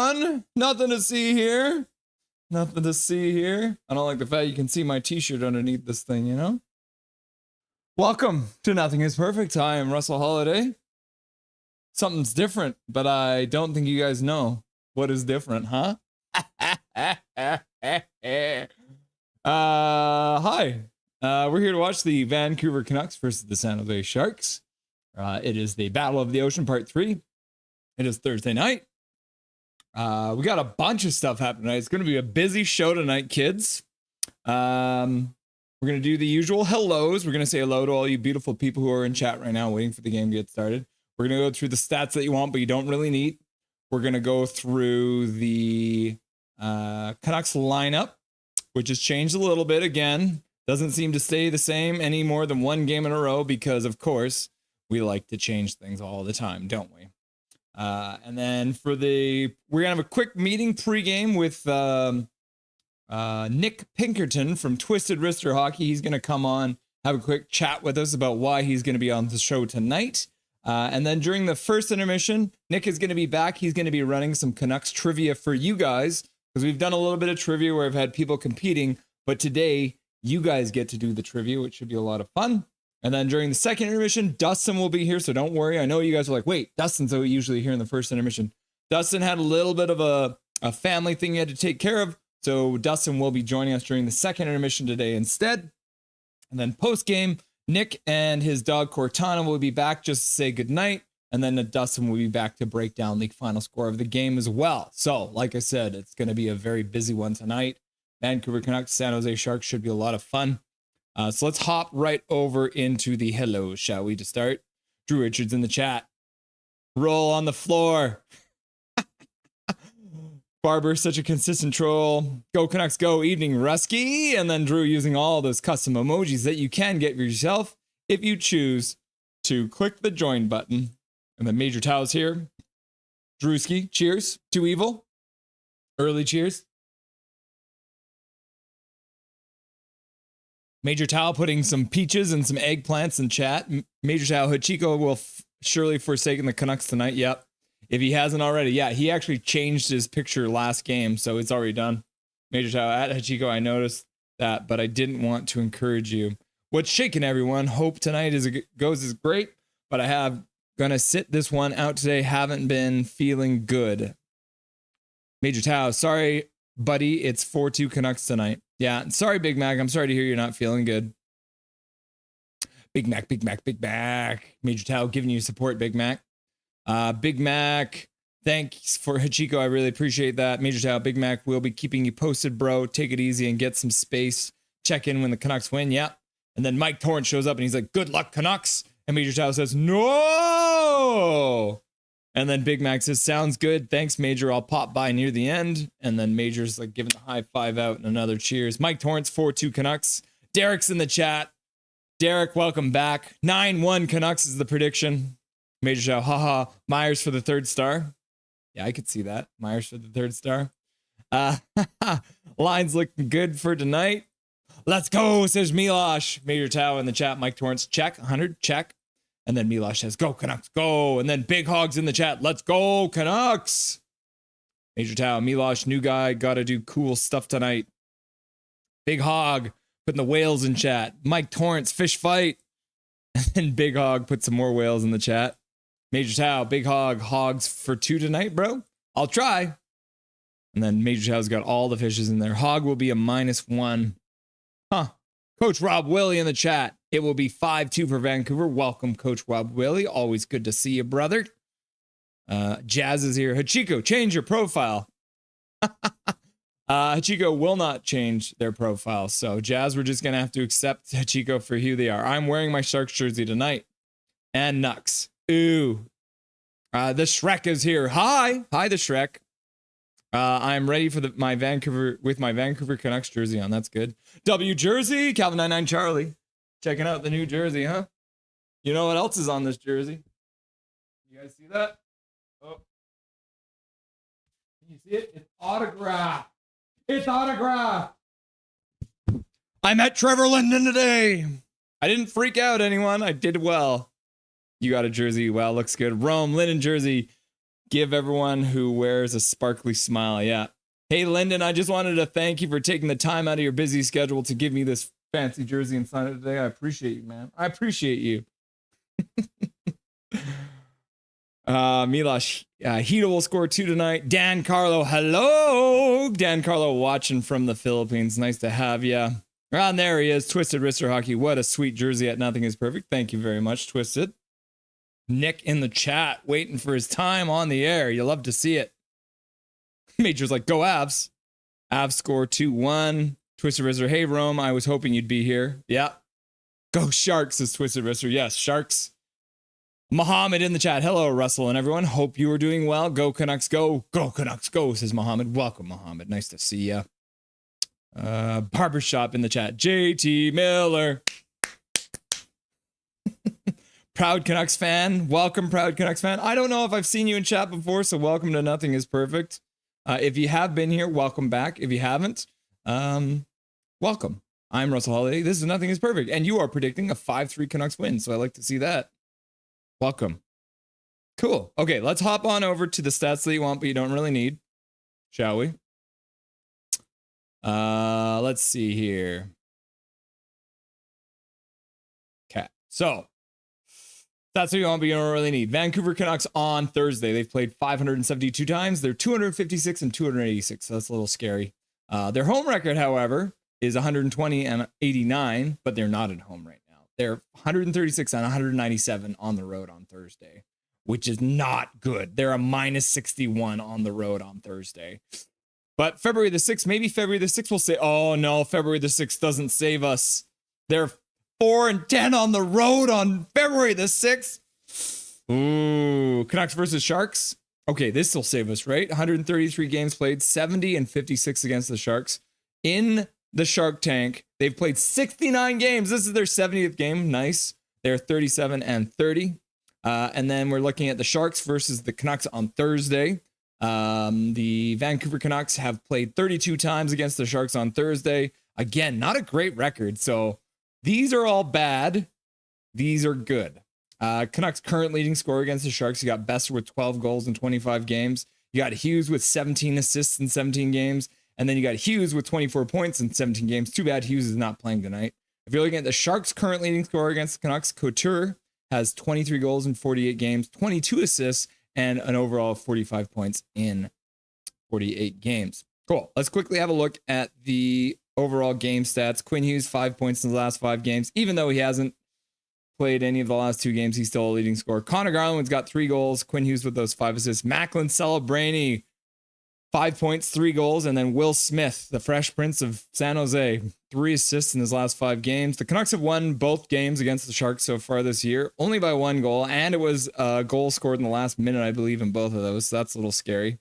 everyone. Nothing to see here. Nothing to see here. I don't like the fact you can see my t-shirt underneath this thing, you know? Welcome to Nothing is Perfect. I am Russell Holiday. Something's different, but I don't think you guys know what is different, huh? Hi. We're here to watch the Vancouver Canucks versus the San Jose Sharks. It is the Battle of the Ocean Part 3. It is Thursday night. We got a bunch of stuff happening tonight. It's going to be a busy show tonight, kids. We're going to do the usual hellos. We're going to say hello to all you beautiful people who are in chat right now waiting for the game to get started. We're going to go through the stats that you want, but you don't really need. We're going to go through the Canucks lineup, which has changed a little bit again. Doesn't seem to stay the same any more than one game in a row because, of course, we like to change things all the time, don't we? And then we're gonna have a quick meeting pregame with Nick Pinkerton from Twisted WRISTER'S. He's gonna come on, have a quick chat with us about why he's gonna be on the show tonight. And then during the first intermission, Nick is gonna be back. He's gonna be running some Canucks trivia for you guys because we've done a little bit of trivia where I've had people competing, but today you guys get to do the trivia, which should be a lot of fun. And then during the second intermission, Dustin will be here, so don't worry. I know you guys are like, wait, Dustin's usually here in the first intermission. Dustin had a little bit of a family thing he had to take care of, so Dustin will be joining us during the second intermission today instead. And then post-game, Nick and his dog Cortana will be back just to say goodnight, and then Dustin will be back to break down the final score of the game as well. So, like I said, it's going to be a very busy one tonight. Vancouver Canucks, San Jose Sharks should be a lot of fun. So let's hop right over into the hello, shall we, to start? Drew Richards in the chat. Roll on the floor. Barber, such a consistent troll. Go Canucks, go. Evening, Rusky. And then Drew using all those custom emojis that you can get for yourself if you choose to click the join button. And then Major Tow's here. Drewski, cheers. Too evil. Early cheers. Major Tao putting some peaches and some eggplants in chat. Major Tao, Hachiko will surely forsaken the Canucks tonight. Yep. If he hasn't already. Yeah, he actually changed his picture last game, so it's already done. Major Tao, at Hachiko, I noticed that, but I didn't want to encourage you. What's shaking, everyone? Hope tonight goes is great, but I have going to sit this one out today. Haven't been feeling good. Major Tao, sorry, buddy. It's 4-2 Canucks tonight. Yeah, sorry, Big Mac. I'm sorry to hear you're not feeling good. Big Mac, Big Mac, Big Mac. Major Tao giving you support, Big Mac. Big Mac, thanks for Hachiko. I really appreciate that. Major Tao, Big Mac will be keeping you posted, bro. Take it easy and get some space. Check in when the Canucks win. Yeah. And then Mike Torrance shows up and he's like, good luck, Canucks. And Major Tao says, no. And then Big Mac says, sounds good. Thanks, Major. I'll pop by near the end. And then Major's like giving the high five out and another cheers. Mike Torrance, 4-2 Canucks. Derek's in the chat. Derek, welcome back. 9-1 Canucks is the prediction. Major Show, haha. Myers for the third star. Yeah, I could see that. Myers for the third star. Lines looking good for tonight. Let's go, says Milosh. Major Tao in the chat. Mike Torrance, check. 100, check. And then Milosh says, go Canucks, go. And then Big Hogs in the chat. Let's go Canucks. Major Tao, Milosh, new guy. Got to do cool stuff tonight. Big Hog putting the whales in chat. Mike Torrance, fish fight. And then Big Hog put some more whales in the chat. Major Tao, Big Hog, hogs for 2 tonight, bro. I'll try. And then Major Tao's got all the fishes in there. Hog will be a -1. Huh. Coach Rob Willie in the chat. It will be 5-2 for Vancouver. Welcome, Coach Rob Willie. Always good to see you, brother. Jazz is here. Hachiko, change your profile. Hachiko will not change their profile. So, Jazz, we're just going to have to accept Hachiko for who they are. I'm wearing my Sharks jersey tonight. And Nux. Ooh. The Shrek is here. Hi. Hi, the Shrek. I'm ready for my Vancouver Canucks jersey on. That's good. W Jersey, Calvin 99 Charlie. Checking out the new jersey, huh? You know what else is on this jersey? You guys see that? Oh. Can you see it? It's autographed. It's autographed. I met Trevor Linden today. I didn't freak out anyone. I did well. You got a jersey. Wow, looks good. Rome, Linden jersey. Give everyone who wears a sparkly smile. Yeah. Hey, Lyndon, I just wanted to thank you for taking the time out of your busy schedule to give me this fancy jersey and sign it today. I appreciate you, man. I appreciate you. Milosh, Hito will score 2 tonight. Dan Carlo, hello. Dan Carlo watching from the Philippines. Nice to have you. There he is. Twisted Wrister Hockey. What a sweet jersey at Nothing is Perfect. Thank you very much, Twisted. Nick in the chat waiting for his time on the air. You love to see it. Major's like, go Avs. Avs score 2-1. Twisted Wrister, hey, Rome. I was hoping you'd be here. Yeah. Go Sharks, says Twisted Wrister. Yes, Sharks. Mohammed in the chat. Hello, Russell and everyone. Hope you are doing well. Go Canucks, go. Go Canucks, go, says Mohammed. Welcome, Mohammed. Nice to see ya. Barbershop in the chat. JT Miller. Proud Canucks fan. Welcome, Proud Canucks fan. I don't know if I've seen you in chat before, so welcome to Nothing is Perfect. If you have been here, welcome back. If you haven't, welcome. I'm Russell Holiday. This is Nothing is Perfect. And you are predicting a 5-3 Canucks win, so I like to see that. Welcome. Cool. Okay, let's hop on over to the stats that you want, but you don't really need. Shall we? Let's see here. Okay, so that's what you want, but you don't really need. Vancouver Canucks on Thursday. They've played 572 times. They're 256 and 286, so that's a little scary. Their home record, however, is 120 and 89, but they're not at home right now. They're 136 and 197 on the road on Thursday, which is not good. They're a minus 61 on the road on Thursday. But February the 6th, maybe February the 6th will say, oh no, February the 6th doesn't save us. They're 4-10 on the road on February the 6th. Ooh, Canucks versus Sharks. Okay, this will save us, right? 133 games played, 70 and 56 against the Sharks. In the Shark Tank, they've played 69 games. This is their 70th game. Nice. They're 37 and 30. And then we're looking at the Sharks versus the Canucks on Thursday. The Vancouver Canucks have played 32 times against the Sharks on Thursday. Again, not a great record. So these are all bad. These are good. Canucks current leading scorer against the Sharks. You got Besser with 12 goals in 25 games. You got Hughes with 17 assists in 17 games. And then you got Hughes with 24 points in 17 games. Too bad Hughes is not playing tonight. If you're looking at the Sharks' current leading scorer against the Canucks, Couture has 23 goals in 48 games, 22 assists, and an overall of 45 points in 48 games. Cool. Let's quickly have a look at the overall game stats. Quinn Hughes, 5 points in the last 5 games. Even though he hasn't played any of the last 2 games, he's still a leading scorer. Connor Garland's got 3 goals. Quinn Hughes with those 5 assists. Macklin Celebrini, 5 points, 3 goals. And then Will Smith, the Fresh Prince of San Jose, 3 assists in his last 5 games. The Canucks have won both games against the Sharks so far this year, only by 1 goal. And it was a goal scored in the last minute, I believe, in both of those. So that's a little scary.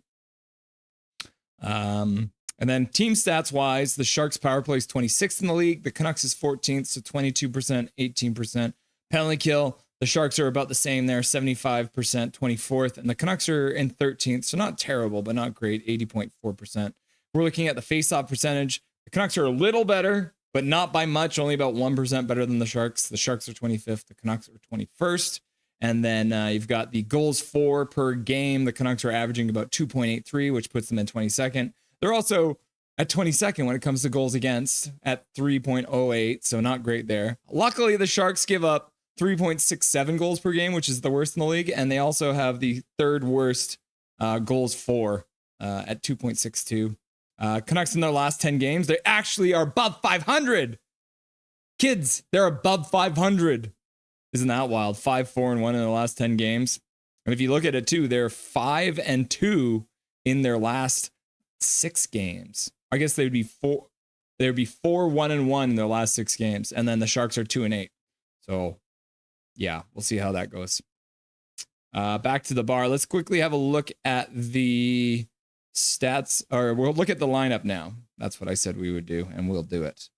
And then team stats wise, the Sharks power play is 26th in the league. The Canucks is 14th, so 22%, 18%. Penalty kill, the Sharks are about the same there, 75%, 24th. And the Canucks are in 13th, so not terrible, but not great, 80.4%. We're looking at the faceoff percentage. The Canucks are a little better, but not by much, only about 1% better than the Sharks. The Sharks are 25th, the Canucks are 21st. And then you've got the goals for per game. The Canucks are averaging about 2.83, which puts them in 22nd. They're also at 22nd when it comes to goals against at 3.08, so not great there. Luckily, the Sharks give up 3.67 goals per game, which is the worst in the league. And they also have the 3rd worst goals for at 2.62. Canucks in their last 10 games, they actually are above 500. Kids, they're above 500. Isn't that wild? 5-4-1 in the last 10 games. And if you look at it too, they're 5-2 in their last 6 games. I guess they'd be 4-1-1 in their last 6 games. And then the Sharks are 2-8. So yeah, we'll see how that goes. Back to the bar. Let's quickly have a look at the stats, or we'll look at the lineup now. That's what I said we would do, and we'll do it.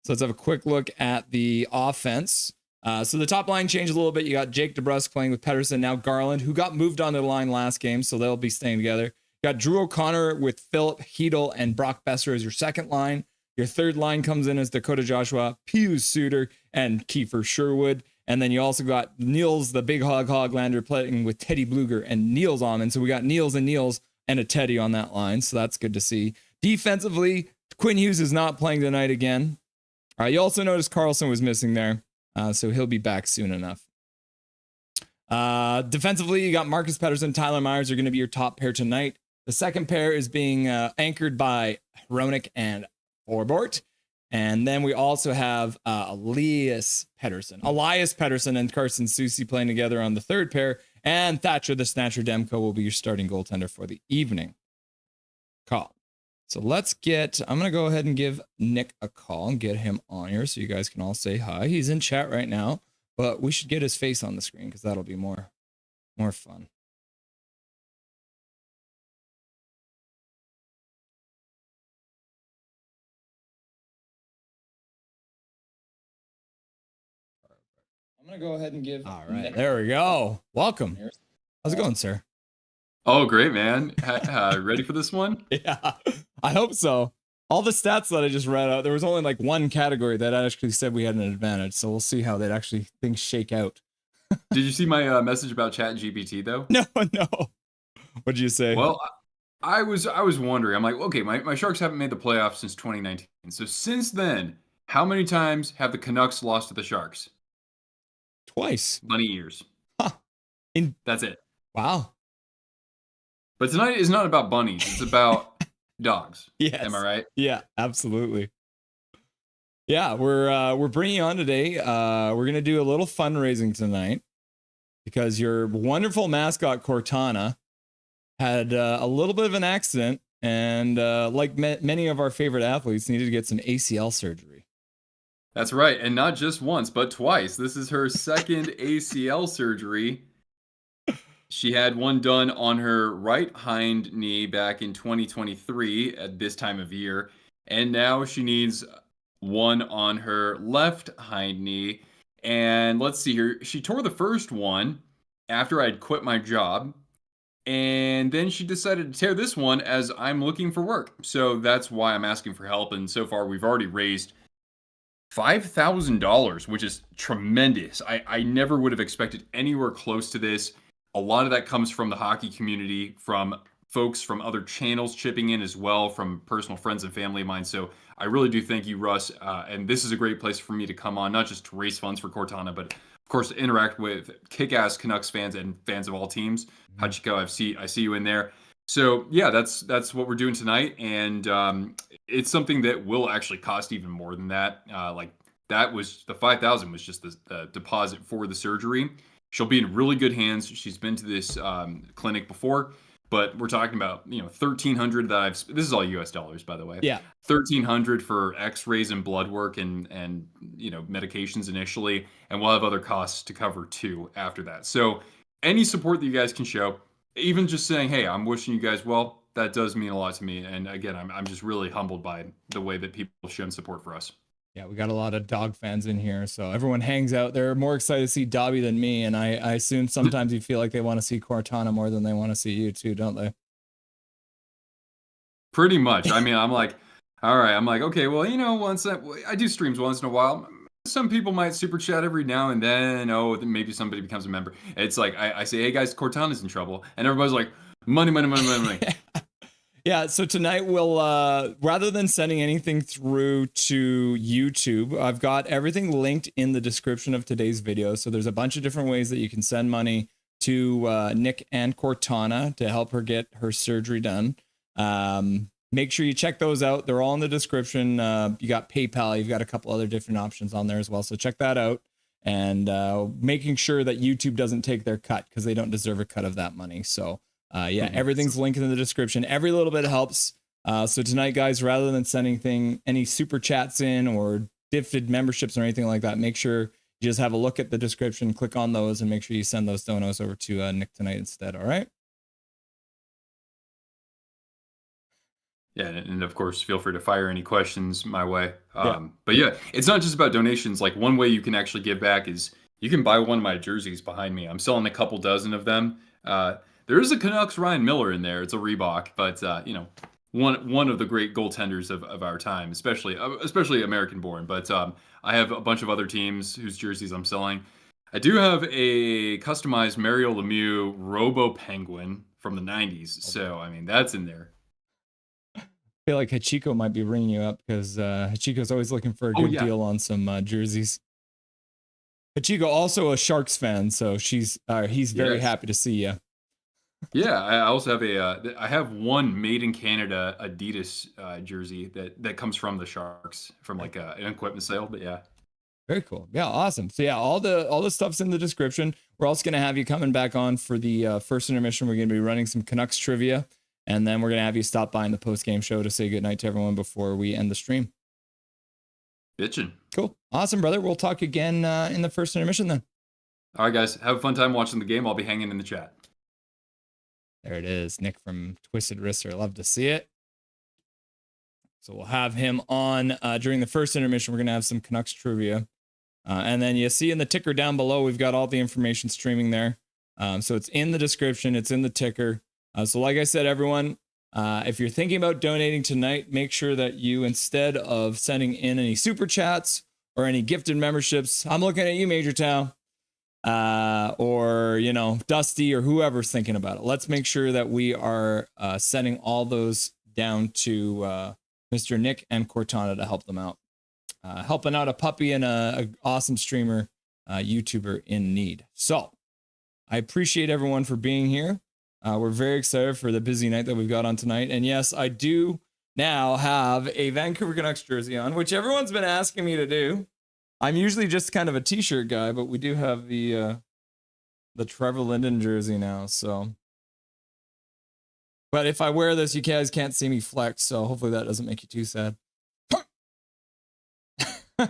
So let's have a quick look at the offense. So the top line changed a little bit. You got Jake DeBrusk playing with Pettersson, now Garland, who got moved on the line last game, so they'll be staying together. You got Drew O'Connor with Philip Hedl and Brock Besser as your second line. Your third line comes in as Dakota Joshua, Pius Suter, and Kiefer Sherwood. And then you also got Niels, the big Hoglander, playing with Teddy Bluger and Niels Almond. So we got Niels and a Teddy on that line. So that's good to see. Defensively, Quinn Hughes is not playing tonight again. You also noticed Carlson was missing there. So he'll be back soon enough. Defensively, you got Marcus Pettersson, Tyler Myers are going to be your top pair tonight. The second pair is being anchored by Hronik and Forbort. And then we also have Elias Pettersson and Carson Soucy playing together on the third pair. And Thatcher the Snatcher Demko will be your starting goaltender for the evening. Call. So I'm going to go ahead and give Nick a call and get him on here so you guys can all say hi. He's in chat right now, but we should get his face on the screen because that'll be more fun. I'm going to go ahead and give... All right, there we go. Welcome. How's it going, sir? Oh, great, man. Ready for this one? Yeah, I hope so. All the stats that I just read out, there was only like one category that actually said we had an advantage. So we'll see how that actually things shake out. Did you see my message about ChatGPT though? No. What did you say? Well, I was wondering. I'm like, okay, my Sharks haven't made the playoffs since 2019. So since then, how many times have the Canucks lost to the Sharks? Twice. Bunny ears. Huh. That's it. Wow. But tonight is not about bunnies. It's about dogs. Yes. Am I right? Yeah, absolutely. Yeah, we're bringing you on today. We're going to do a little fundraising tonight because your wonderful mascot, Cortana, had a little bit of an accident and like many of our favorite athletes, needed to get some ACL surgery. That's right. And not just once, but twice. This is her second ACL surgery. She had one done on her right hind knee back in 2023 at this time of year. And now she needs one on her left hind knee. And let's see here. She tore the first one after I'd quit my job. And then she decided to tear this one as I'm looking for work. So that's why I'm asking for help. And so far, we've already raised $5,000, which is tremendous. I never would have expected anywhere close to this. A lot of that comes from the hockey community, from folks from other channels chipping in as well, from personal friends and family of mine. So I really do thank you, Russ. And this is a great place for me to come on, not just to raise funds for Cortana, but of course to interact with kick-ass Canucks fans and fans of all teams. Hachiko, I see you in there. So yeah, that's what we're doing tonight, and it's something that will actually cost even more than that. Like that was the $5,000 was just the deposit for the surgery. She'll be in really good hands. She's been to this clinic before, but we're talking about $1,300 that this is all U.S. dollars, by the way. Yeah, $1,300 for X-rays and blood work and medications initially, and we'll have other costs to cover too after that. So any support that you guys can show, even just saying, hey, I'm wishing you guys well, that does mean a lot to me. And again, I'm just really humbled by the way that people show support for us. Yeah, we got a lot of dog fans in here, so everyone hangs out. They're more excited to see Dobby than me, and I assume sometimes you feel like they want to see Cortana more than they want to see you too, don't they? Pretty much. I mean, I'm like, all right. I'm like, okay, well, once I do streams once in a while. Some people might super chat every now and then. Oh, then maybe somebody becomes a member. It's like I say, hey guys, Cortana's in trouble, and everybody's like, money. Yeah, so tonight we'll, rather than sending anything through to YouTube, I've got everything linked in the description of today's video. So there's a bunch of different ways that you can send money to Nick and Cortana to help her get her surgery done. Make sure you check those out. They're all in the description. You got PayPal. You've got a couple other different options on there as well. So check that out. And making sure that YouTube doesn't take their cut because they don't deserve a cut of that money. So yeah, everything's linked in the description. Every little bit helps. So tonight, guys, rather than sending any super chats in or gifted memberships or anything like that, make sure you just have a look at the description, click on those, and make sure you send those donos over to Nick tonight instead. All right. Yeah, and of course, feel free to fire any questions my way. But yeah, it's not just about donations. Like one way you can actually give back is you can buy one of my jerseys behind me. I'm selling a couple dozen of them. There is a Canucks Ryan Miller in there. It's a Reebok, but one of the great goaltenders of our time, especially American born. But I have a bunch of other teams whose jerseys I'm selling. I do have a customized Mario Lemieux Robo Penguin from the 90s. So, I mean, that's in there. I feel like Hachiko might be ringing you up because Hachiko's always looking for a good deal on some jerseys. Hachiko also a Sharks fan, so he's very happy to see you. Yeah, I also have I have one made in Canada Adidas jersey that comes from the Sharks from like an equipment sale. But yeah. Very cool. Yeah, awesome. So yeah, all the stuff's in the description. We're also gonna have you coming back on for the first intermission. We're gonna be running some Canucks trivia, and then we're gonna have you stop by in the post game show to say goodnight to everyone before we end the stream. Bitchin'. Cool. Awesome, brother. We'll talk again in the first intermission then. All right, guys. Have a fun time watching the game. I'll be hanging in the chat. There it is. Nick from Twisted Wrister. Love to see it. So we'll have him on during the first intermission. We're going to have some Canucks trivia. And then you see in the ticker down below, we've got all the information streaming there. So it's in the description. It's in the ticker. So like I said, everyone, if you're thinking about donating tonight, make sure that you, instead of sending in any super chats or any gifted memberships, I'm looking at you, Major Town, or, Dusty or whoever's thinking about it. Let's make sure that we are sending all those down to Mr. Nick and Cortana to help them out. Helping out a puppy and a awesome streamer, YouTuber in need. So I appreciate everyone for being here. We're very excited for the busy night that we've got on tonight. And yes, I do now have a Vancouver Canucks jersey on, which everyone's been asking me to do. I'm usually just kind of a t-shirt guy, but we do have the Trevor Linden jersey now. So, but if I wear this, you guys can't see me flex. So hopefully that doesn't make you too sad. All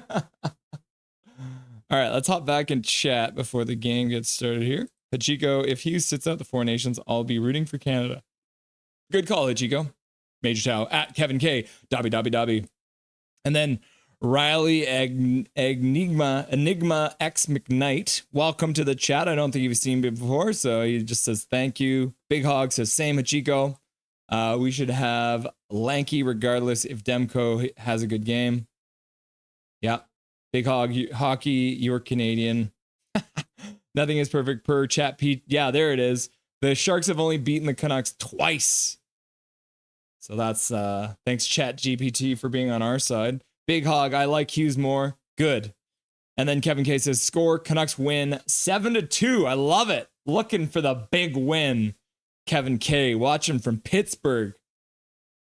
right, let's hop back and chat before the game gets started here. Hachiko, if Hughes sits out the Four Nations, I'll be rooting for Canada. Good call, Hachiko. Major Tao at Kevin K. Dobby. And then Riley Enigma X McKnight. Welcome to the chat. I don't think you've seen me before, so he just says thank you. Big Hog says same, Hachiko. We should have Lanky regardless if Demko has a good game. Yeah. Big Hog Hockey, you're Canadian. Nothing is perfect per chat Pete. Yeah, there it is. The Sharks have only beaten the Canucks twice. So that's thanks Chat GPT for being on our side. Big Hog, I like Hughes more. Good. And then Kevin K says score Canucks win 7-2. I love it. Looking for the big win. Kevin K watching from Pittsburgh.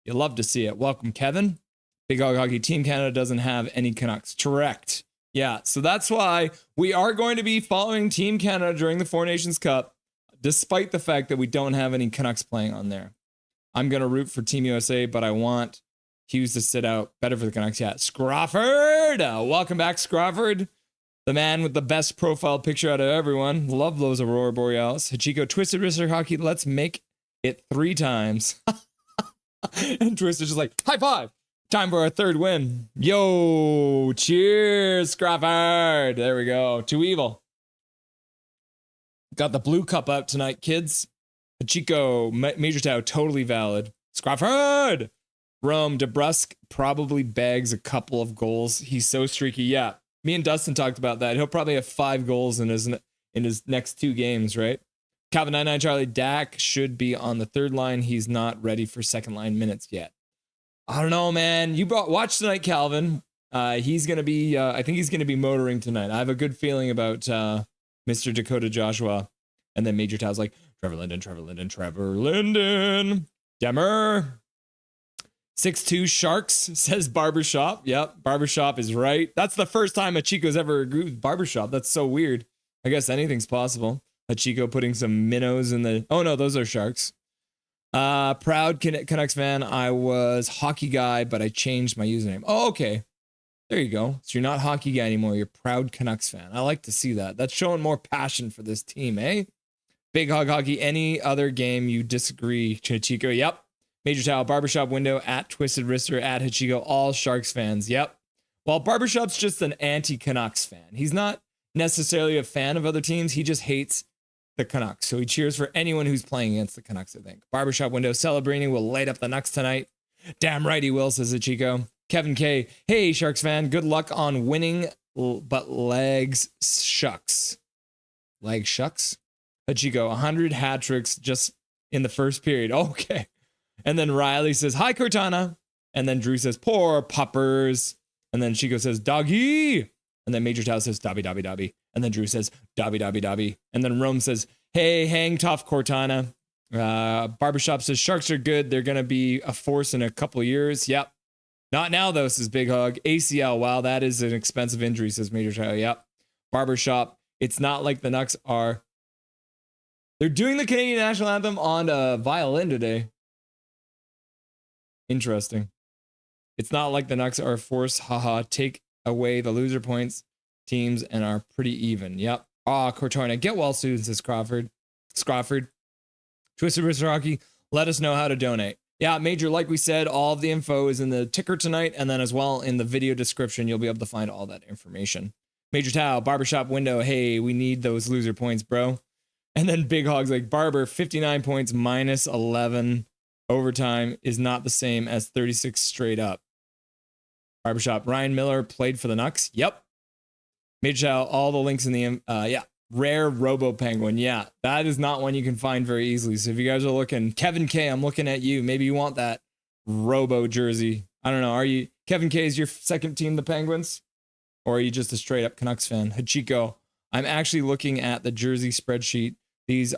You love to see it. Welcome, Kevin. Big Hog Hockey Team Canada doesn't have any Canucks. Correct. Yeah, so that's why we are going to be following Team Canada during the Four Nations Cup, despite the fact that we don't have any Canucks playing on there. I'm going to root for Team USA, but I want Hughes to sit out. Better for the Canucks. Yeah, Scrawford. Welcome back, Scrawford. The man with the best profile picture out of everyone. Love those Aurora Borealis. Hachiko, Twisted Wrister Hockey. Let's make it 3 times. And Twister's just like, high five. Time for our 3rd win. Yo, cheers, Scrawford. There we go. Too evil. Got the blue cup out tonight, kids. Hachiko, Major Tau, totally valid. Scrawford. Rome, DeBrusque probably bags a couple of goals. He's so streaky. Yeah, me and Dustin talked about that. He'll probably have 5 goals in his next 2 games, right? Calvin 99 Charlie, Dak should be on the 3rd line. He's not ready for 2nd line minutes yet. I don't know, man. Watch tonight, Calvin. He's gonna be. I think he's gonna be motoring tonight. I have a good feeling about Mr. Dakota Joshua. And then Major Tow's like Trevor Linden. Demmer. 6-2 Sharks says Barbershop. Yep, Barbershop is right. That's the first time Hachiko's ever agreed with Barbershop. That's so weird. I guess anything's possible. Hachiko putting some minnows in the. Oh no, those are Sharks. Proud Canucks fan. I was hockey guy, but I changed my username. Oh, okay. There you go. So you're not hockey guy anymore. You're proud Canucks fan. I like to see that. That's showing more passion for this team, eh? Big Hog Hockey. Any other game you disagree, Hachiko? Yep. Major Towel, Barbershop Window, at Twisted Wrister, at Hachiko. All Sharks fans. Yep. Well, Barbershop's just an anti-Canucks fan. He's not necessarily a fan of other teams. He just hates the Canucks. So he cheers for anyone who's playing against the Canucks, I think. Barbershop Window, Celebrini will light up the Nucks tonight. Damn right he will, says Hachiko. Kevin K. Hey, Sharks fan. Good luck on winning, but legs shucks. Like shucks. Hachiko, 100 hat tricks just in the first period. Okay. And then Riley says, hi, Cortana. And then Drew says, poor puppers. And then Chico says, doggy. And then Major Tao says, dobby, dobby, dobby. And then Drew says, dobby, dobby, dobby. And then Rome says, hey, hang tough, Cortana. Barbershop says, sharks are good. They're going to be a force in a couple years. Yep. Not now, though, says Big Hug. ACL, wow, that is an expensive injury, says Major Tao. Yep. Barbershop, it's not like the Nucks are. They're doing the Canadian National Anthem on a violin today. Interesting. It's not like the Nucks are forced, haha, take away the loser points teams and are pretty even. Yep. Cortana, get well soon, says Crawford. Twisted Wrister Hockey, let us know how to donate. Yeah, Major, like we said, all of the info is in the ticker tonight, and then as well in the video description, you'll be able to find all that information. Major Tao, Barbershop window, hey, we need those loser points, bro. And then Big Hog's like, Barber, 59 points minus 11 overtime is not the same as 36 straight up. Barbershop, Ryan Miller played for the Nucks. Yep. Major Tao, all the links in the, yeah. Rare Robo Penguin. Yeah, that is not one you can find very easily. So if you guys are looking, Kevin K, I'm looking at you. Maybe you want that Robo jersey. I don't know. Are you, Kevin K, is your second team the Penguins? Or are you just a straight up Canucks fan? Hachiko, I'm actually looking at the jersey spreadsheet. These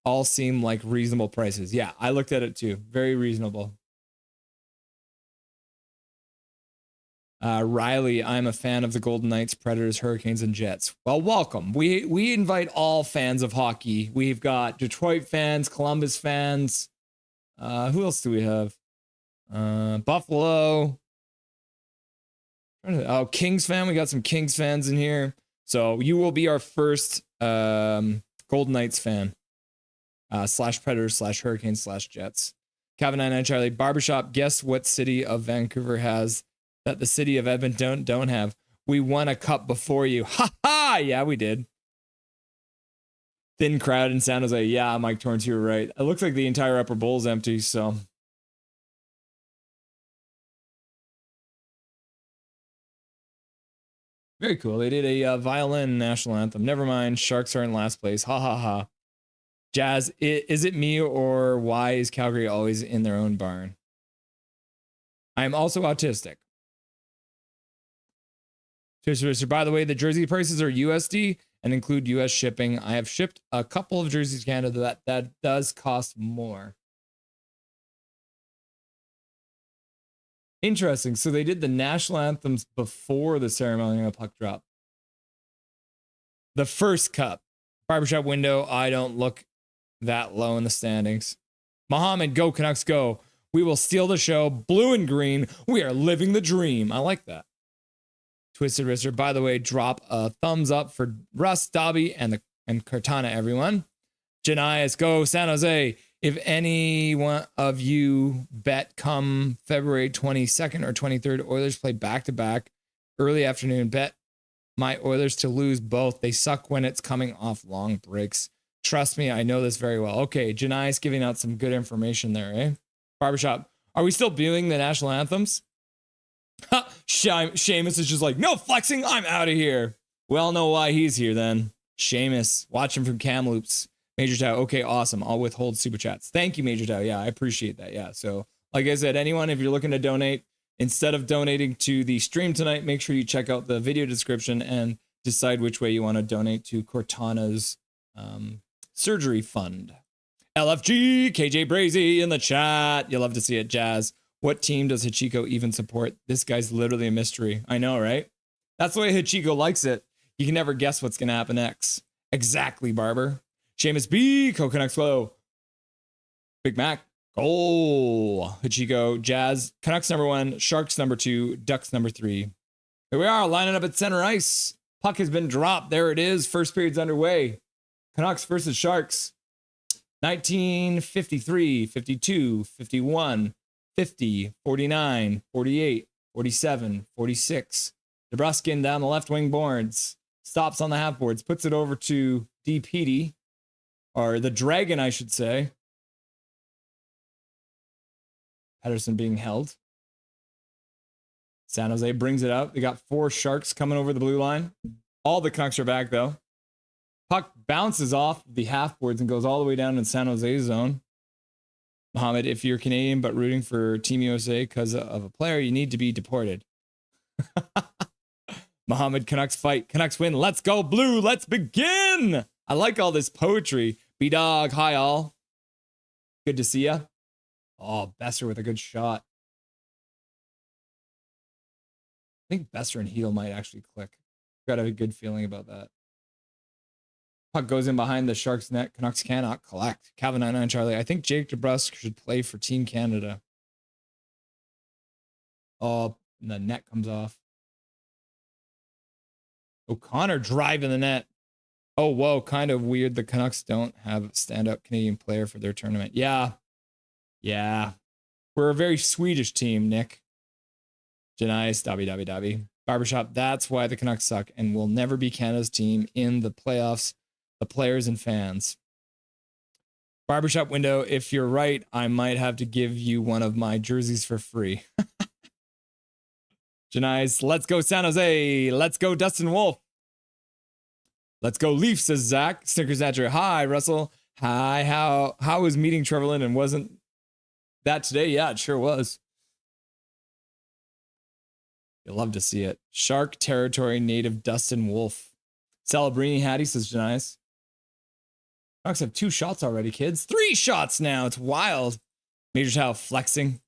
all seem like reasonable prices. Yeah, I looked at it too. Very reasonable. Riley, I'm a fan of the Golden Knights, Predators, Hurricanes, and Jets. Well, welcome. We invite all fans of hockey. We've got Detroit fans, Columbus fans. Who else do we have? Buffalo. Oh, Kings fan. We got some Kings fans in here. So you will be our first Golden Knights fan. Slash Predators, slash Hurricanes, slash Jets. Kevin 99 Charlie, Barbershop, guess what city of Vancouver has that the city of Edmonton don't have? We won a cup before you. Ha ha! Yeah, we did. Thin crowd in San Jose. Yeah, Mike Torrance, you were right. It looks like the entire upper bowl's empty, so. Very cool. They did a violin national anthem. Never mind. Sharks are in last place. Ha ha ha. Jazz, is it me or why is Calgary always in their own barn? I am also autistic. By the way, the jersey prices are USD and include US shipping. I have shipped a couple of jerseys to Canada that does cost more. Interesting. So they did the national anthems before the ceremonial puck drop. The first cup. Barbershop window. I don't look that low in the standings. Mohammed, go Canucks, go. We will steal the show. Blue and green. We are living the dream. I like that. Twisted Wrister, by the way, drop a thumbs up for Russ, Dobby, and Cortana, everyone. Janias, go San Jose. If any one of you bet come February 22nd or 23rd, Oilers play back-to-back early afternoon, bet my Oilers to lose both. They suck when it's coming off long breaks. Trust me, I know this very well. Okay, Janias giving out some good information there, eh? Barbershop, are we still viewing the national anthems? Seamus is just like, no flexing, I'm out of here. We all know why he's here then. Seamus, watching from Kamloops. Major Tao, okay, awesome. I'll withhold super chats. Thank you, Major Tao. Yeah, I appreciate that. Yeah, so like I said, anyone, if you're looking to donate, instead of donating to the stream tonight, make sure you check out the video description and decide which way you want to donate to Cortana's surgery fund. LFG, KJ Brazy in the chat. You'll love to see it, Jazz. What team does Hachiko even support? This guy's literally a mystery. I know, right? That's the way Hachiko likes it. You can never guess what's going to happen next. Exactly, Barber. Seamus B, Canucks Flow. Big Mac, goal. Hachiko, Jazz, Canucks number 1, Sharks number 2, Ducks number 3. Here we are, lining up at center ice. Puck has been dropped. There it is. First period's underway. Canucks versus Sharks. 1953, 52, 51, 50, 49, 48, 47, 46. DeBruskin down the left wing boards. Stops on the half boards. Puts it over to D. Petey. Or the Dragon, I should say. Patterson being held. San Jose brings it out. They got 4 Sharks coming over the blue line. All the Canucks are back, though. Puck bounces off the half boards and goes all the way down in San Jose zone. Mohammed, if you're Canadian but rooting for Team USA because of a player, you need to be deported. Mohammed, Canucks fight. Canucks win. Let's go, Blue. Let's begin. I like all this poetry. B-Dog, hi all. Good to see ya. Oh, Besser with a good shot. I think Besser and Heel might actually click. Got a good feeling about that. Puck goes in behind the Sharks net. Canucks cannot collect. Calvin 99 Charlie. I think Jake DeBrusk should play for Team Canada. Oh, and the net comes off. O'Connor driving the net. Oh, whoa. Kind of weird. The Canucks don't have a stand-up Canadian player for their tournament. Yeah. Yeah. We're a very Swedish team, Nick. Janice, Dabby. Barbershop. That's why the Canucks suck and will never be Canada's team in the playoffs. The players and fans. Barbershop window. If you're right, I might have to give you one of my jerseys for free. Janice, let's go San Jose. Let's go Dustin Wolf. Let's go Leafs, says Zach. Snickers Natcher. Hi, Russell. Hi, how was meeting Trevor Linden? Wasn't that today? Yeah, it sure was. You'll love to see it. Shark territory native Dustin Wolf. Celebrini Hattie, says Janice. Canucks have 2 shots already, kids. 3 shots now. It's wild. Major Tau flexing.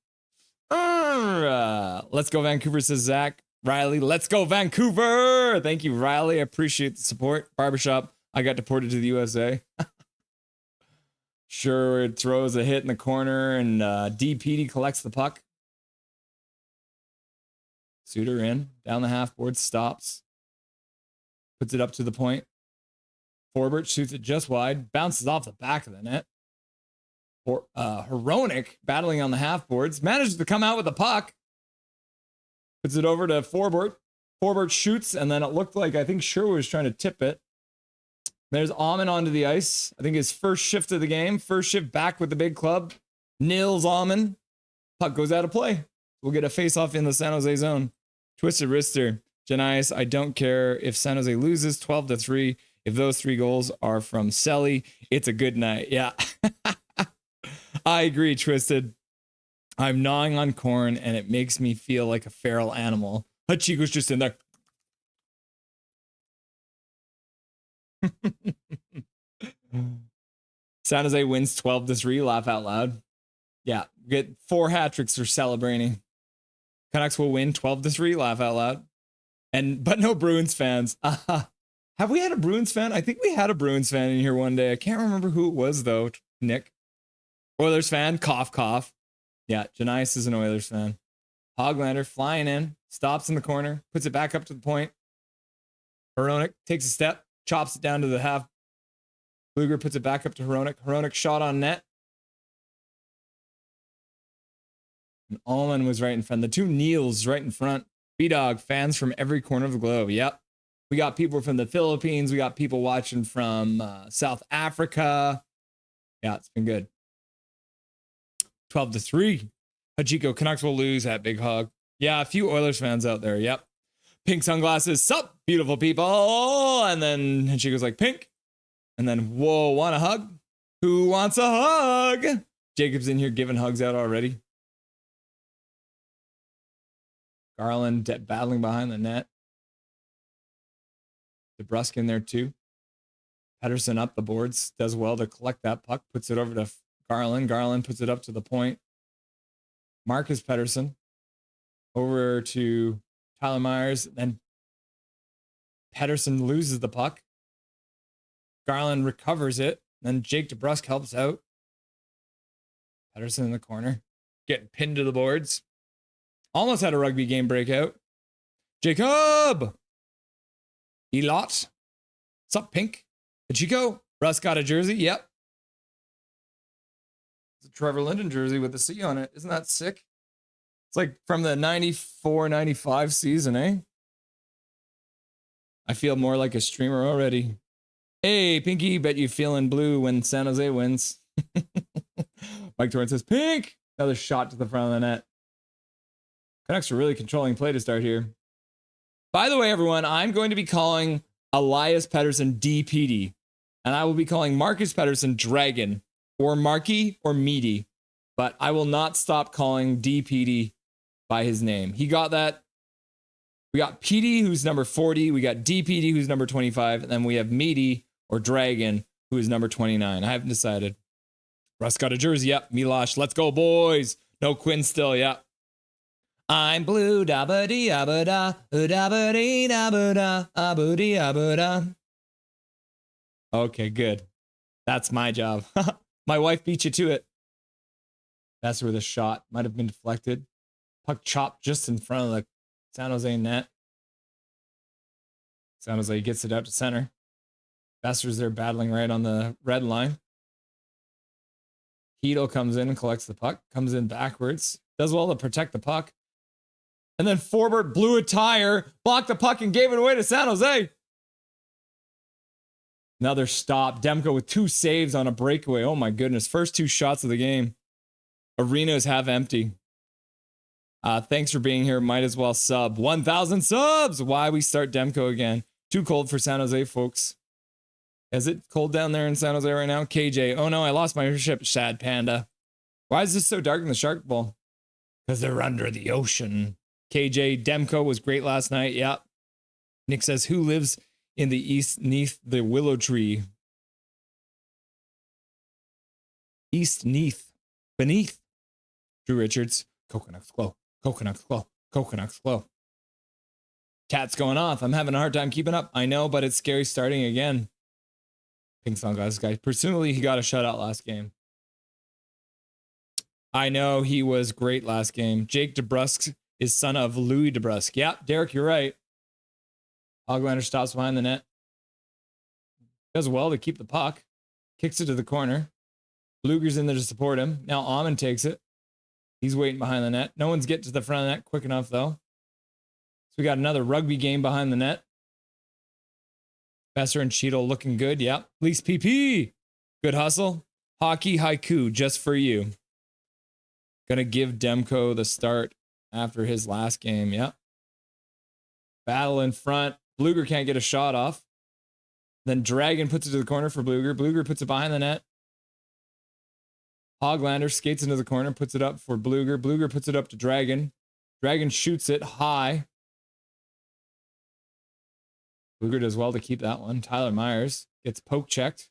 Let's go Vancouver, says Zach. Riley, let's go Vancouver. Thank you, Riley. I appreciate the support. Barbershop, I got deported to the USA. Sherwood throws a hit in the corner and DPD collects the puck. Suter in, down the half board, stops. Puts it up to the point. Forbert shoots it just wide, bounces off the back of the net. Hronek, battling on the half boards, manages to come out with the puck. Puts it over to Forbert. Forbert shoots, and then it looked like, I think Sherwood was trying to tip it. There's Almond onto the ice. I think his first shift of the game. First shift back with the big club. Nils Almond. Puck goes out of play. We'll get a face-off in the San Jose zone. Twisted Wrister. Janice, I don't care if San Jose loses 12-3. If those 3 goals are from Selly, it's a good night. Yeah. I agree, Twisted. I'm gnawing on corn, and it makes me feel like a feral animal. Hachiko's just in there. San Jose wins 12-3. Laugh out loud. Yeah, get 4 hat tricks for celebrating. Canucks will win 12-3. Laugh out loud. But no Bruins fans. Have we had a Bruins fan? I think we had a Bruins fan in here one day. I can't remember who it was, though, Nick. Oilers fan, cough, cough. Yeah, Janice is an Oilers fan. Hoglander flying in, stops in the corner, puts it back up to the point. Hronek takes a step, chops it down to the half. Luger puts it back up to Hronek. Hronek shot on net. And Allman was right in front. The 2 Neils right in front. B-Dog fans from every corner of the globe. Yep. We got people from the Philippines. We got people watching from South Africa. Yeah, it's been good. 12-3. Hachiko, Canucks will lose at Big Hog. Yeah, a few Oilers fans out there. Yep. Pink sunglasses. Sup, beautiful people. And then Hachiko's like, pink. And then, whoa, want a hug? Who wants a hug? Jacob's in here giving hugs out already. Garland battling behind the net. DeBrusk in there too. Pettersson up the boards. Does well to collect that puck. Puts it over to Garland. Garland puts it up to the point. Marcus Pettersson. Over to Tyler Myers. Then Pettersson loses the puck. Garland recovers it. Then Jake DeBrusk helps out. Pettersson in the corner. Getting pinned to the boards. Almost had a rugby game breakout. Jacob! Elot. Sup, Pink? Chico? Russ got a jersey? Yep. It's a Trevor Linden jersey with a C on it. Isn't that sick? It's like from the 94-95 season, eh? I feel more like a streamer already. Hey, Pinky, bet you feeling blue when San Jose wins. Mike Torrance says, Pink! Another shot to the front of the net. Canucks are really controlling play to start here. By the way, everyone, I'm going to be calling Elias Pettersson DPD. And I will be calling Marcus Pettersson Dragon or Marky or Meaty. But I will not stop calling DPD by his name. He got that. We got PD, who's number 40. We got DPD, who's number 25. And then we have Meaty or Dragon, who is number 29. I haven't decided. Russ got a jersey. Yep. Milosh. Let's go, boys. No Quinn still. Yep. I'm blue. Da ba dee da ba da. Da ba dee da ba da. Abu dee ba da. Okay, good. That's my job. My wife beat you to it. That's where the shot might have been deflected. Puck chopped just in front of the San Jose net. San Jose gets it out to center. Besser's there battling right on the red line. Heedle comes in and collects the puck. Comes in backwards. Does well to protect the puck. And then Forbert blew a tire, blocked the puck, and gave it away to San Jose. Another stop. Demko with 2 saves on a breakaway. Oh my goodness. First 2 shots of the game. Arena is half empty. Thanks for being here. Might as well sub. 1,000 subs. Why we start Demko again? Too cold for San Jose, folks. Is it cold down there in San Jose right now? KJ. Oh no, I lost my ship. Sad Panda. Why is this so dark in the Shark Bowl? Because they're under the ocean. KJ. Demko was great last night. Yep. Nick says, who lives in the east neath the willow tree? East neath. Beneath. Drew Richards. Coconuts glow. Coconuts glow. Coconuts glow. Cat's going off. I'm having a hard time keeping up. I know, but it's scary starting again. Pink sunglasses guy. Presumably he got a shutout last game. I know he was great last game. Jake DeBrusk is son of Louis DeBrusk. Yeah, Derek, you're right. Hoglander stops behind the net. Does well to keep the puck. Kicks it to the corner. Bluger's in there to support him. Now Amon takes it. He's waiting behind the net. No one's getting to the front of the net quick enough, though. So we got another rugby game behind the net. Besser and Cheadle looking good. Yep. Lease PP. Good hustle. Hockey haiku just for you. Gonna give Demko the start after his last game. Yep. Battle in front. Bluger can't get a shot off. Then Dragon puts it to the corner for Bluger. Bluger puts it behind the net. Hoglander skates into the corner, puts it up for Bluger. Bluger puts it up to Dragon. Dragon shoots it high. Bluger does well to keep that one. Tyler Myers gets poke checked.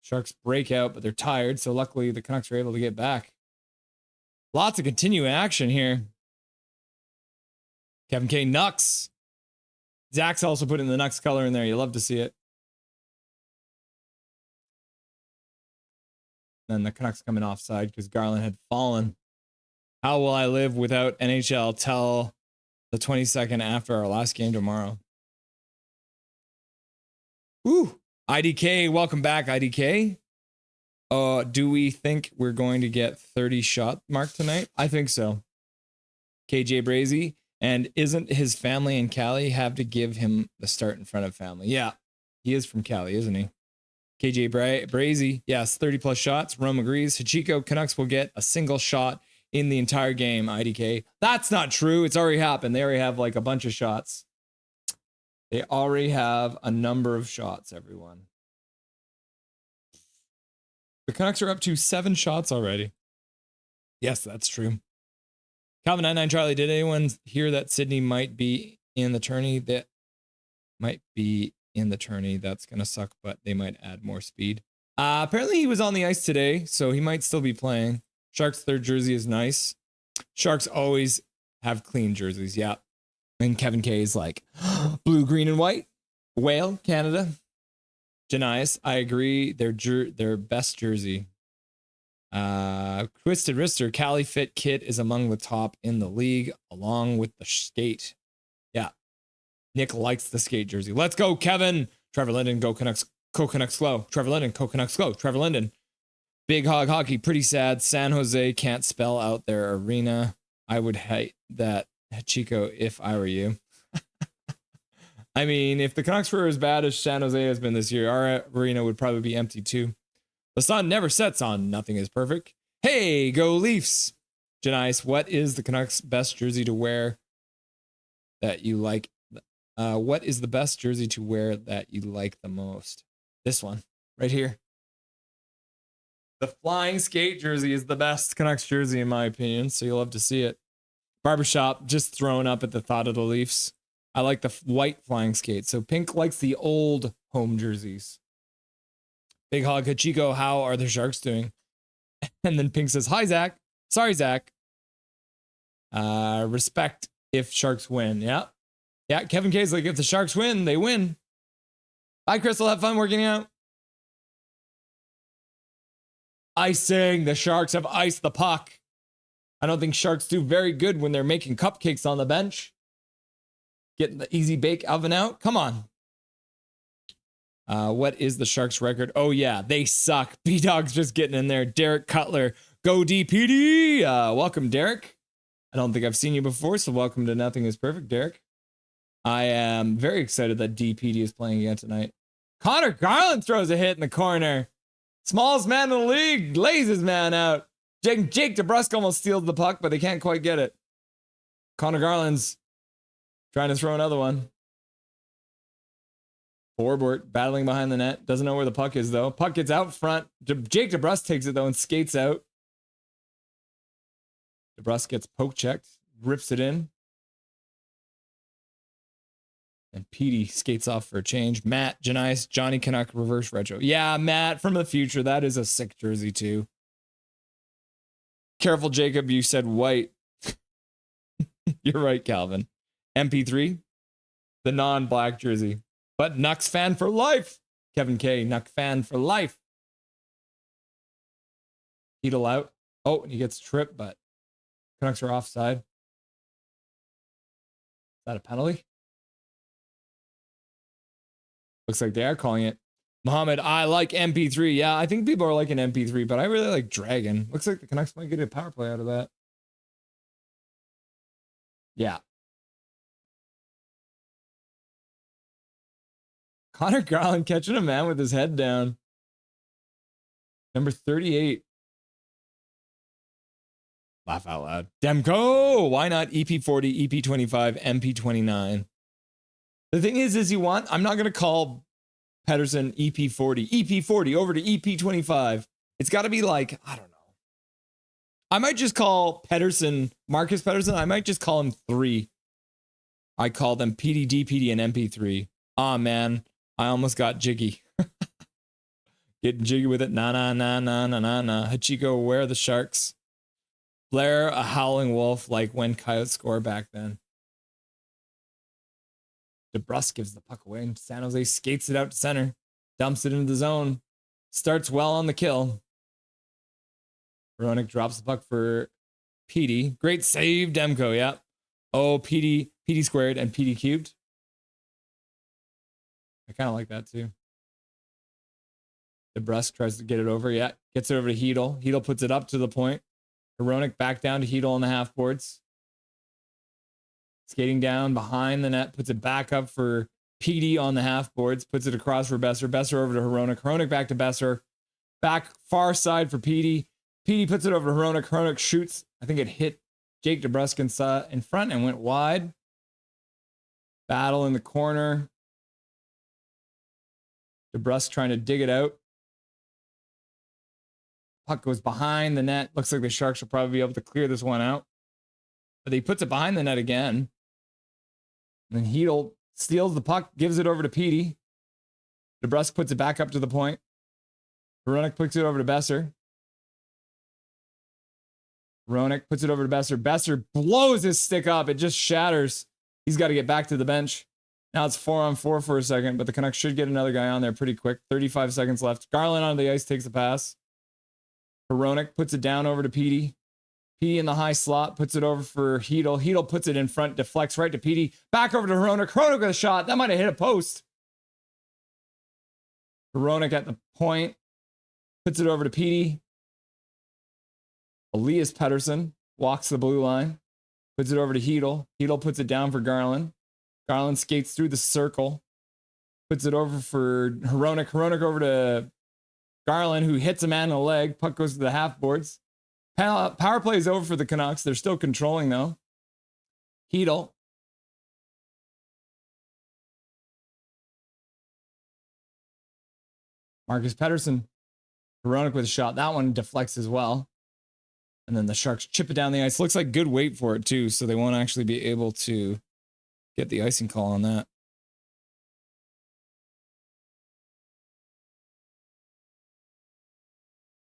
Sharks break out, but they're tired, so luckily the Canucks are able to get back. Lots of continuing action here. Kevin K. Nux. Zach's also putting the Nux color in there. You love to see it. Then the Canucks coming offside because Garland had fallen. How will I live without NHL till the 22nd after our last game tomorrow? Ooh, IDK, welcome back, IDK. Do we think we're going to get 30 shot mark tonight? I think so. KJ Brazy. And isn't his family in Cali have to give him the start in front of family? Yeah, he is from Cali, isn't he? KJ Brazy, yes, 30 plus shots. Rome agrees. Hachiko, Canucks will get a single shot in the entire game, IDK. That's not true. It's already happened. They already have like a bunch of shots. They already have a number of shots, everyone. The Canucks are up to 7 shots already. Yes, that's true. Calvin 99 Charlie, did anyone hear that Sydney might be in the tourney? That might be in the tourney. That's going to suck, but they might add more speed. Apparently he was on the ice today, so he might still be playing. Sharks' third jersey is nice. Sharks always have clean jerseys, yeah. And Kevin K is like, blue, green, and white. Whale, Canada. Janias, I agree. Their best jersey. Twisted Wrister, Cali Fit kit is among the top in the league, along with the skate. Yeah. Nick likes the skate jersey. Let's go, Kevin. Trevor Linden, go Canucks. Go Canucks slow. Trevor Linden, go Canucks slow. Trevor Linden. Big Hog Hockey, pretty sad. San Jose can't spell out their arena. I would hate that, Chico, if I were you. I mean, if the Canucks were as bad as San Jose has been this year, our arena would probably be empty too. The sun never sets on Nothing is Perfect. Hey, go Leafs. Janice, what is the Canucks' best jersey to wear that you like? What is the best jersey to wear that you like the most? This one right here. The flying skate jersey is the best Canucks jersey in my opinion, so you'll love to see it. Barbershop just throwing up at the thought of the Leafs. I like the white flying skate. So Pink likes the old home jerseys. Big Hog Hachiko, how are the Sharks doing? And then Pink says, hi, Zach. Sorry, Zach. Respect if Sharks win. Yeah. Yeah, Kevin K's like, if the Sharks win, they win. Bye, Crystal. Have fun working out. Icing. The Sharks have iced the puck. I don't think Sharks do very good when they're making cupcakes on the bench. Getting the easy bake oven out. Come on. What is the Sharks record? Oh, yeah, they suck. B-Dog's just getting in there. Derek Cutler. Go DPD. Welcome, Derek. I don't think I've seen you before, so welcome to Nothing is Perfect, Derek. I am very excited that DPD is playing again tonight. Connor Garland throws a hit in the corner. Smallest man in the league lays his man out. Jake DeBrusk almost steals the puck, but they can't quite get it. Connor Garland's trying to throw another one. Forbort battling behind the net. Doesn't know where the puck is, though. Puck gets out front. Jake DeBrusk takes it, though, and skates out. DeBrusk gets poke checked. Rips it in. And Petey skates off for a change. Matt, Janice, Johnny Canuck, reverse retro. Yeah, Matt from the future. That is a sick jersey, too. Careful, Jacob. You said white. You're right, Calvin. MP3, the non-black jersey. But Nucks fan for life. Kevin K, Nuck fan for life. Heedle out. Oh, and he gets tripped, but Canucks are offside. Is that a penalty? Looks like they are calling it. Mohammed, I like MP3. Yeah, I think people are liking MP3, but I really like Dragon. Looks like the Canucks might get a power play out of that. Yeah. Connor Garland catching a man with his head down. Number 38. Laugh out loud. Demko! Why not EP40, EP25, MP29? The thing is you want, I'm not going to call Pedersen EP40. EP40 over to EP25. It's got to be like, I don't know. I might just call Pedersen, Marcus Pedersen, I might just call him 3. I call them PD, DPD, and MP3. Ah, man. I almost got jiggy. Getting jiggy with it. Nah. Hachiko, where are the Sharks? Blair, a howling wolf, like when Coyotes score back then. DeBrusk gives the puck away, and San Jose skates it out to center. Dumps it into the zone. Starts well on the kill. Veronic drops the puck for Petey. Great save, Demko, yeah. Oh, Petey squared and Petey cubed. I kind of like that too. DeBrusk tries to get it over. Yeah, gets it over to Hedel. Hedel puts it up to the point. Veronic back down to Hedel on the half boards. Skating down behind the net. Puts it back up for Petey on the half boards. Puts it across for Besser. Besser over to Veronic. Veronic back to Besser. Back far side for Petey. Petey puts it over to Veronic. Veronic shoots. I think it hit Jake DeBrusk in front and went wide. Battle in the corner. DeBrusk trying to dig it out. Puck goes behind the net. Looks like the Sharks will probably be able to clear this one out. But he puts it behind the net again. And then Hedel steals the puck, gives it over to Petey. DeBrusk puts it back up to the point. Veronic puts it over to Besser. Veronic puts it over to Besser. Besser blows his stick up. It just shatters. He's got to get back to the bench. Now it's 4-on-4 for a second, but the Canucks should get another guy on there pretty quick. 35 seconds left. Garland on the ice takes the pass. Veronic puts it down over to Petey. Petey in the high slot puts it over for Hedel. Hedel puts it in front, deflects right to Petey. Back over to Veronic. Veronic with a shot. That might have hit a post. Veronic at the point. Puts it over to Petey. Elias Pettersson walks the blue line. Puts it over to Hedel. Hedel puts it down for Garland. Garland skates through the circle. Puts it over for Veronic. Veronic over to Garland, who hits a man in the leg. Puck goes to the half boards. Power play is over for the Canucks. They're still controlling, though. Hedel. Marcus Pettersson, Veronic with a shot. That one deflects as well. And then the Sharks chip it down the ice. Looks like good weight for it too, so they won't actually be able to get the icing call on that.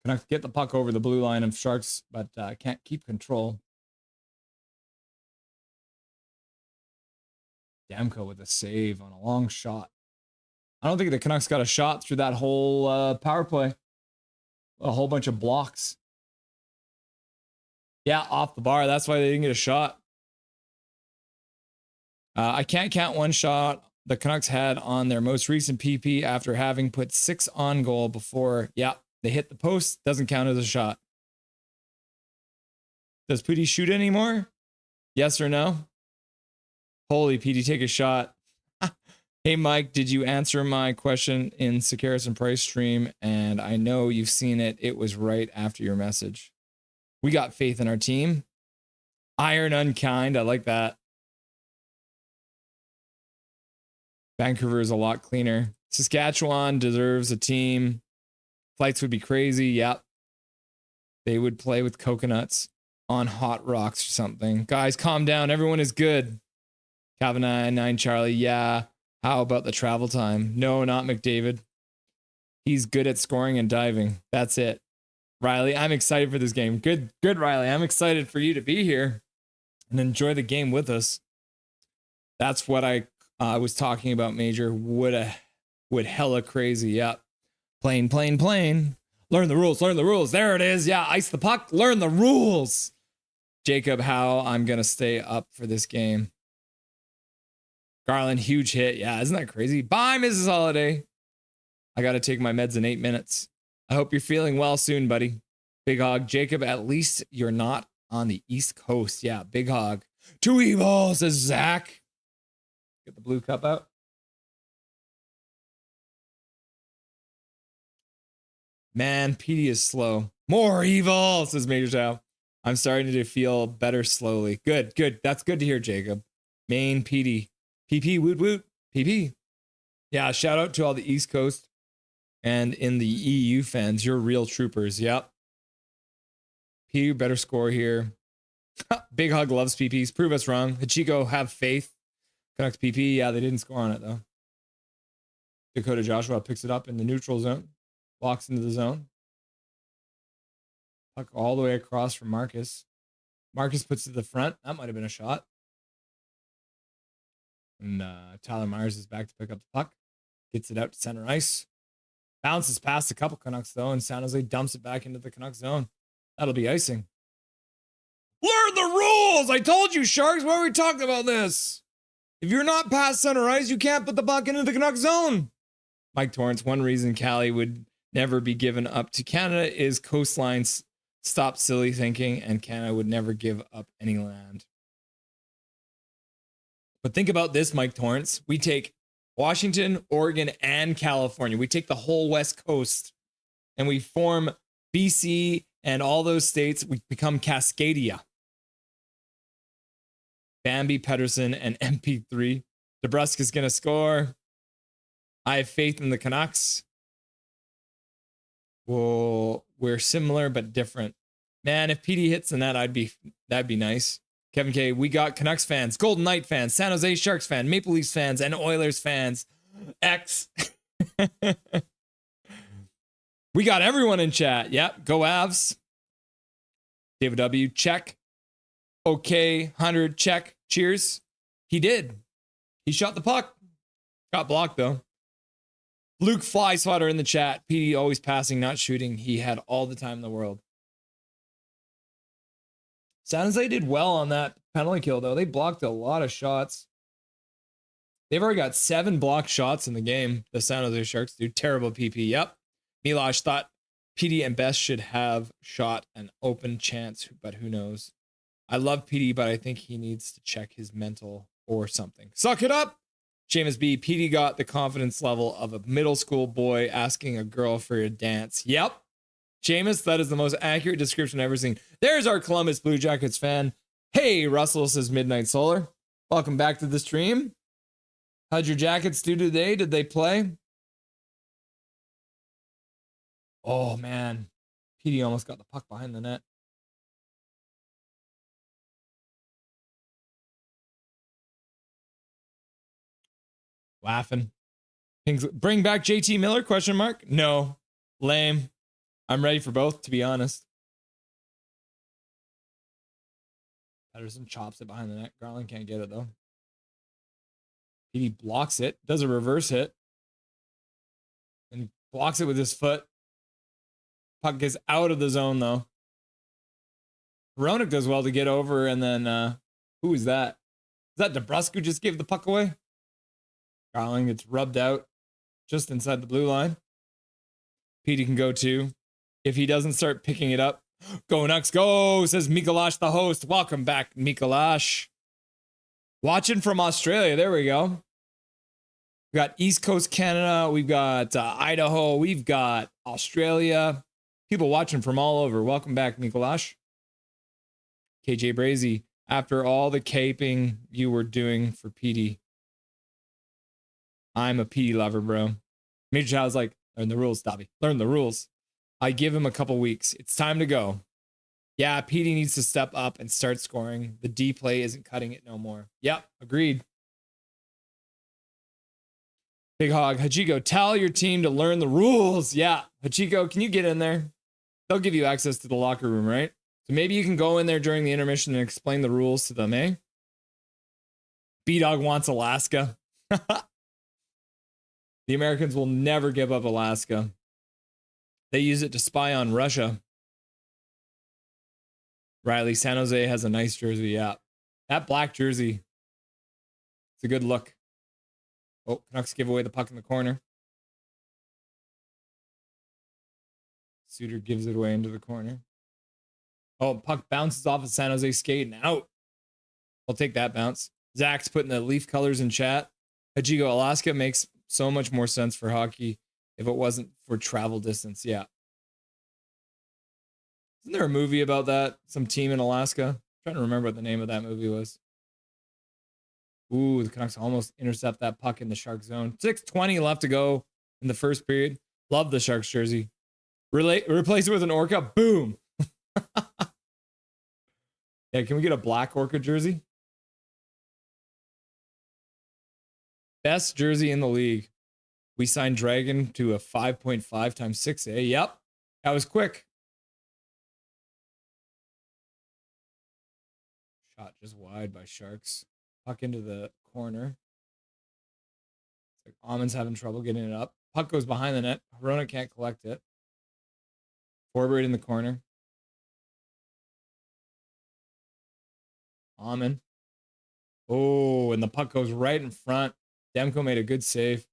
Canucks get the puck over the blue line of Sharks, but can't keep control. Demko with a save on a long shot. I don't think the Canucks got a shot through that whole power play. A whole bunch of blocks. Yeah, off the bar. That's why they didn't get a shot. I can't count one shot the Canucks had on their most recent PP after having put 6 on goal before. Yeah, they hit the post. Doesn't count as a shot. Does Pooty shoot anymore? Yes or no? Holy, Petey, take a shot. Hey, Mike, did you answer my question in Sakaris and Price stream? And I know you've seen it. It was right after your message. We got faith in our team. Iron unkind. I like that. Vancouver is a lot cleaner. Saskatchewan deserves a team. Flights would be crazy. Yep. They would play with coconuts on hot rocks or something. Guys, calm down. Everyone is good. Calvin 9 Charlie. Yeah. How about the travel time? No, not McDavid. He's good at scoring and diving. That's it. Riley, I'm excited for this game. Good, Riley. I'm excited for you to be here and enjoy the game with us. That's what I was talking about, Major. Would hella crazy. Yep. Plane. Learn the rules. There it is. Yeah, ice the puck. Learn the rules. Jacob, how I'm going to stay up for this game. Garland, huge hit. Yeah, isn't that crazy? Bye, Mrs. Holiday. I got to take my meds in 8 minutes. I hope you're feeling well soon, buddy. Big hog. Jacob, at least you're not on the East Coast. Yeah, big hog. Too evil, says Zach. Get the blue cup out. Man, PD is slow. More evil, says Major Chow. I'm starting to feel better slowly. Good. That's good to hear, Jacob. Main PD. PP, woot woot. PP. Yeah, shout out to all the East Coast and in the EU fans. You're real troopers. Yep. P, better score here. Big Hug loves PPs. Prove us wrong. Hachiko, have faith. Canucks PP. Yeah, they didn't score on it, though. Dakota Joshua picks it up in the neutral zone. Walks into the zone. Puck all the way across from Marcus. Marcus puts it to the front. That might have been a shot. And Tyler Myers is back to pick up the puck. Gets it out to center ice. Bounces past a couple Canucks, though, and San Jose dumps it back into the Canucks zone. That'll be icing. Learn the rules! I told you, Sharks. Why are we talking about this? If you're not past center ice, you can't put the puck into the Canucks zone. Mike Torrance, one reason Cali would never be given up to Canada is coastlines. Stop silly thinking, and Canada would never give up any land. But think about this, Mike Torrance. We take Washington, Oregon, and California. We take the whole West Coast and we form BC and all those states. We become Cascadia. Bambi, Pettersson, and MP3. DeBrusk going to score. I have faith in the Canucks. Well, we're similar but different. Man, if PD hits in that, that'd be nice. Kevin K, we got Canucks fans, Golden Knight fans, San Jose Sharks fans, Maple Leafs fans, and Oilers fans. X. We got everyone in chat. Yep, go Avs. David W, check. Okay, 100, check. Cheers. He did. He shot the puck. Got blocked, though. Luke Flyswatter in the chat. PD always passing, not shooting. He had all the time in the world. San Jose did well on that penalty kill, though. They blocked a lot of shots. They've already got 7 blocked shots in the game. The San Jose Sharks do. Terrible PP. Yep. Milosh thought PD and Best should have shot an open chance, but who knows? I love PD, but I think he needs to check his mental or something. Suck it up. James B. PD got the confidence level of a middle school boy asking a girl for a dance. Yep. Jameis, that is the most accurate description I've ever seen. There's our Columbus Blue Jackets fan. Hey, Russell, says Midnight Solar. Welcome back to the stream. How'd your Jackets do today? Did they play? Oh, man. PD almost got the puck behind the net. Laughing. Bring back JT Miller? Question mark. No. Lame. I'm ready for both, to be honest. Patterson chops it behind the net. Garland can't get it, though. PD blocks it. Does a reverse hit. And blocks it with his foot. Puck gets out of the zone, though. Hronek does well to get over, and then who is that? Is that DeBrusque who just gave the puck away? Garland gets rubbed out just inside the blue line. Petey can go too. If he doesn't start picking it up, go Nucks, go, says Mikolash, the host. Welcome back, Mikolash. Watching from Australia. There we go. We got East Coast Canada. We've got Idaho. We've got Australia. People watching from all over. Welcome back, Mikolash. KJ Brazy, after all the caping you were doing for PD, I'm a PD lover, bro. Major Child's like, learn the rules, Dobby. Learn the rules. I give him a couple weeks. It's time to go. Yeah, PD needs to step up and start scoring. The D play isn't cutting it no more. Yep, agreed. Big Hog, Hachiko, tell your team to learn the rules. Yeah, Hachiko, can you get in there? They'll give you access to the locker room, right? So maybe you can go in there during the intermission and explain the rules to them, eh? B-Dog wants Alaska. The Americans will never give up Alaska. They use it to spy on Russia. Riley, San Jose has a nice jersey. Yeah. That black jersey. It's a good look. Oh, Canucks give away the puck in the corner. Suter gives it away into the corner. Oh, puck bounces off of San Jose skate and out. I'll take that bounce. Zach's putting the Leaf colors in chat. Hajigo, Alaska makes so much more sense for hockey if it wasn't for travel distance. Yeah. Isn't there a movie about that? Some team in Alaska? I'm trying to remember what the name of that movie was. Ooh, the Canucks almost intercept that puck in the Sharks zone. 6:20 left to go in the first period. Love the Sharks jersey. Replace it with an Orca. Boom. Yeah, can we get a black Orca jersey? Best jersey in the league. We signed Dragon to a 5.5 times 6A. Yep. That was quick. Shot just wide by Sharks. Puck into the corner. It's like Almond's having trouble getting it up. Puck goes behind the net. Hronek can't collect it. Forward in the corner. Almond. Oh, and the puck goes right in front. Demko made a good save.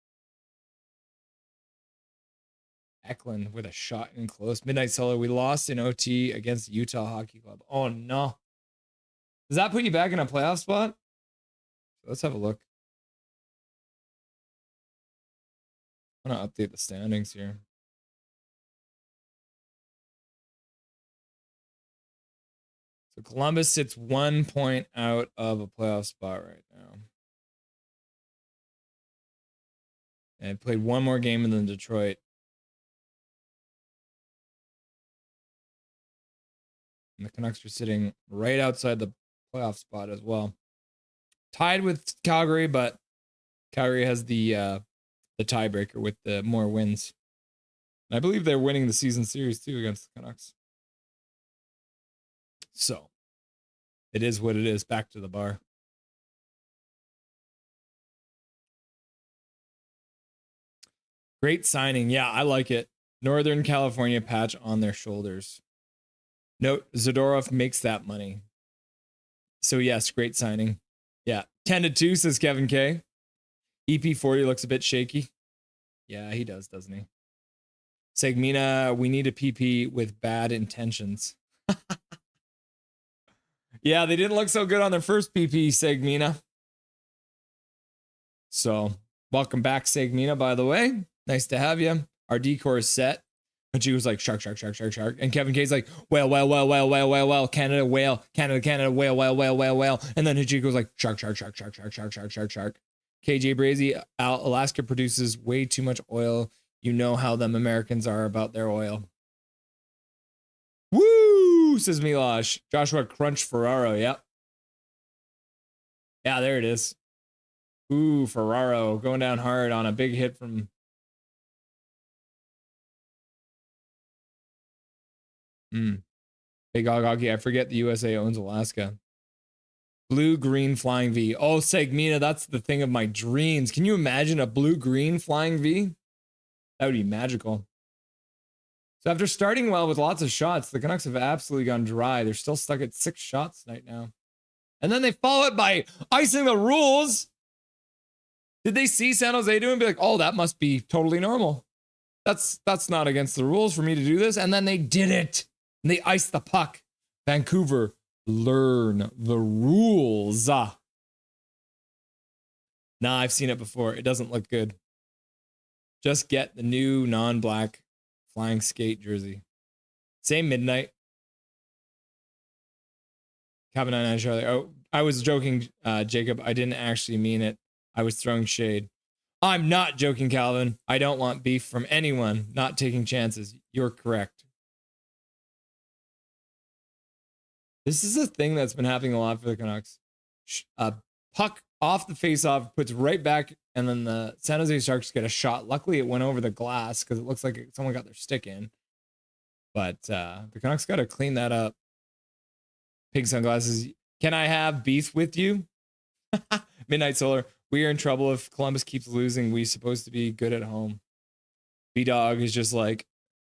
Eklund with a shot in close. Midnight Solo. We lost in OT against Utah Hockey Club. Oh, no. Does that put you back in a playoff spot? Let's have a look. I'm going to update the standings here. So Columbus sits 1 point out of a playoff spot right now. And played one more game than Detroit. And the Canucks are sitting right outside the playoff spot as well. Tied with Calgary, but Calgary has the tiebreaker with the more wins. And I believe they're winning the season series too against the Canucks. So it is what it is. Back to the bar. Great signing. Yeah, I like it. Northern California patch on their shoulders. Note, Zadorov makes that money. So yes, great signing. Yeah. 10-2, says Kevin K. EP40 looks a bit shaky. Yeah, he does, doesn't he? Segmina, we need a PP with bad intentions. Yeah, they didn't look so good on their first PP, Segmina. So, welcome back, Segmina, by the way. Nice to have you. Our decor is set. And she was like, shark, shark, shark, shark, shark. And Kevin K's like, whale, whale, whale, whale, whale, whale, whale, Canada, whale, Canada, Canada, whale, whale, whale, whale, whale. And then Hachiko was like, shark, shark, shark, shark, shark, shark, shark, shark, shark. KJ Brazy, Alaska produces way too much oil. You know how them Americans are about their oil. Woo, says Milosh. Joshua Crunch Ferraro, yep. Yeah, there it is. Ooh, Ferraro going down hard on a big hit from... Big Hockey, I forget the USA owns Alaska. Blue-green flying V. Oh, Segmina, that's the thing of my dreams. Can you imagine a blue-green flying V? That would be magical. So after starting well with lots of shots, the Canucks have absolutely gone dry. They're still stuck at 6 shots tonight now. And then they follow it by icing the rules. Did they see San Jose do it and be like, oh, that must be totally normal. That's not against the rules for me to do this. And then they did it. And they iced the puck. Vancouver, learn the rules. Nah, I've seen it before. It doesn't look good. Just get the new non-black flying skate jersey. Same midnight. Captain 99 Charlie. Oh, I was joking, Jacob. I didn't actually mean it. I was throwing shade. I'm not joking, Calvin. I don't want beef from anyone. Not taking chances. You're correct. This is a thing that's been happening a lot for the Canucks. Puck off the face-off, puts right back, and then the San Jose Sharks get a shot. Luckily, it went over the glass because it looks like someone got their stick in. But the Canucks got to clean that up. Pink sunglasses. Can I have beef with you? Midnight Solar. We are in trouble if Columbus keeps losing. We supposed to be good at home. B-Dog is just like,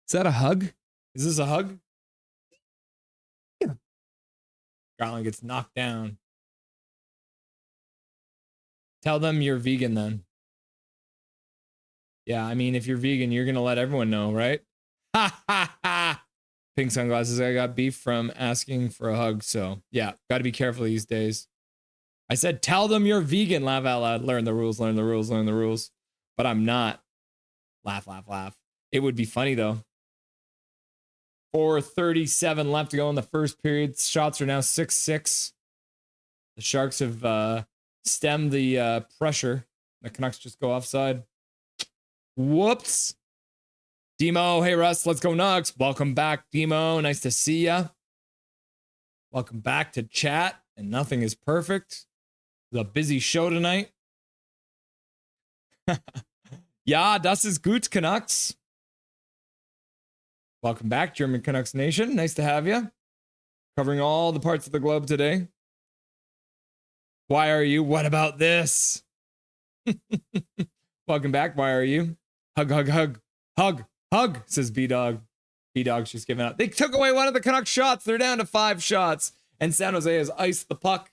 is that a hug? Is this a hug? Yeah. Garland gets knocked down. Tell them you're vegan then. Yeah, I mean, if you're vegan, you're going to let everyone know, right? Ha, ha, ha. Pink sunglasses. I got beef from asking for a hug. So, yeah, got to be careful these days. I said, tell them you're vegan. Laugh out loud. Learn the rules, learn the rules, learn the rules. But I'm not. Laugh, laugh, laugh. It would be funny, though. 4:37 left to go in the first period. Shots are now 6-6. The Sharks have stemmed the pressure. The Canucks just go offside. Whoops. Demo, hey Russ, let's go Nugs. Welcome back, Demo. Nice to see ya. Welcome back to chat. And nothing is perfect. It's a busy show tonight. Yeah, das ist gut, Canucks. Welcome back, German Canucks Nation. Nice to have you. Covering all the parts of the globe today. Why are you? What about this? Welcome back. Why are you? Hug, hug, hug, hug, hug, says B-Dog. B-Dog's just giving up. They took away one of the Canucks shots. They're down to 5 shots. And San Jose has iced the puck.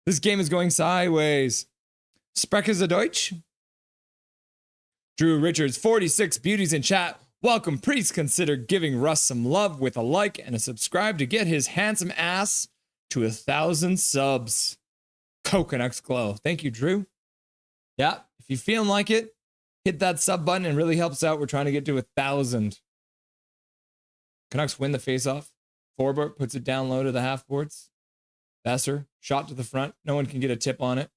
This game is going sideways. Sprechen Sie Deutsch? Drew Richards, 46 beauties in chat. Welcome. Please consider giving Russ some love with a like and a subscribe to get his handsome ass to 1,000 subs. Canucks glow. Thank you, Drew. Yeah, if you feeling like it, hit that sub button. It really helps out. We're trying to get to 1,000. Canucks win the faceoff. Forbort puts it down low to the half boards. Besser, shot to the front. No one can get a tip on it.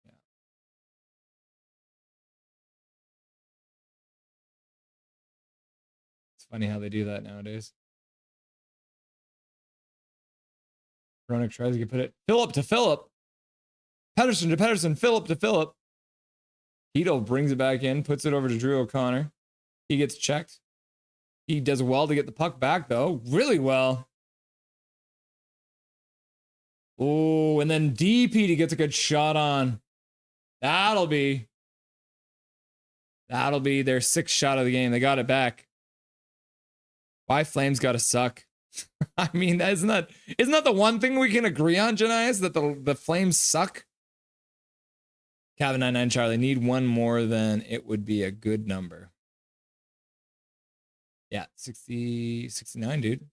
Yeah. It's funny how they do that nowadays. Ronick tries to put it. Phillip to Phillip. Pedersen to Pedersen. Phillip to Phillip. Heedle brings it back in, puts it over to Drew O'Connor. He gets checked. He does well to get the puck back, though. Really well. Oh, and then DP gets a good shot on. That'll be their 6th shot of the game. They got it back. Why Flames gotta suck? I mean, isn't that the one thing we can agree on, Janias? That the Flames suck? Cabin 99 Charlie, need one more, then it would be a good number. Yeah, 60, 69, dude.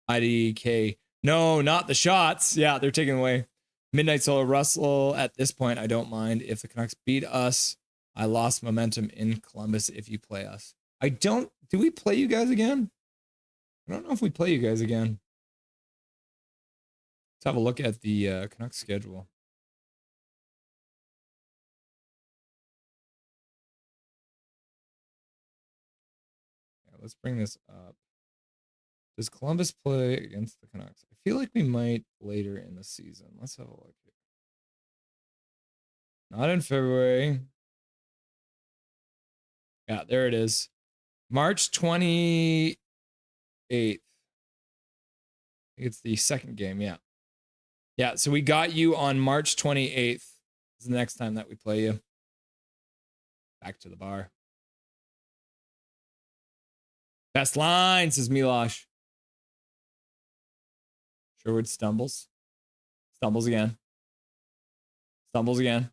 IDK. No, not the shots. Yeah, they're taking away. Midnight Solar Russell. At this point, I don't mind if the Canucks beat us. I lost momentum in Columbus if you play us. Do we play you guys again? I don't know if we play you guys again. Let's have a look at the Canucks schedule. let's bring this up. Does Columbus play against the Canucks? I feel like we might later in the season. Let's have a look here. Not in February. Yeah, there it is. March 28th. It's the second game, yeah. Yeah, so we got you on March 28th. Is the next time that we play you. Back to the bar. Best line, says Milosh. Sherwood stumbles. Stumbles again. Stumbles again.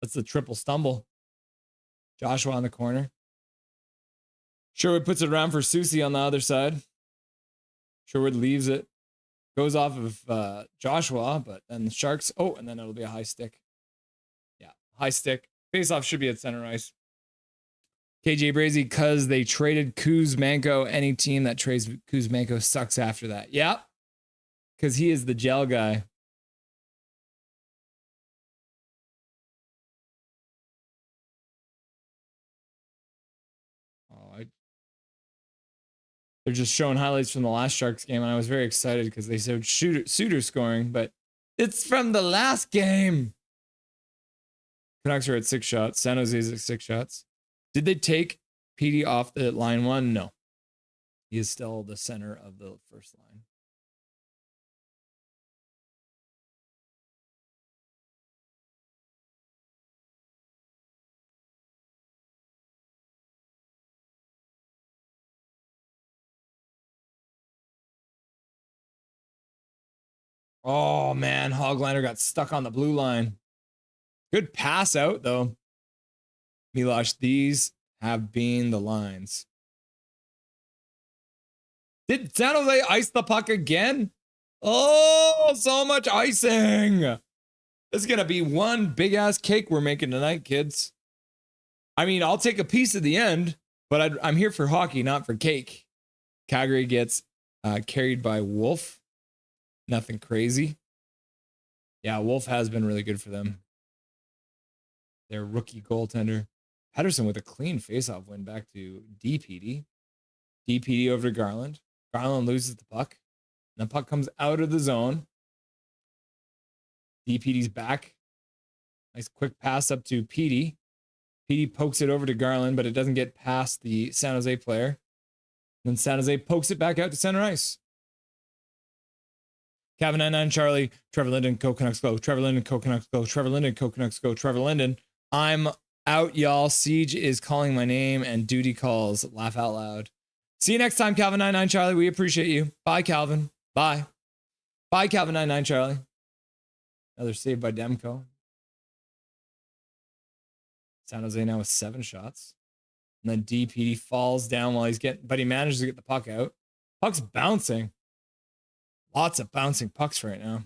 That's the triple stumble. Joshua on the corner. Sherwood puts it around for Susie on the other side. Sherwood leaves it. Goes off of Joshua, but then the Sharks. Oh, and then it'll be a high stick. Yeah, high stick. Face-off should be at center ice. KJ Brazy, because they traded Kuzmenko. Any team that trades Kuzmenko sucks after that. Yep. Because he is the gel guy. They're just showing highlights from the last Sharks game, and I was very excited because they showed Suter scoring, but it's from the last game. Canucks are at 6 shots. San Jose's at 6 shots. Did they take PD off the line one? No. He is still the center of the first line. Oh, man. Hoglander got stuck on the blue line. Good pass out, though. Milosh, these have been the lines. Did San Jose ice the puck again? Oh, so much icing. This is going to be one big-ass cake we're making tonight, kids. I mean, I'll take a piece at the end, but I'm here for hockey, not for cake. Calgary gets carried by Wolf. Nothing crazy. Yeah, Wolf has been really good for them. Their rookie goaltender. Pedersen with a clean faceoff win back to DPD. DPD over to Garland. Garland loses the puck. And the puck comes out of the zone. DPD's back. Nice quick pass up to PD. PD pokes it over to Garland, but it doesn't get past the San Jose player. Then San Jose pokes it back out to center ice. Kevin 99 Charlie, Trevor Linden, Go Canucks go. Trevor Linden, Go Canucks go. Trevor Linden, Go Canucks go. Trevor Linden. I'm out, y'all. Siege is calling my name and duty calls. Laugh out loud. See you next time, Calvin 99 Charlie. We appreciate you. Bye, Calvin. Bye. Bye, Calvin 99 Charlie. Another save by Demko. San Jose now with 7 shots. And then DPD falls down while he's getting, but he manages to get the puck out. Puck's bouncing. Lots of bouncing pucks right now.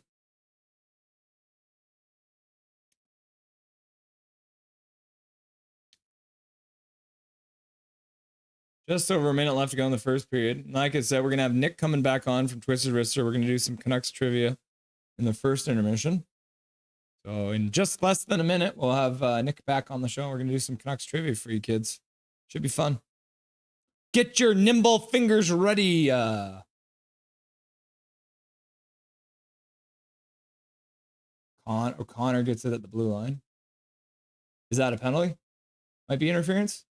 Just over a minute left to go in the first period. Like I said, we're going to have Nick coming back on from Twisted Wrister. We're going to do some Canucks trivia in the first intermission. So in just less than a minute, we'll have Nick back on the show. We're going to do some Canucks trivia for you kids. Should be fun. Get your nimble fingers ready. O'Connor gets it at the blue line. Is that a penalty? Might be interference.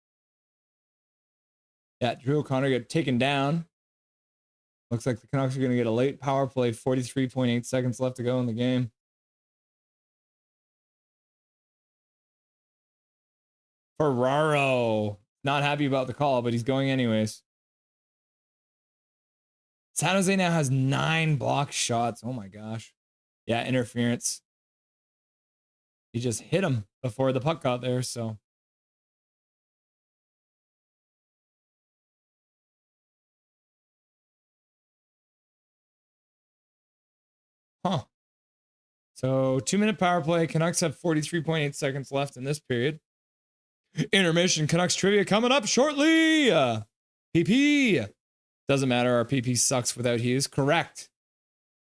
Yeah, Drew O'Connor got taken down. Looks like the Canucks are going to get a late power play. 43.8 seconds left to go in the game. Ferraro. Not happy about the call, but he's going anyways. San Jose now has 9 blocked shots. Oh my gosh. Yeah, interference. He just hit him before the puck got there, so. Huh. So 2-minute power play. Canucks have 43.8 seconds left in this period. Intermission Canucks trivia coming up shortly. PP. Doesn't matter. Our PP sucks without Hughes. Correct.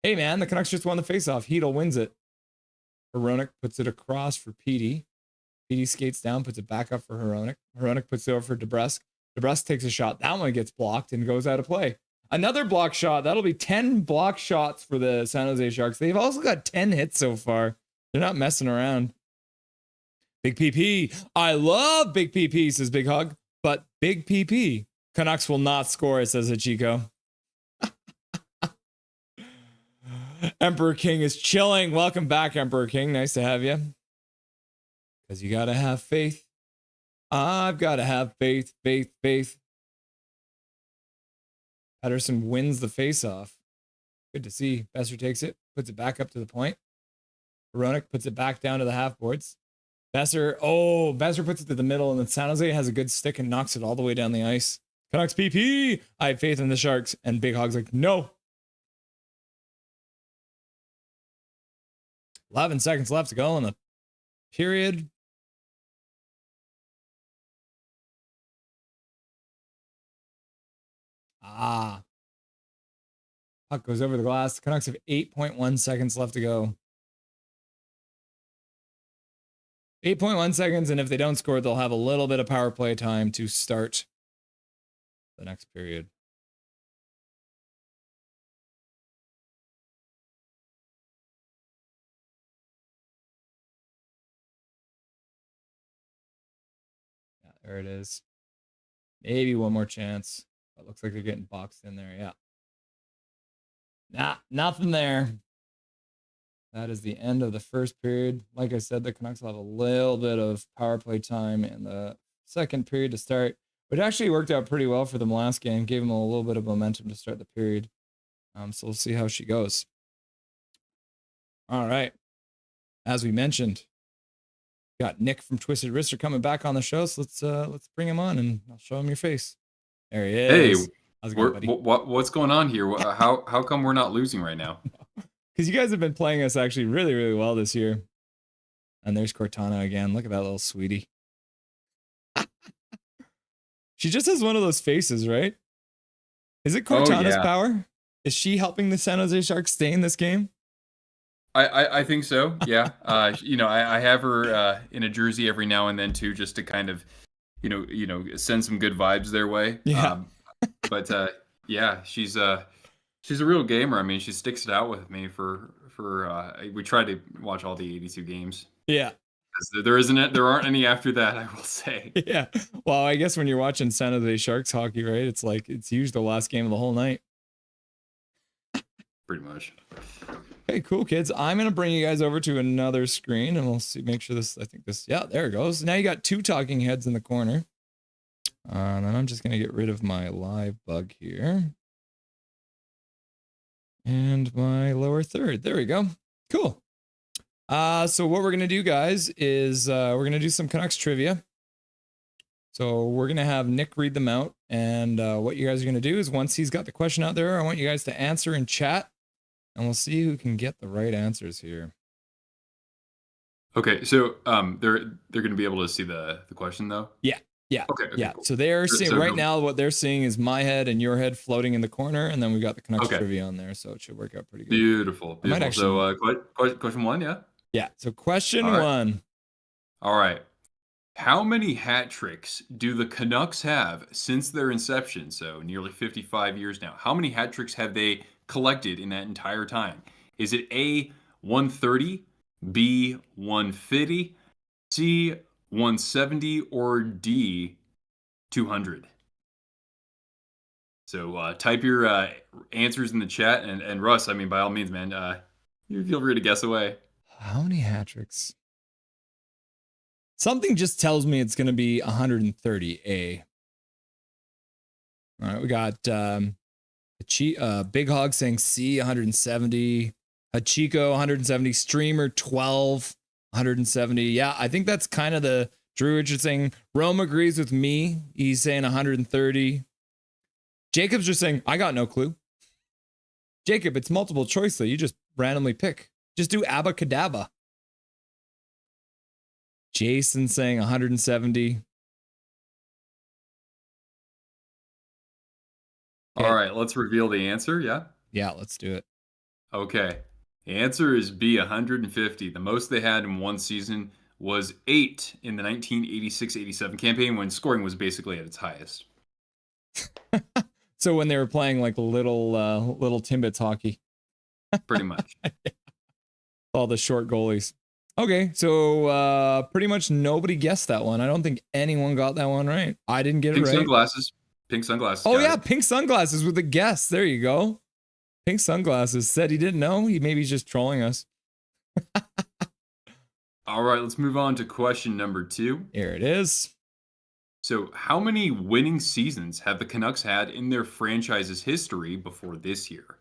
Hey, man, the Canucks just won the faceoff. Hedl wins it. Hronek puts it across for PD. PD skates down, puts it back up for Hronek. Hronek puts it over for DeBrusk. DeBrusque takes a shot. That one gets blocked and goes out of play. Another block shot. That'll be 10 block shots for the San Jose Sharks. They've also got 10 hits so far. They're not messing around. Big PP. I love Big PP, says Big Hug. But Big PP. Canucks will not score, says Hachiko. Emperor King is chilling. Welcome back, Emperor King. Nice to have you. Because you got to have faith. I've got to have faith, faith, faith. Pettersson wins the faceoff. Good to see. Besser takes it, puts it back up to the point. Hronek puts it back down to the half boards. Besser puts it to the middle, and then San Jose has a good stick and knocks it all the way down the ice. Canucks PP. I have faith in the Sharks, and Big Hog's like, no. 11 seconds left to go in the period. Puck goes over the glass. The Canucks have 8.1 seconds left to go. 8.1 seconds, and if they don't score, they'll have a little bit of power play time to start the next period. Yeah, there it is. Maybe one more chance. It looks like they're getting boxed in there. Yeah. Nah, nothing there. That is the end of the first period. Like I said, the Canucks will have a little bit of power play time in the second period to start, which actually worked out pretty well for them last game. Gave them a little bit of momentum to start the period. So we'll see how she goes. All right. As we mentioned, got Nick from Twisted Wrister coming back on the show. So let's bring him on and I'll show him your face. There he is. Hey, what's going on here? How come we're not losing right now? Because you guys have been playing us actually really, really well this year. And there's Cortana again. Look at that little sweetie. She just has one of those faces, right? Is it Cortana's power? Is she helping the San Jose Sharks stay in this game? I think so. Yeah. I have her in a jersey every now and then too, just to kind of, send some good vibes their way. Yeah. Yeah, she's a real gamer. I mean, she sticks it out with me for we try to watch all the 82 games. Yeah. There aren't any after that, I will say. Yeah. Well, I guess when you're watching San Jose Sharks hockey, right? It's like it's usually the last game of the whole night. Pretty much. Hey, cool kids. I'm gonna bring you guys over to another screen and we'll see. Make sure this. Yeah, there it goes. Now you got two talking heads in the corner. And then I'm just gonna get rid of my live bug here. And my lower third. There we go. Cool. So what we're going to do, guys, is we're going to do some Canucks trivia. So we're going to have Nick read them out. And what you guys are going to do is once he's got the question out there, I want you guys to answer in chat. And we'll see who can get the right answers here. Okay. So they're going to be able to see the question, though? Yeah. Yeah. Okay. Yeah. Cool. So they're seeing right now what they're seeing is my head and your head floating in the corner, and then we've got the Canucks trivia on there, so it should work out pretty good. Beautiful. So question one, yeah. Yeah. So question one. All right. How many hat tricks do the Canucks have since their inception? So nearly 55 years now. How many hat tricks have they collected in that entire time? Is it A, 130, B, 150, C, 170, or D, 200? So type your answers in the chat, and Russ, I mean, by all means, man, you feel free to guess away. How many hat tricks? Something just tells me it's going to be 130A. All right, we got Big Hog saying C, 170. Hachiko, 170. Streamer, 12. 170. Yeah, I think that's kind of the Drew Richard saying. Rome agrees with me. He's saying 130. Jacob's just saying, I got no clue. Jacob, it's multiple choice though. You just randomly pick. Just do abacadabra. Jason saying 170. All right, let's reveal the answer. Yeah? Yeah, let's do it. Okay. The answer is B, 150. The most they had in one season was 8 in the 1986-87 campaign when scoring was basically at its highest. So when they were playing like little Timbits hockey, Pretty much. all the short goalies. Okay, so pretty much nobody guessed that one. I don't think anyone got that one right. I didn't get Pink it right. sunglasses. Pink sunglasses. Oh yeah, pink sunglasses with a guess. There you go. Pink sunglasses said he didn't know. He's just trolling us. All right, let's move on to question number 2. Here it is. So, how many winning seasons have the Canucks had in their franchise's history before this year?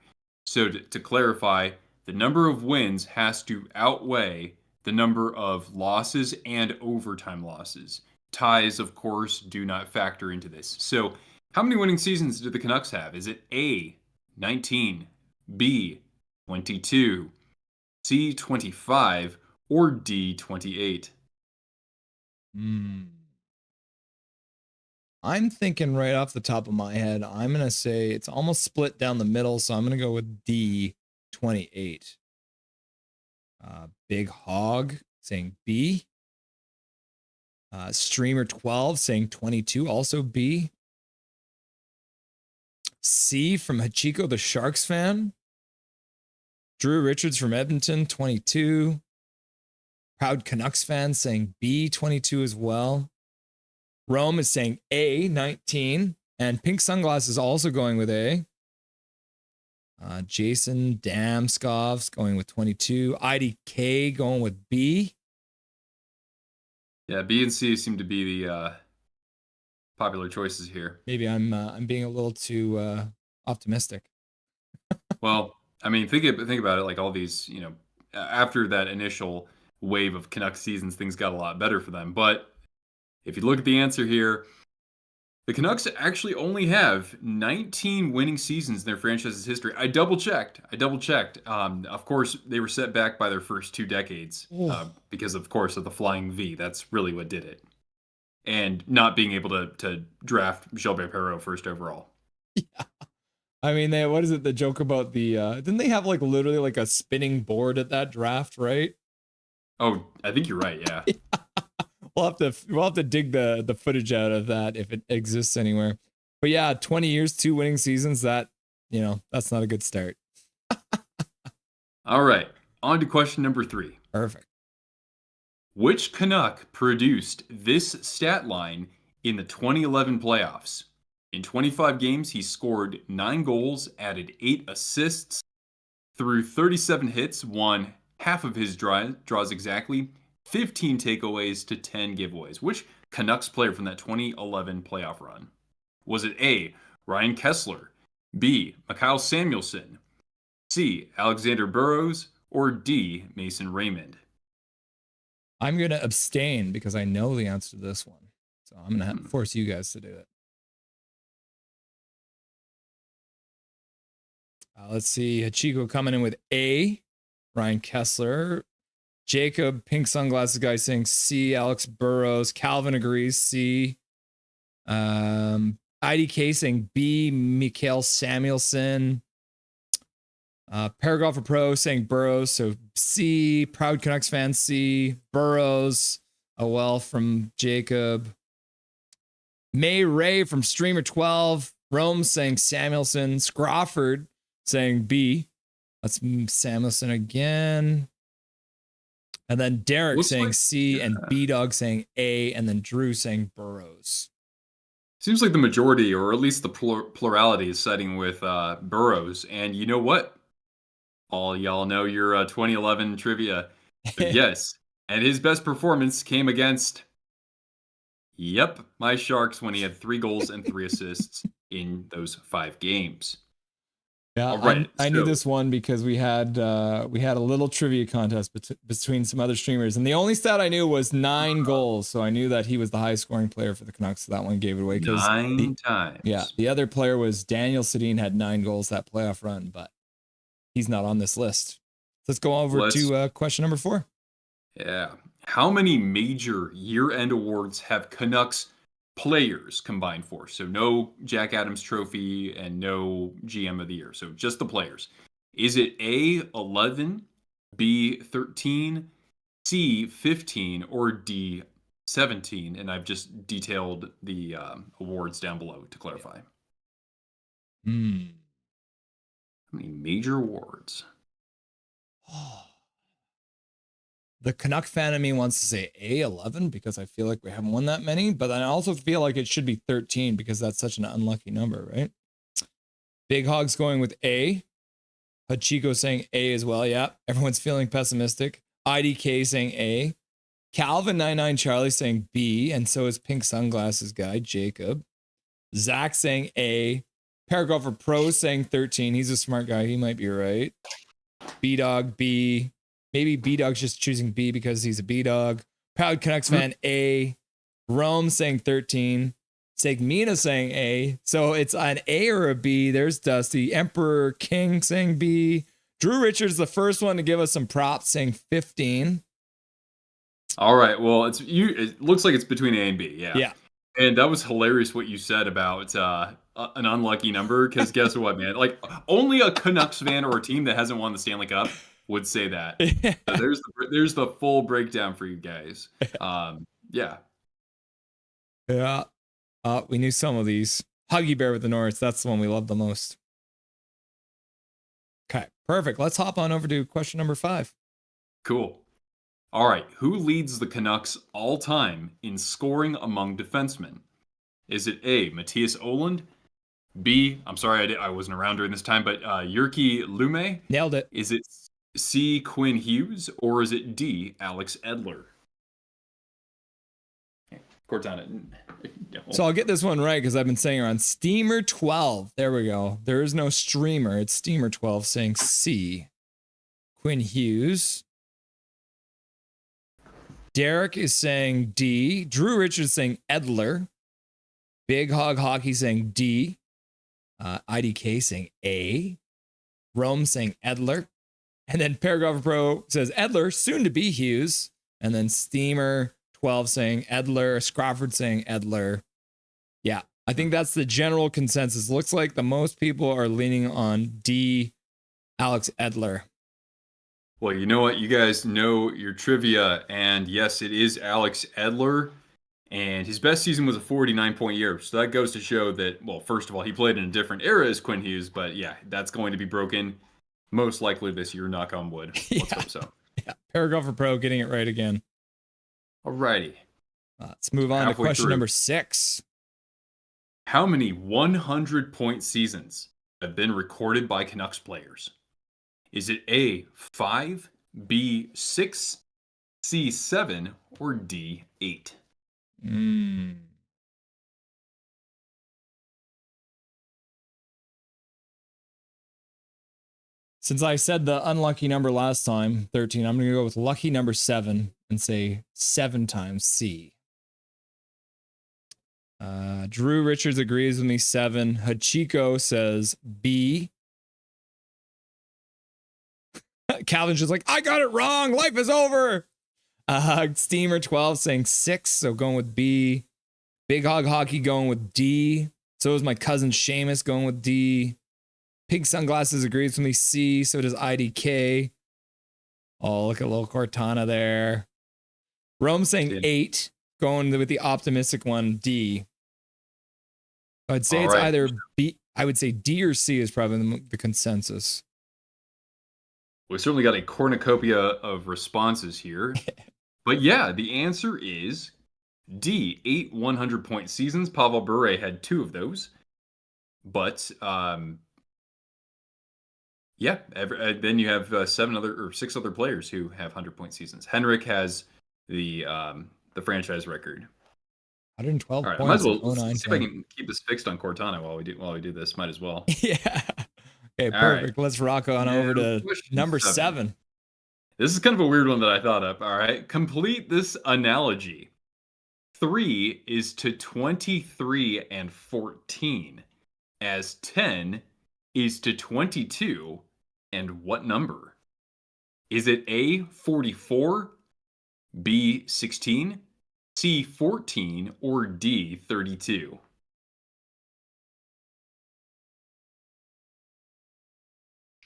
So, to clarify, the number of wins has to outweigh the number of losses and overtime losses. Ties, of course, do not factor into this. So, how many winning seasons do the Canucks have? Is it A, 19, B, 22, C, 25, or D, 28? I'm thinking right off the top of my head, I'm going to say it's almost split down the middle, so I'm going to go with D, 28. Big Hog saying B. Streamer 12 saying 22, also B. C from Hachiko, the Sharks fan. Drew Richards from Edmonton, 22. Proud Canucks fan saying B, 22 as well. Rome is saying A, 19. And Pink Sunglasses also going with A. Jason Damskov's going with 22. IDK going with B. Yeah, B and C seem to be the popular choices here. Maybe I'm being a little too optimistic. Well, I mean, think about it. Like all these, after that initial wave of Canucks seasons, things got a lot better for them. But if you look at the answer here, the Canucks actually only have 19 winning seasons in their franchise's history. I double checked. Of course, they were set back by their first 2 decades because, of course, of the Flying V. That's really what did it. And not being able to draft Gilbert Perreault first overall. Yeah. I mean, what is it? The joke about the didn't they have like literally like a spinning board at that draft, right? Oh, I think you're right. Yeah. We'll have to dig the footage out of that if it exists anywhere. But yeah, 20 years, 2 winning seasons. That's not a good start. All right, on to question number 3. Perfect. Which Canuck produced this stat line in the 2011 playoffs? In 25 games, he scored 9 goals, added 8 assists, threw 37 hits, won half of his draws exactly, 15 takeaways to 10 giveaways. Which Canucks player from that 2011 playoff run? Was it A, Ryan Kessler, B, Mikhail Samuelsson, C, Alexander Burrows, or D, Mason Raymond? I'm going to abstain because I know the answer to this one. So I'm going to force you guys to do it. Let's see. Hachiko coming in with A, Ryan Kessler. Jacob, Pink Sunglasses guy saying C, Alex Burrows. Calvin agrees, C. IDK saying B, Mikhail Samuelsson. Paragrapher Pro saying Burrows, so C. Proud Canucks fan, C. Burrows. From Jacob. May Ray from Streamer 12. Rome saying Samuelsson. Scrawford saying B. That's Samuelsson again. And then Derek saying C, and B-Dog saying A, and then Drew saying Burrows. Seems like the majority, or at least the plurality, is siding with Burrows. And you know what? All y'all know your 2011 trivia. But yes, and his best performance came against, my Sharks, when he had 3 goals and 3 assists in those 5 games. Yeah, right, I knew this one because we had a little trivia contest between some other streamers, and the only stat I knew was 9 goals, so I knew that he was the highest scoring player for the Canucks. So that one gave it away. 9 times. Yeah, the other player was Daniel Sedin, had 9 goals that playoff run, but he's not on this list. Let's go over to question number 4. Yeah, how many major year-end awards have Canucks players combined for? So no Jack Adams Trophy and no GM of the Year. So just the players. Is it A, 11, B, 13, C, 15, or D, 17? And I've just detailed the awards down below to clarify. Hmm. How many major awards? The Canuck fan in me wants to say A11 because I feel like we haven't won that many, but I also feel like it should be 13 because that's such an unlucky number, right? Big Hog's going with A. Hachiko saying A as well. Yeah, everyone's feeling pessimistic. IDK saying A. Calvin99 Charlie saying B, and so is Pink Sunglasses guy, Jacob. Zach saying A. Paragrapher Pro saying 13. He's a smart guy. He might be right. B-Dog, B. Maybe B-Dog's just choosing B because he's a B-Dog. Proud Canucks fan, A. Rome saying 13. Segmina saying A. So it's an A or a B. There's Dusty. Emperor King saying B. Drew Richards, the first one to give us some props, saying 15. All right. Well, it looks like it's between A and B. Yeah. Yeah. And that was hilarious what you said about an unlucky number. Because guess what, man? Like only a Canucks fan or a team that hasn't won the Stanley Cup would say that. So there's the full breakdown for you guys. Yeah. Yeah. We knew some of these. Huggy Bear with the North. That's the one we love the most. Okay, perfect. Let's hop on over to question number 5. Cool. All right. Who leads the Canucks all time in scoring among defensemen? Is it A, Matthias Ohlund? B, I'm sorry, I wasn't around during this time, but Jyrki Lume? Nailed it. Is it C, Quinn Hughes? Or is it D, Alex Edler? Cortana. So I'll get this one right because I've been saying her on Steamer 12. There we go. There is no streamer. It's Steamer 12 saying C. Quinn Hughes. Derek is saying D. Drew Richards saying Edler. Big Hog Hockey saying D. IDK saying A. Rome saying Edler. And then Paragraph Pro says Edler, soon to be Hughes. And then Steamer 12 saying Edler. Scrofford saying Edler. Yeah, I think that's the general consensus. Looks like the most people are leaning on D. Alex Edler. Well, you know what? You guys know your trivia. And yes, it is Alex Edler. And his best season was a 49-point year. So that goes to show that, well, first of all, he played in a different era as Quinn Hughes. But yeah, that's going to be broken most likely this year, knock on wood. Let's hope so. Yeah, Paragraph Pro getting it right again. Alrighty. Let's move on to question number 6. How many 100-point seasons have been recorded by Canucks players? Is it A, 5, B, 6, C, 7, or D, 8? Since I said the unlucky number last time, 13, I'm going to go with lucky number 7 and say 7 times C. Drew Richards agrees with me, 7. Hachiko says B. Calvin's just like, I got it wrong. Life is over. Steamer 12 saying 6, so going with B. Big Hog Hockey going with D. So is my cousin Seamus going with D. Pink Sunglasses agrees with me, C. So does IDK. Oh, look at little Cortana there. Rome saying 8, going with the optimistic one, D. I'd say it's either B. I would say D or C is probably the consensus. We certainly got a cornucopia of responses here. But yeah, the answer is D, 8 100-point seasons. Pavel Bure had 2 of those. But yeah, then you have 6 other players who have 100-point seasons. Henrik has the franchise record. 112 All right, points. I might as well see if I can keep this fixed on Cortana while we do this. Might as well. Yeah. Okay, perfect. Right. Let's rock on over to number 7. This is kind of a weird one that I thought of. All right, complete this analogy. 3 is to 23 and 14, as 10 is to 22 and what number? Is it A, 44, B, 16, C, 14, or D, 32?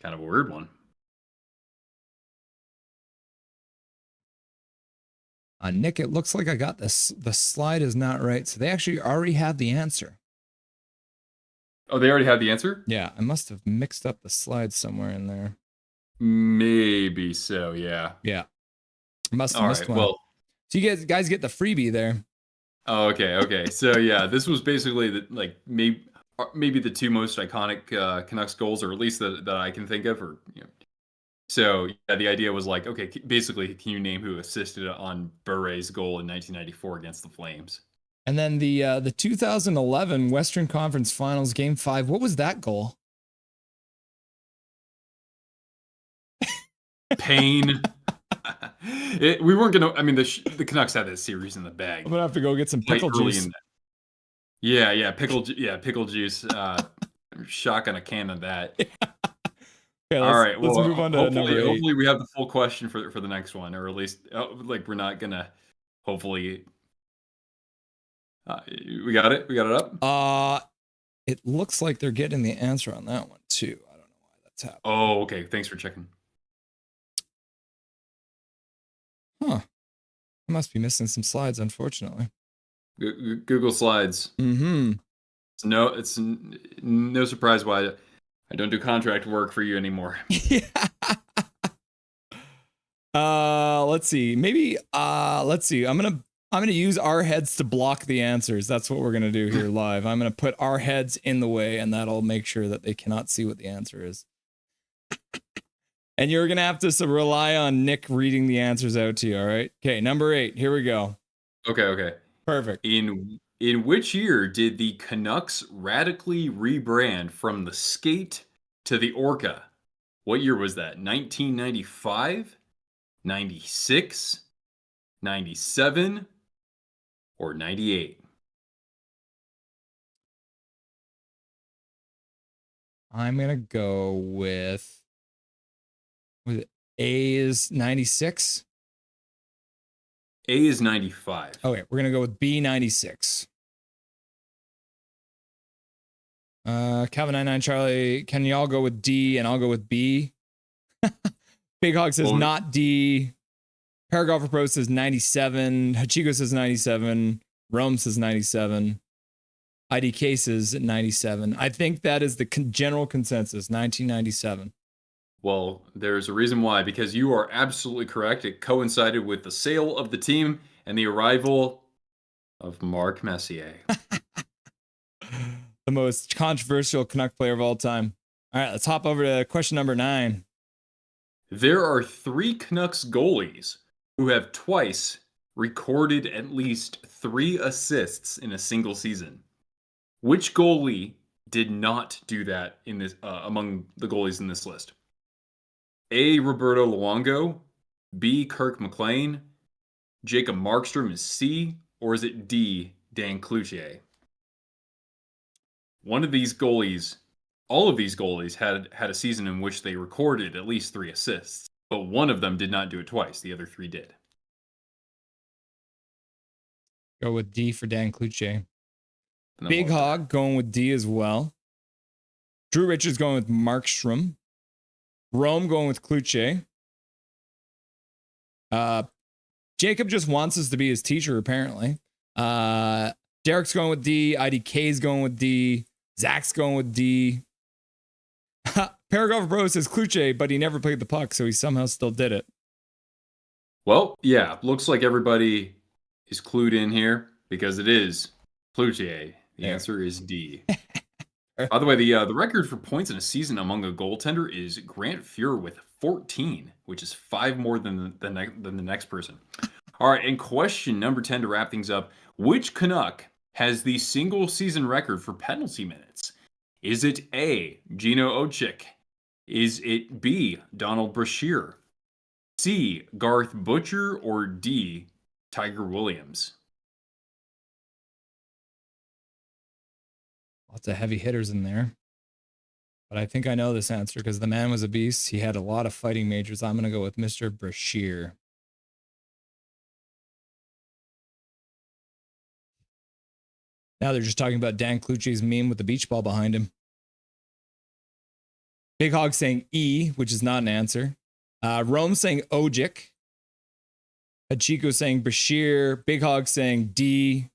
Kind of a weird one. Nick, it looks like I got this. The slide is not right. So they actually already have the answer. Oh, they already had the answer? Yeah, I must have mixed up the slides somewhere in there. Maybe so, yeah. Yeah, must have All missed right. one. Well, So you guys get the freebie there. oh, okay. So yeah, this was basically maybe the two most iconic Canucks goals, or at least that I can think of, or So yeah, the idea was like, okay, basically, can you name who assisted on Bure's goal in 1994 against the Flames? And then the 2011 Western Conference Finals Game 5. What was that goal? Pain. We weren't gonna. I mean, the Canucks had this series in the bag. I'm gonna have to go get some Quite pickle early juice. in that. Yeah, pickle juice. Shotgun a can of that. Okay, All right. let's Well, move on to number 8. hopefully we have the full question for the next one, or at least like we're not gonna. Hopefully, we got it. We got it up. It looks like they're getting the answer on that one too. I don't know why that's happening. Oh, okay. Thanks for checking. Huh. I must be missing some slides, unfortunately. Google Slides. Mm-hmm. It's no surprise why I don't do contract work for you anymore. Yeah. Let's see. Maybe let's see. I'm gonna use our heads to block the answers. That's what we're gonna do here live. I'm gonna put our heads in the way, and that'll make sure that they cannot see what the answer is. And you're gonna have to rely on Nick reading the answers out to you. All right. Okay. Number 8. Here we go. Okay. Perfect. In which year did the Canucks radically rebrand from the skate to the Orca? What year was that? 1995, 96, 97, or 98? I'm gonna go with A is 96. A is 95. Okay, we're gonna go with B 96. Calvin 99 Charlie, can y'all go with D and I'll go with B? Big Hog says not D. Paragrapher Pro says 97. Hachiko says 97. Rome says 97. IDK says 97. I think that is the general consensus, 1997. Well, there's a reason why, because you are absolutely correct. It coincided with the sale of the team and the arrival of Mark Messier. The most controversial Canuck player of all time. All right, let's hop over to question number 9. There are 3 Canucks goalies who have twice recorded at least 3 assists in a single season. Which goalie did not do that in this among the goalies in this list? A. Roberto Luongo, B. Kirk McLean, Jacob Markstrom is C, or is it D. Dan Cloutier? One of these goalies, all of these goalies had a season in which they recorded at least 3 assists, but one of them did not do it twice. The other 3 did. Go with D for Dan Cloutier. Big Hog going with D as well. Drew Richards going with Markstrom. Rome going with Cloutier. Jacob just wants us to be his teacher, apparently. Derek's going with D. IDK's going with D. Zach's going with D. Paragraph Bro says Cloutier, but he never played the puck, so he somehow still did it. Well, yeah, looks like everybody is clued in here because it is Cloutier. The answer is D. By the way, the record for points in a season among a goaltender is Grant Fuhr with 14, which is 5 more than the next person. All right, and question number 10 to wrap things up. Which Canuck has the single season record for penalty minutes? Is it A, Gino Ochick? Is it B, Donald Brashear? C, Garth Butcher? Or D, Tiger Williams? Lots of heavy hitters in there. But I think I know this answer because the man was a beast. He had a lot of fighting majors. I'm going to go with Mr. Brashear. Now they're just talking about Dan Cloutier's meme with the beach ball behind him. Big Hog saying E, which is not an answer. Rome saying Ojic. Hachiko saying Brashear. Big Hog saying D.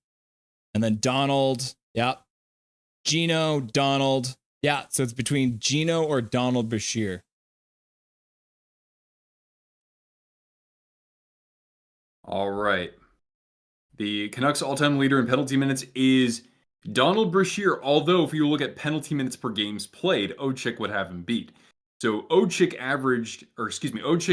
And then Donald. Yep. Gino, Donald. Yeah, so it's between Gino or Donald Bashir. All right. The Canucks all-time leader in penalty minutes is Donald Brashear, although if you look at penalty minutes per games played, Ochick would have him beat. So Ochick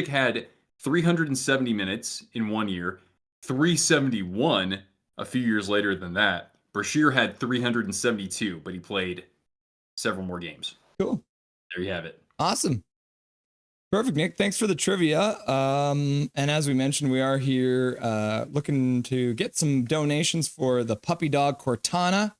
had 370 minutes in 1 year, 371 a few years later than that. Brashear had 372, but he played several more games. Cool. There you have it. Awesome. Perfect, Nick. Thanks for the trivia. And as we mentioned, we are here looking to get some donations for the puppy dog Cortana,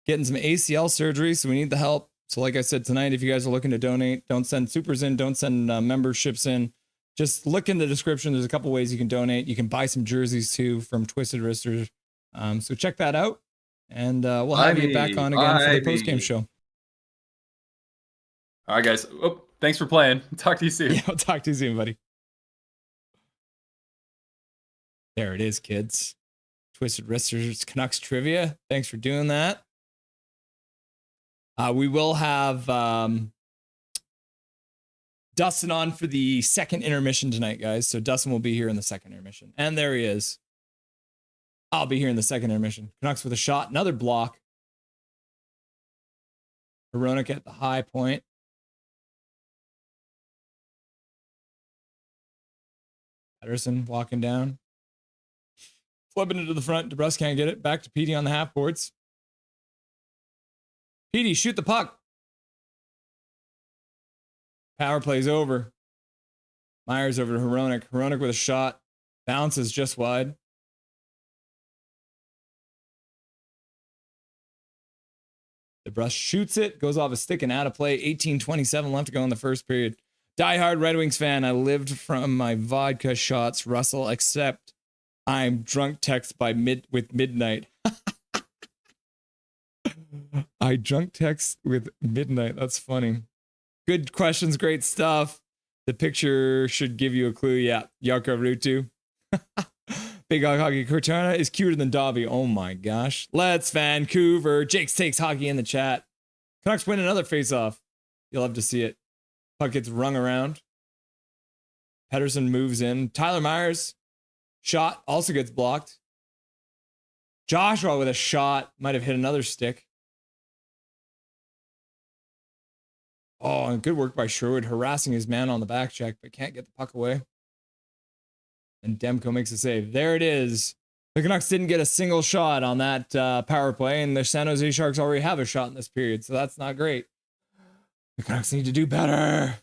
getting some ACL surgery, so we need the help. So like I said tonight, if you guys are looking to donate, don't send supers in, don't send memberships in. Just look in the description. There's a couple ways you can donate. You can buy some jerseys too from Twisted Wristers. So check that out. And we'll have you back on again for the postgame show. All right, guys. Oh, thanks for playing. Talk to you soon. Yeah, I'll talk to you soon, buddy. There it is, kids. Twisted Wristers Canucks trivia. Thanks for doing that. We will have Dustin on for the second intermission tonight, guys. So Dustin will be here in the second intermission. And there he is. I'll be here in the second intermission. Canucks with a shot. Another block. Hronek at the high point. Patterson walking down. Flipping it to the front. DeBrus can't get it. Back to Petey on the half boards. Petey, shoot the puck. Power play's over. Myers over to Hronek. Hronek with a shot. Bounces just wide. DeBrus shoots it. Goes off a stick and out of play. 18:27 left to go in the first period. Diehard Red Wings fan. I lived from my vodka shots, Russell, except I'm drunk text with midnight. I drunk text with midnight. That's funny. Good questions. Great stuff. The picture should give you a clue. Yeah. Yarko Rutu. Big Dog Hockey Cortana is cuter than Dobby. Oh my gosh. Let's Vancouver. Jake's takes hockey in the chat. Canucks win another face-off. You'll love to see it. Puck gets rung around. Pedersen moves in. Tyler Myers. Shot also gets blocked. Joshua with a shot. Might have hit another stick. Oh, and good work by Sherwood harassing his man on the back check, but can't get the puck away. And Demko makes a save. There it is. The Canucks didn't get a single shot on that power play, and the San Jose Sharks already have a shot in this period, so that's not great. The Canucks need to do better.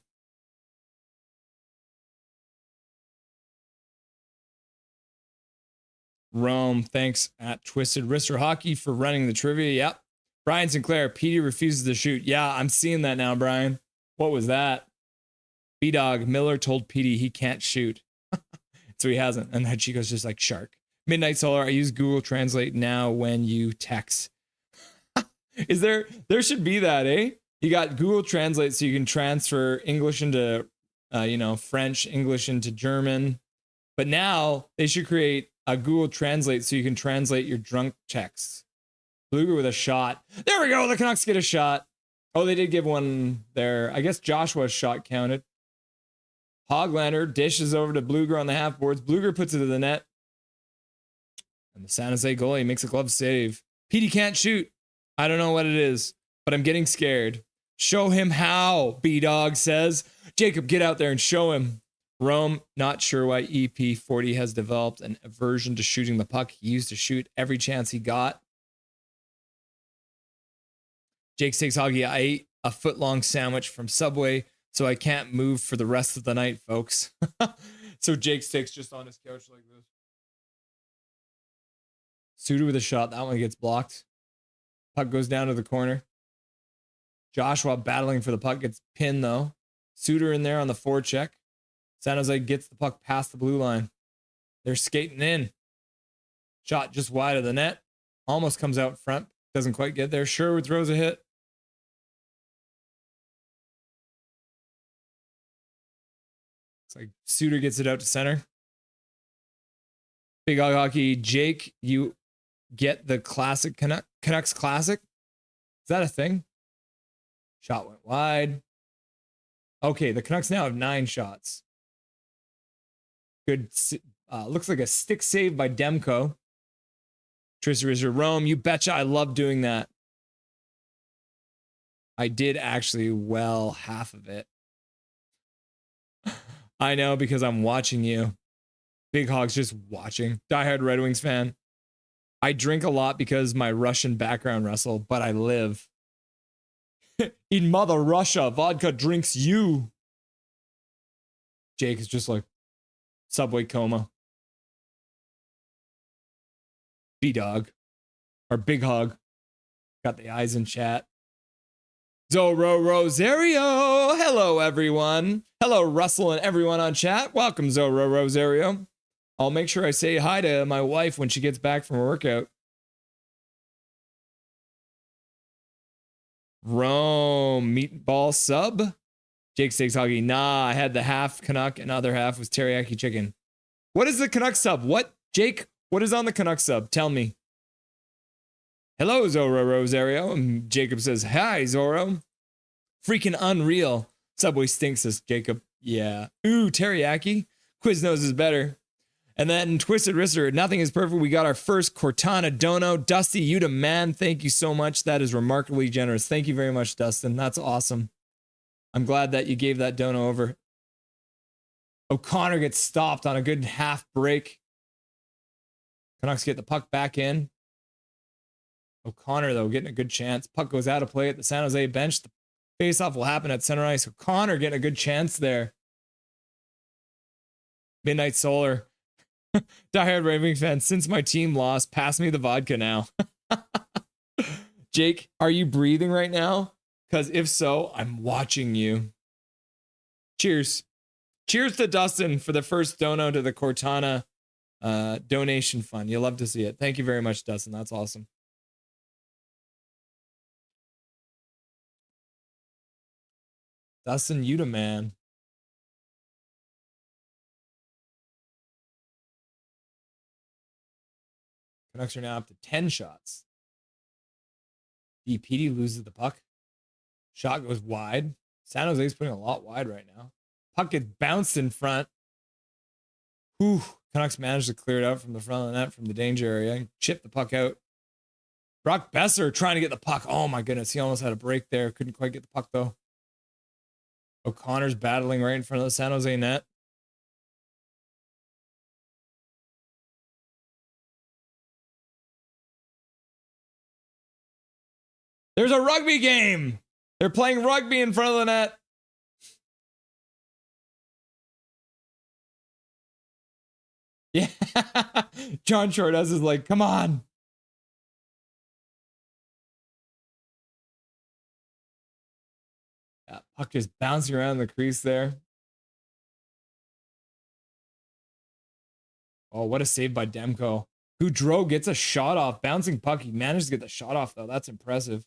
Rome, thanks at Twisted Wrister Hockey for running the trivia. Yep. Brian Sinclair, Petey refuses to shoot. Yeah, I'm seeing that now, Brian. What was that? B-Dog, Miller told Petey he can't shoot. So he hasn't. And then Chico's just like, shark. Midnight Solar, I use Google Translate now when you text. There should be that, eh? You got Google Translate so you can transfer English into, French, English into German. But now they should create a Google Translate so you can translate your drunk texts. Bluger with a shot. There we go. The Canucks get a shot. Oh, they did give one there. I guess Joshua's shot counted. Hoglander dishes over to Bluger on the half boards. Bluger puts it to the net. And the San Jose goalie makes a glove save. Petey can't shoot. I don't know what it is, but I'm getting scared. Show him how, B-Dog says. Jacob, get out there and show him. Rome, not sure why EP40 has developed an aversion to shooting the puck. He used to shoot every chance he got. Jake takes Hoggy. I ate a foot-long sandwich from Subway, so I can't move for the rest of the night, folks. So Jake Sticks just on his couch like this. Suter with a shot. That one gets blocked. Puck goes down to the corner. Joshua battling for the puck. Gets pinned, though. Suter in there on the forecheck. San Jose gets the puck past the blue line. They're skating in. Shot just wide of the net. Almost comes out front. Doesn't quite get there. Sherwood throws a hit. It's like Suter gets it out to center. Big Dog Hockey. Jake, you get the classic Canucks classic. Is that a thing? Shot went wide. Okay, the Canucks now have 9 shots. Good. Looks like a stick save by Demko. Tristan Rome, you betcha. I love doing that. I did actually well half of it. I know because I'm watching you. Big Hog's just watching. Diehard Red Wings fan. I drink a lot because my Russian background, Russell, but I live. In Mother Russia, vodka drinks you. Jake is just like Subway coma. B-Dog. Or Big Hog. Got the eyes in chat. Zoro Rosario. Hello, everyone. Hello, Russell and everyone on chat. Welcome, Zoro Rosario. I'll make sure I say hi to my wife when she gets back from a workout. Rome. Meatball sub. Jake Steaks Hockey. Nah, I had the half Canuck and other half was teriyaki chicken. What is the Canuck sub? What? Jake, what is on the Canuck sub? Tell me. Hello, Zoro Rosario. And Jacob says, hi, Zoro. Freaking unreal. Subway stinks, says Jacob. Yeah. Ooh, teriyaki. Quiznos is better. And then Twisted Wrister, nothing is perfect. We got our first Cortana dono. Dusty, you the man. Thank you so much. That is remarkably generous. Thank you very much, Dustin. That's awesome. I'm glad that you gave that dono over. O'Connor gets stopped on a good half break. Canucks get the puck back in. O'Connor, though, getting a good chance. Puck goes out of play at the San Jose bench. The faceoff will happen at center ice. O'Connor getting a good chance there. Midnight Solar. Diehard Red Wings fan, since my team lost, pass me the vodka now. Jake, are you breathing right now? Because if so, I'm watching you. Cheers. Cheers to Dustin for the first dono to the Cortana donation fund. You'll love to see it. Thank you very much, Dustin. That's awesome. Dustin, you the man. Canucks are now up to 10 shots. DPD loses the puck. Shot goes wide. San Jose's putting a lot wide right now. Puck gets bounced in front. Whew. Canucks managed to clear it out from the front of the net from the danger area and chip the puck out. Brock Besser trying to get the puck. Oh my goodness. He almost had a break there. Couldn't quite get the puck though. O'Connor's battling right in front of the San Jose net. There's a rugby game. They're playing rugby in front of the net. Yeah. John Shorthouse is like, come on. Yeah, puck just bouncing around the crease there. Oh, what a save by Demko. Goudreau gets a shot off. Bouncing puck. He managed to get the shot off, though. That's impressive.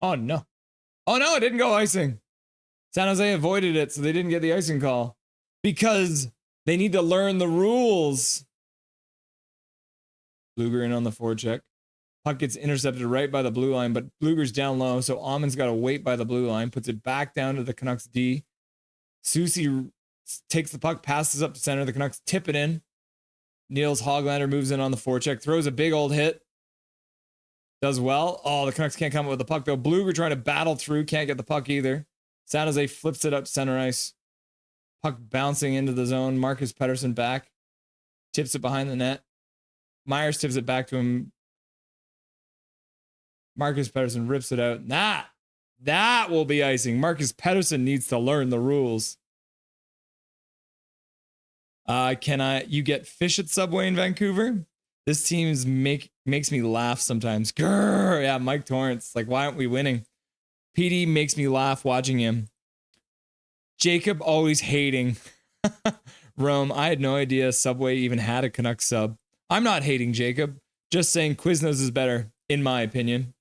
Oh, no. Oh, no, it didn't go icing. San Jose avoided it, so they didn't get the icing call. Because they need to learn the rules. Bluger in on the forecheck. Puck gets intercepted right by the blue line, but Bluger's down low, so Amund's got to wait by the blue line, puts it back down to the Canucks D. Susie takes the puck, passes up to center. The Canucks tip it in. Niels Hoglander moves in on the forecheck, throws a big old hit. Does well. Oh, the Canucks can't come up with the puck, though. Bluger trying to battle through, can't get the puck either. San Jose flips it up to center ice. Puck bouncing into the zone. Marcus Pettersson back. Tips it behind the net. Myers tips it back to him. Marcus Pettersson rips it out. That will be icing. Marcus Pettersson needs to learn the rules. You get fish at Subway in Vancouver? This team makes me laugh sometimes. Grrr, yeah, Mike Torrance. Like, why aren't we winning? PD makes me laugh watching him. Jacob always hating. Rome, I had no idea Subway even had a Canucks sub. I'm not hating Jacob. Just saying Quiznos is better, in my opinion.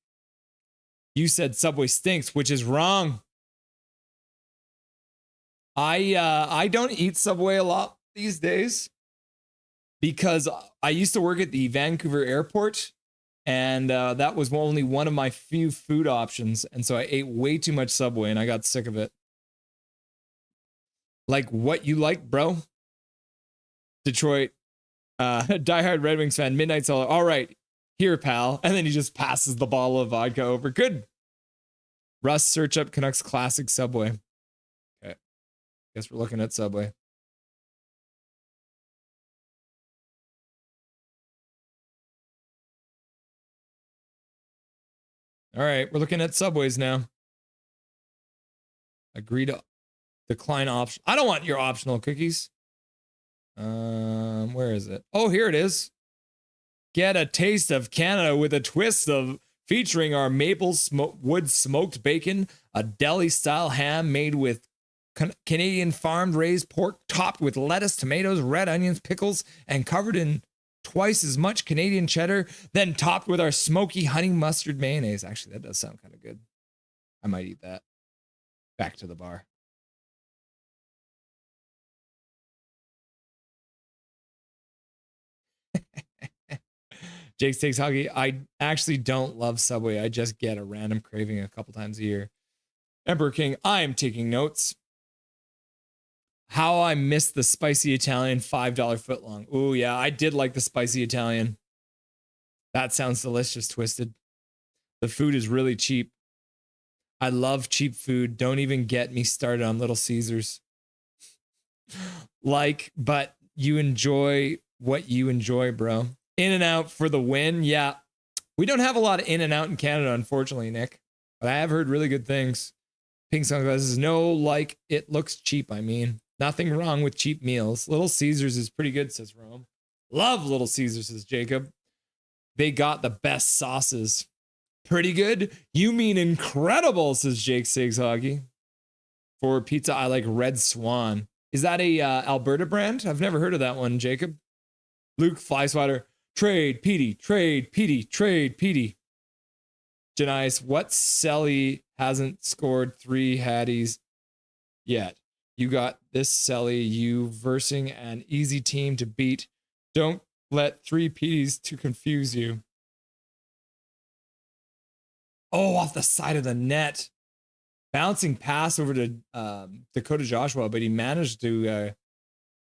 You said Subway stinks, which is wrong. I don't eat Subway a lot these days because I used to work at the Vancouver airport, and that was only one of my few food options, and so I ate way too much Subway, and I got sick of it. Like what you like, bro? Detroit, diehard Red Wings fan, Midnight Solar. All right, here, pal. And then he just passes the bottle of vodka over. Good. Russ, search up Canucks classic Subway. Okay. Guess we're looking at Subway. All right, we're looking at Subways now. Agree to decline option. I don't want your optional cookies. Where is it? Oh, here it is. Get a taste of Canada with a twist of featuring our maple wood smoked bacon, a deli style ham made with Canadian farmed raised pork, topped with lettuce, tomatoes, red onions, pickles, and covered in twice as much Canadian cheddar, then topped with our smoky honey mustard mayonnaise. Actually, that does sound kind of good. I might eat that. Back to the bar. Jake Takes Hockey. I actually don't love Subway. I just get a random craving a couple times a year. Emperor King, I am taking notes. How I missed the spicy Italian $5 footlong. Oh, yeah, I did like the spicy Italian. That sounds delicious, Twisted. The food is really cheap. I love cheap food. Don't even get me started on Little Caesars. But you enjoy what you enjoy, bro. In-N-Out for the win. Yeah, we don't have a lot of In-N-Out in Canada, unfortunately, Nick. But I have heard really good things. Pink Sunglasses. No, it looks cheap, I mean. Nothing wrong with cheap meals. Little Caesars is pretty good, says Rome. Love Little Caesars, says Jacob. They got the best sauces. Pretty good? You mean incredible, says Jake Sigs Hockey. For pizza, I like Red Swan. Is that a Alberta brand? I've never heard of that one, Jacob. Luke Flyswatter. Trade Petey, trade Petey, trade Petey. Janice, what Selly hasn't scored 3 Hatties yet? You got this, Selly. You versing an easy team to beat. Don't let 3 Peteys to confuse you. Oh, off the side of the net. Bouncing pass over to Dakota Joshua, but he managed to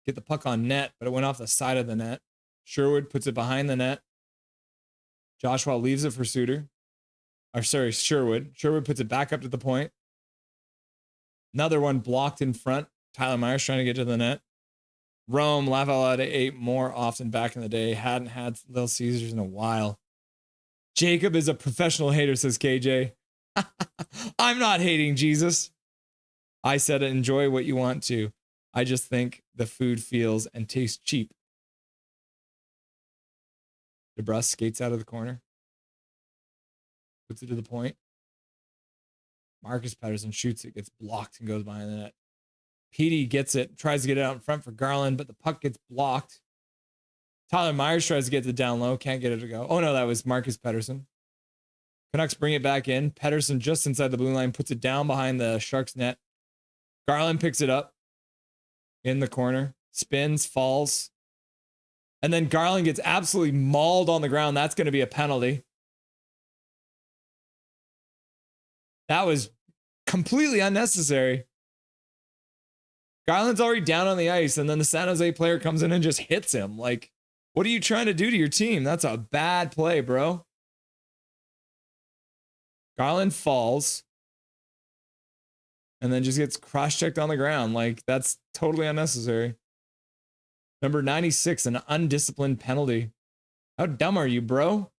get the puck on net, but it went off the side of the net. Sherwood puts it behind the net. Joshua leaves it for Suter. Sherwood. Sherwood puts it back up to the point. Another one blocked in front. Tyler Myers trying to get to the net. Rome, laugh out loud, ate more often back in the day. Hadn't had Little Caesars in a while. Jacob is a professional hater, says KJ. I'm not hating, Jesus. I said enjoy what you want to. I just think the food feels and tastes cheap. DeBrus skates out of the corner. Puts it to the point. Marcus Pettersson shoots it, gets blocked, and goes behind the net. Petey gets it, tries to get it out in front for Garland, but the puck gets blocked. Tyler Myers tries to get it down low, can't get it to go. Oh no, that was Marcus Pettersson. Canucks bring it back in. Pettersson just inside the blue line, puts it down behind the Sharks net. Garland picks it up in the corner, spins, falls. And then Garland gets absolutely mauled on the ground. That's going to be a penalty. That was completely unnecessary. Garland's already down on the ice, and then the San Jose player comes in and just hits him. Like, what are you trying to do to your team? That's a bad play, bro. Garland falls and then just gets cross-checked on the ground. Like, that's totally unnecessary. Number 96, an undisciplined penalty. How dumb are you, bro?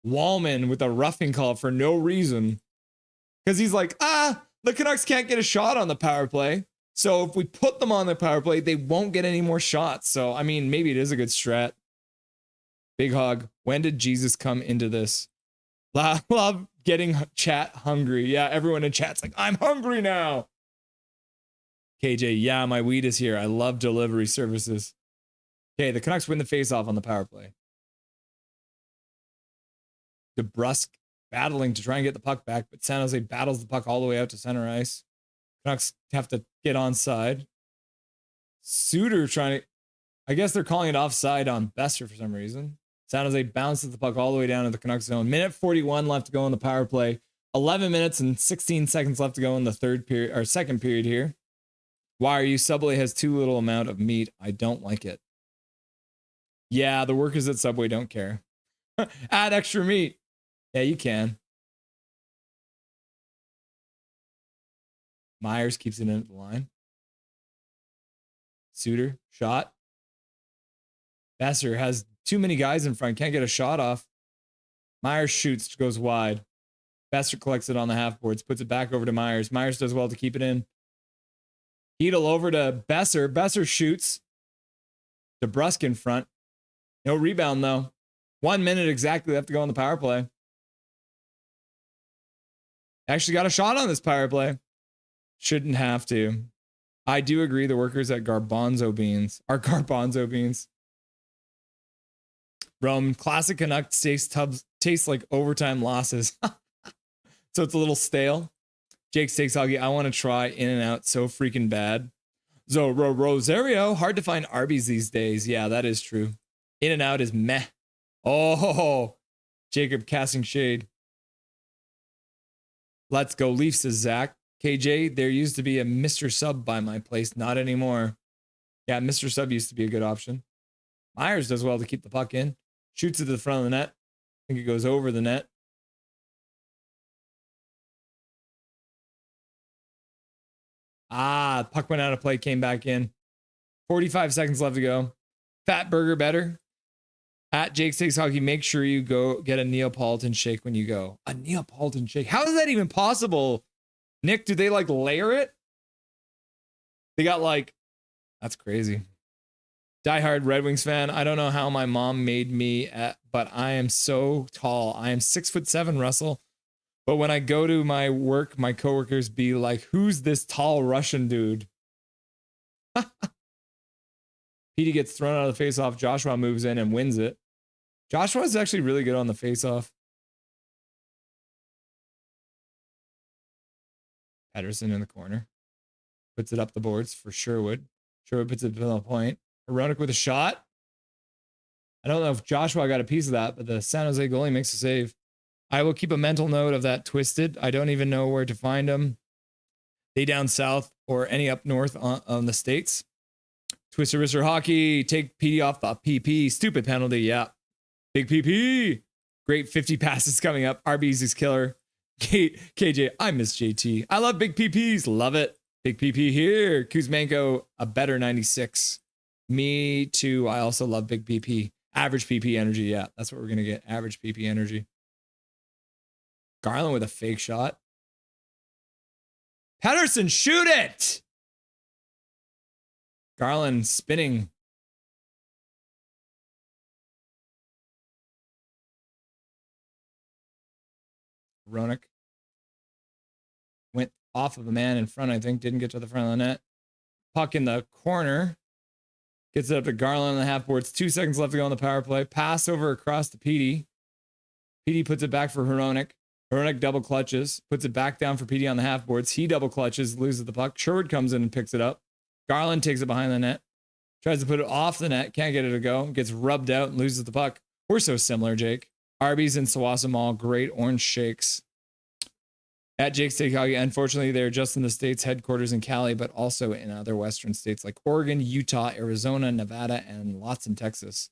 Wallman with a roughing call for no reason. Because he's like, the Canucks can't get a shot on the power play. So if we put them on the power play, they won't get any more shots. So, I mean, maybe it is a good strat. Big Hog, when did Jesus come into this? Love getting chat hungry. Yeah, everyone in chat's like, I'm hungry now. KJ, yeah, my weed is here. I love delivery services. Okay, the Canucks win the faceoff on the power play. DeBrusque battling to try and get the puck back, but San Jose battles the puck all the way out to center ice. Canucks have to get onside. Suter trying to, I guess they're calling it offside on Besser for some reason. San Jose bounces the puck all the way down to the Canucks zone. Minute 41 left to go in the power play. 11 minutes and 16 seconds left to go in the third period or second period here. Why are you? Subway has too little amount of meat. I don't like it. Yeah, the workers at Subway don't care. Add extra meat. Yeah, you can. Myers keeps it in at the line. Suter, shot. Besser has too many guys in front. Can't get a shot off. Myers shoots, goes wide. Besser collects it on the half boards, puts it back over to Myers. Myers does well to keep it in. Heedle over to Besser. Besser shoots. DeBrusk in front. No rebound, though. 1 minute exactly left to go on the power play. Actually got a shot on this power play. Shouldn't have to. I do agree the workers at Garbanzo Beans are Garbanzo Beans. Rome, classic Canucks taste like overtime losses. So it's a little stale. Jake Steaks Hoggy, I want to try In-N-Out so freaking bad. Rosario, hard to find Arby's these days. Yeah, that is true. In-N-Out is meh. Oh, Jacob casting shade. Let's go Leafs, says Zach. KJ, there used to be a Mr. Sub by my place. Not anymore. Yeah, Mr. Sub used to be a good option. Myers does well to keep the puck in. Shoots it to the front of the net. I think it goes over the net. Puck went out of play, came back in. 45 seconds left to go. Fat burger better. At Jake Steaks Hockey, make sure you go get a Neapolitan shake when you go. A Neapolitan shake? How is that even possible? Nick, do they like layer it? They got like, that's crazy. Diehard Red Wings fan. I don't know how my mom made me, but I am so tall. I am 6'7", Russell. But when I go to my work, my coworkers be like, who's this tall Russian dude? Petey gets thrown out of the faceoff. Joshua moves in and wins it. Joshua is actually really good on the faceoff. Pedersen in the corner. Puts it up the boards for Sherwood. Sherwood puts it to the point. Aronic with a shot. I don't know if Joshua got a piece of that, but the San Jose goalie makes a save. I will keep a mental note of that Twisted. I don't even know where to find them. They down south or any up north on the States. Twisted Wrister Hockey. Take PD off the PP. Stupid penalty. Yeah. Big PP. Great 50 passes coming up. RB's is killer. KJ, I miss JT. I love big PPs. Love it. Big PP here. Kuzmenko, a better 96. Me too. I also love big PP. Average PP energy. Yeah, that's what we're going to get. Average PP energy. Garland with a fake shot. Pedersen, shoot it. Garland spinning. Ronick went off of a man in front, I think. Didn't get to the front of the net. Puck in the corner. Gets it up to Garland on the half boards. 2 seconds left to go on the power play. Pass over across to Petey. Petey puts it back for Hronek. Hronek double clutches. Puts it back down for Petey on the half boards. He double clutches, loses the puck. Sherwood comes in and picks it up. Garland takes it behind the net. Tries to put it off the net. Can't get it to go. Gets rubbed out and loses the puck. We're so similar, Jake. Arby's and Sawassa Mall. Great orange shakes. At Jake's Steakhouse, unfortunately, they're just in the state's headquarters in Cali, but also in other Western states like Oregon, Utah, Arizona, Nevada, and lots in Texas.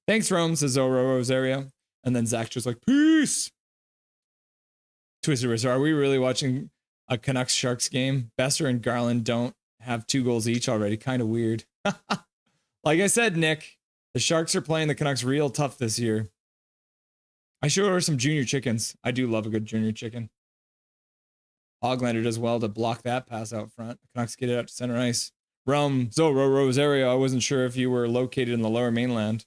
Thanks, Rome, says Zoro Rosario. And then Zach just like, peace. Twisted Wrister, are we really watching a Canucks Sharks game? Besser and Garland don't have 2 goals each already. Kind of weird. Like I said, Nick, the Sharks are playing the Canucks real tough this year. I should order some junior chickens. I do love a good junior chicken. Hoglander does well to block that pass out front. The Canucks get it up to center ice. Rome, Zoro Rosario. I wasn't sure if you were located in the lower mainland.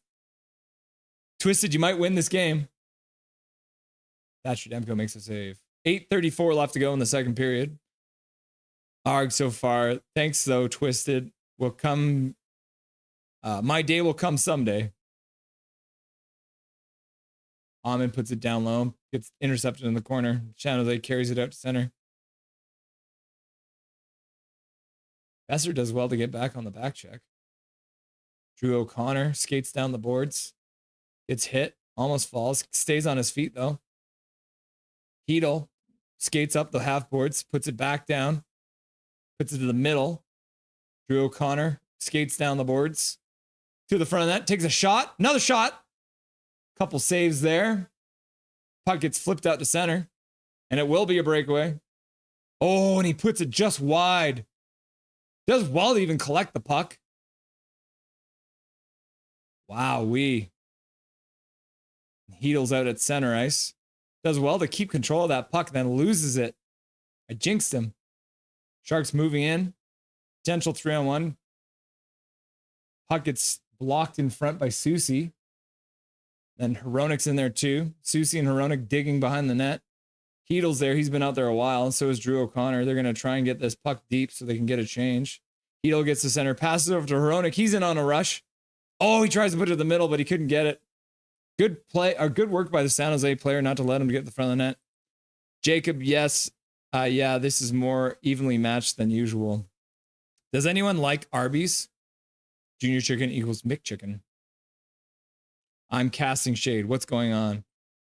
Twisted, you might win this game. Thatcher Demko makes a save. 8:34 left to go in the second period. Arg so far. Thanks, though, Twisted. Will come. My day will come someday. Ahmed puts it down low, gets intercepted in the corner. San Jose carries it out to center. Besser does well to get back on the back check. Drew O'Connor skates down the boards. Gets hit, almost falls, stays on his feet though. Hedel skates up the half boards, puts it back down, puts it to the middle. Drew O'Connor skates down the boards to the front of that, takes a shot, another shot. Couple saves there. Puck gets flipped out to center, and it will be a breakaway. Oh, and he puts it just wide. Does well to even collect the puck. Wow-wee. Heedles out at center ice. Does well to keep control of that puck, then loses it. I jinxed him. Sharks moving in. Potential 3-on-1. Puck gets blocked in front by Susie. Then Hronik's in there too. Susie and Hronik digging behind the net. Heedle's there. He's been out there a while, and so is Drew O'Connor. They're going to try and get this puck deep so they can get a change. Heedle gets the center, passes over to Hronik. He's in on a rush. Oh, he tries to put it in the middle, but he couldn't get it. Good play, or good work by the San Jose player not to let him get the front of the net. Jacob, yes. Yeah, this is more evenly matched than usual. Does anyone like Arby's? Junior chicken equals McChicken. I'm casting shade. What's going on?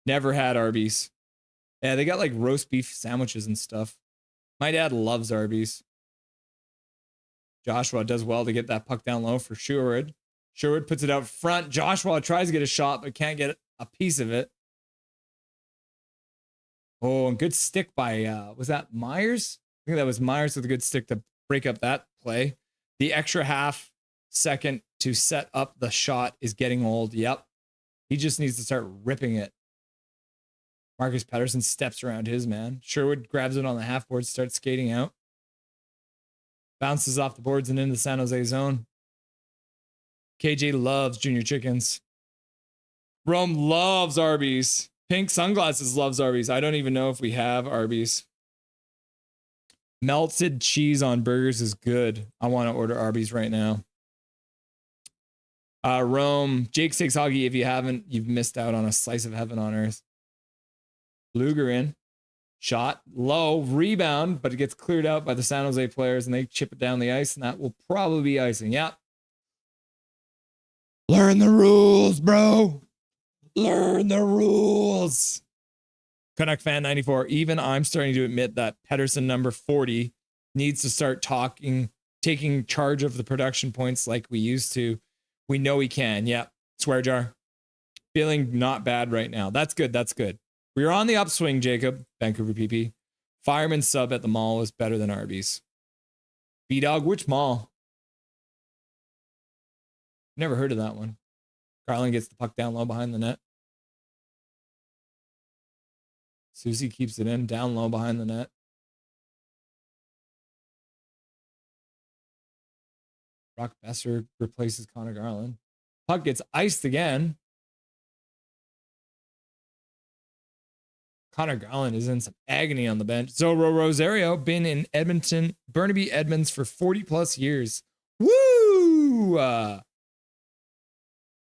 Never had Arby's. Yeah, they got like roast beef sandwiches and stuff. My dad loves Arby's. Joshua does well to get that puck down low for Sherwood. Sherwood puts it out front. Joshua tries to get a shot, but can't get a piece of it. Oh, and good stick by, was that Myers? I think that was Myers with a good stick to break up that play. The extra half second to set up the shot is getting old. Yep. He just needs to start ripping it. Marcus Pettersson steps around his man. Sherwood grabs it on the half board, starts skating out. Bounces off the boards and into the San Jose zone. KJ loves Junior Chickens. Rome loves Arby's. Pink Sunglasses loves Arby's. I don't even know if we have Arby's. Melted cheese on burgers is good. I want to order Arby's right now. Rome, Jake Six Hoggy, if you haven't, you've missed out on a slice of heaven on earth. Luger in. Shot. Low. Rebound, but it gets cleared out by the San Jose players, and they chip it down the ice, and that will probably be icing. Yep. Learn the rules, bro. Learn the rules. Canuck fan 94. Even I'm starting to admit that Pettersson number 40 needs to start taking charge of the production points like we used to. We know he can. Yep. Swear jar. Feeling not bad right now. That's good. That's good. We're on the upswing, Jacob. Vancouver PP. Fireman sub at the mall is better than Arby's. B-Dog, which mall? Never heard of that one. Garland gets the puck down low behind the net. Susie keeps it in, down low behind the net. Brock Besser replaces Connor Garland. Puck gets iced again. Connor Garland is in some agony on the bench. Zorro Rosario, been in Edmonton, Burnaby Edmonds for 40 plus years. Woo!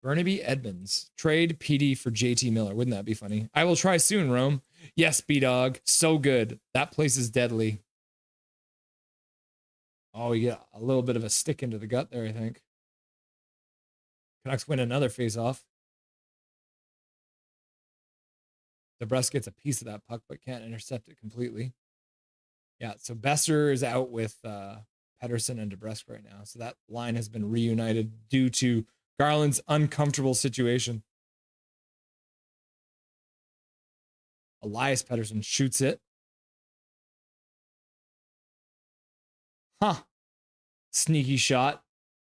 Burnaby Edmonds. Trade PD for JT Miller. Wouldn't that be funny? I will try soon, Rome. Yes, B-Dog. So good. That place is deadly. Oh, you get a little bit of a stick into the gut there, I think. Canucks win another face-off. DeBrusque gets a piece of that puck, but can't intercept it completely. Yeah, so Besser is out with Pettersson and DeBrusque right now. So that line has been reunited due to Garland's uncomfortable situation. Elias Pettersson shoots it. Huh. Sneaky shot.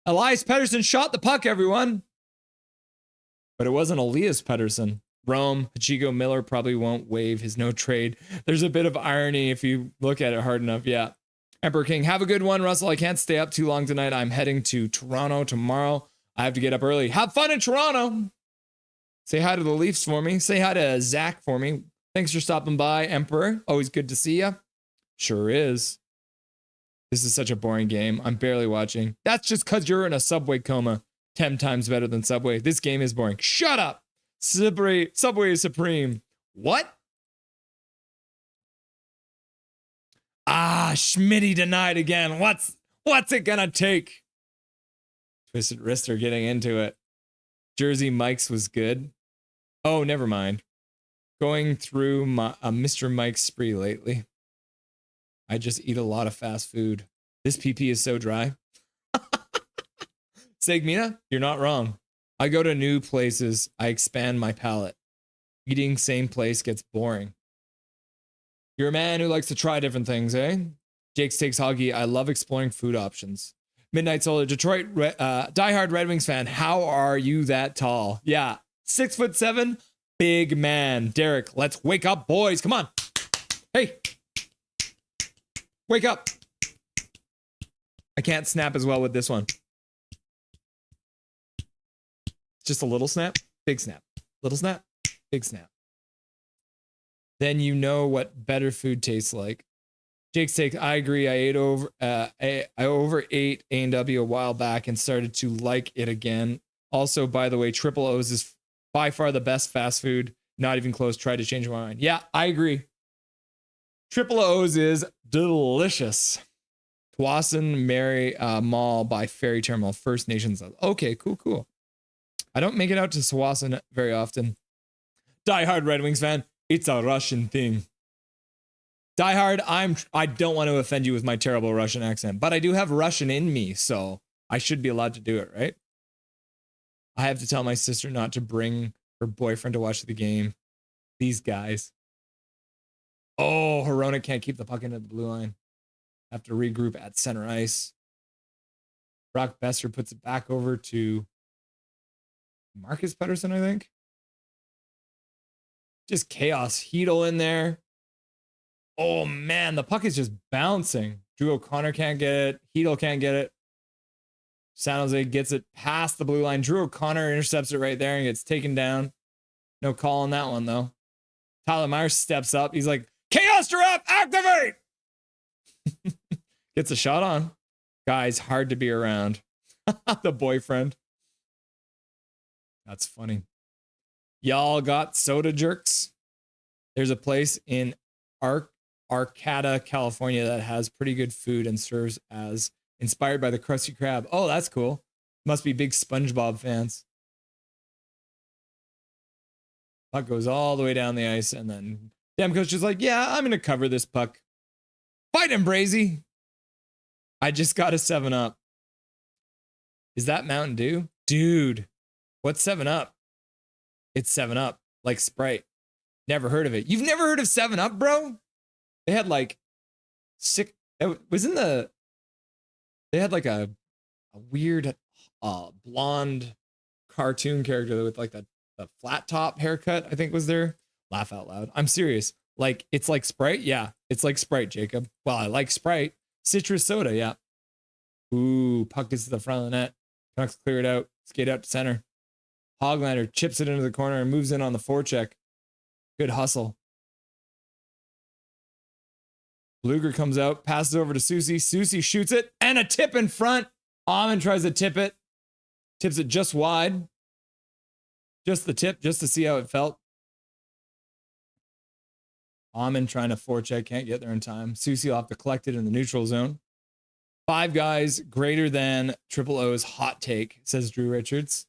Elias Pettersson shot the puck, everyone. But it wasn't Elias Pettersson. Rome, Pacheco Miller probably won't waive his no trade. There's a bit of irony if you look at it hard enough. Yeah. Emperor King, have a good one, Russell. I can't stay up too long tonight. I'm heading to Toronto tomorrow. I have to get up early. Have fun in Toronto. Say hi to the Leafs for me. Say hi to Zach for me. Thanks for stopping by, Emperor. Always good to see you. Sure is. This is such a boring game. I'm barely watching. That's just because you're in a Subway coma. 10 times better than Subway. This game is boring. Shut up. Subway Supreme. What? Ah, Schmitty denied again. What's it gonna take? Twisted Wrister getting into it. Jersey Mike's was good. Oh, never mind. Going through a Mr. Mike's spree lately. I just eat a lot of fast food. This PP is so dry. Segmina, you're not wrong. I go to new places. I expand my palate. Eating same place gets boring. You're a man who likes to try different things, eh? Jake's Takes Hoggy. I love exploring food options. Midnight Solar, Detroit, diehard Red Wings fan. How are you that tall? Yeah, 6'7", big man. Derek, let's wake up, boys. Come on. Hey, wake up. I can't snap as well with this one. Just a little snap, big snap, little snap, big snap. Then you know what better food tastes like. Jake's Take, I agree. I overate A&W a while back and started to like it again. Also, by the way, Triple O's is by far the best fast food. Not even close. Tried to change my mind. Yeah, I agree. Triple O's is delicious. Twassen Mary Mall by Ferry Terminal, First Nations. Okay, cool. I don't make it out to Sawasan very often. Diehard Red Wings fan. It's a Russian thing. Diehard, I don't want to offend you with my terrible Russian accent, but I do have Russian in me, so I should be allowed to do it, right? I have to tell my sister not to bring her boyfriend to watch the game. These guys. Oh, Hronek can't keep the puck into the blue line. Have to regroup at center ice. Brock Besser puts it back over to Marcus Pettersson, I think. Just chaos. Hedel in there. Oh, man, the puck is just bouncing. Drew O'Connor can't get it. Hedel can't get it. San Jose gets it past the blue line. Drew O'Connor intercepts it right there and gets taken down. No call on that one, though. Tyler Myers steps up. He's like, Chaos Giraffe, activate! Gets a shot on. Guy's hard to be around. The boyfriend. That's funny. Y'all got soda jerks? There's a place in Arcata, California that has pretty good food and serves as inspired by the Krusty Krab. Oh, that's cool. Must be big SpongeBob fans. Puck goes all the way down the ice, and then Demko's just like, yeah, I'm going to cover this puck. Fight him, Brazy. I just got a 7-Up. Is that Mountain Dew? Dude, what's 7-Up? It's 7-Up, like Sprite. Never heard of it. You've never heard of 7-Up, bro? They had like they had like a weird blonde cartoon character with like the flat top haircut, I think was there. Laugh out loud. I'm serious. Like, it's like Sprite? Yeah, it's like Sprite, Jacob. Well, I like Sprite. Citrus soda, yeah. Ooh, puck gets to the front of the net. Canucks clear it out. Skate out to center. Hoglander chips it into the corner and moves in on the forecheck. Good hustle. Bluger comes out, passes over to Susie. Susie shoots it, and a tip in front. Amon tries to tip it. Tips it just wide. Just the tip, just to see how it felt. Amon trying to forecheck, can't get there in time. Susie will have to collect it in the neutral zone. 5 guys greater than Triple O's hot take, says Drew Richards.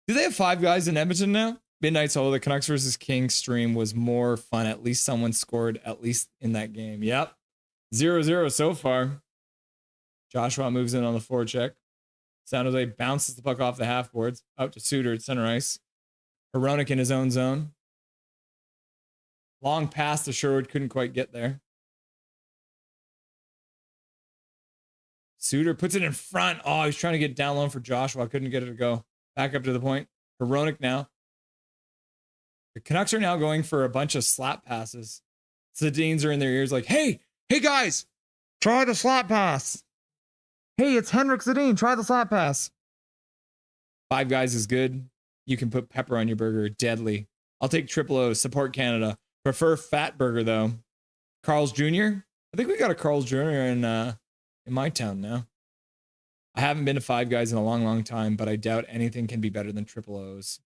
Do they have 5 guys in Edmonton now? Midnight Solo, the Canucks versus Kings stream was more fun. At least someone scored, at least in that game. Yep. 0-0 so far. Joshua moves in on the forecheck. San Jose bounces the puck off the half boards out to Suter at center ice. Hronek in his own zone. Long pass to Sherwood, couldn't quite get there. Suter puts it in front. Oh, he's trying to get down low for Joshua. Couldn't get it to go. Back up to the point. Hronek now. The Canucks are now going for a bunch of slap passes. Sedins are in their ears like, hey guys, try the slap pass. Hey, it's Henrik Sedin. Try the slap pass. 5 guys is good. You can put pepper on your burger. Deadly. I'll take Triple O. Support Canada. Prefer Fat Burger, though. Carl's Jr.? I think we got a Carl's Jr. in my town now. I haven't been to 5 Guys in a long, long time, but I doubt anything can be better than Triple O's.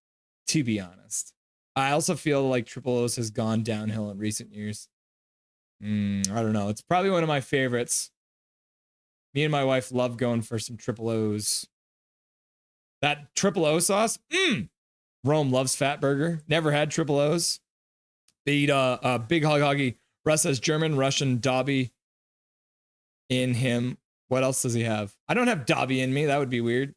to be honest. I also feel like Triple O's has gone downhill in recent years. I don't know. It's probably one of my favorites. Me and my wife love going for some Triple O's. That Triple O sauce, Rome loves Fat Burger. Never had Triple O's. They eat a big hog hoggy. Russ has German, Russian, Dobby in him. What else does he have? I don't have Dobby in me. That would be weird.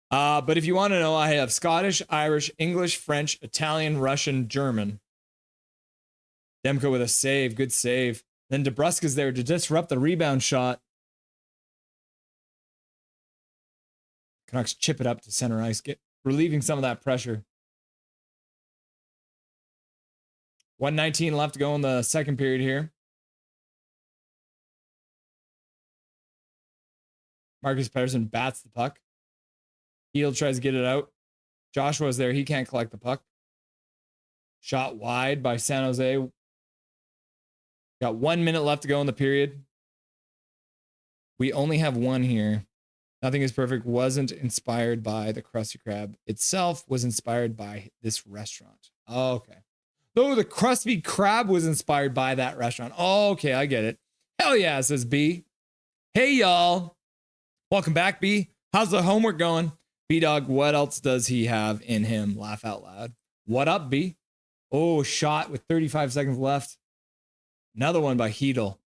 But if you want to know, I have Scottish, Irish, English, French, Italian, Russian, German. Demko with a save. Good save. Then DeBrusca's there to disrupt the rebound shot. Canucks chip it up to center ice, relieving some of that pressure. 1:19 left to go in the second period here. Marcus Pettersson bats the puck. Heel tries to get it out. Joshua's there. He can't collect the puck. Shot wide by San Jose. Got 1 minute left to go in the period. We only have one here. Nothing is Perfect wasn't inspired by the Krusty Krab itself, was inspired by this restaurant. Oh, okay. Though the Krusty Krab was inspired by that restaurant. Oh, okay, I get it. Hell yeah, says B. Hey, y'all. Welcome back, B. How's the homework going? B-Dog, what else does he have in him? Laugh out loud. What up, B? Oh, shot with 35 seconds left. Another one by Hedel.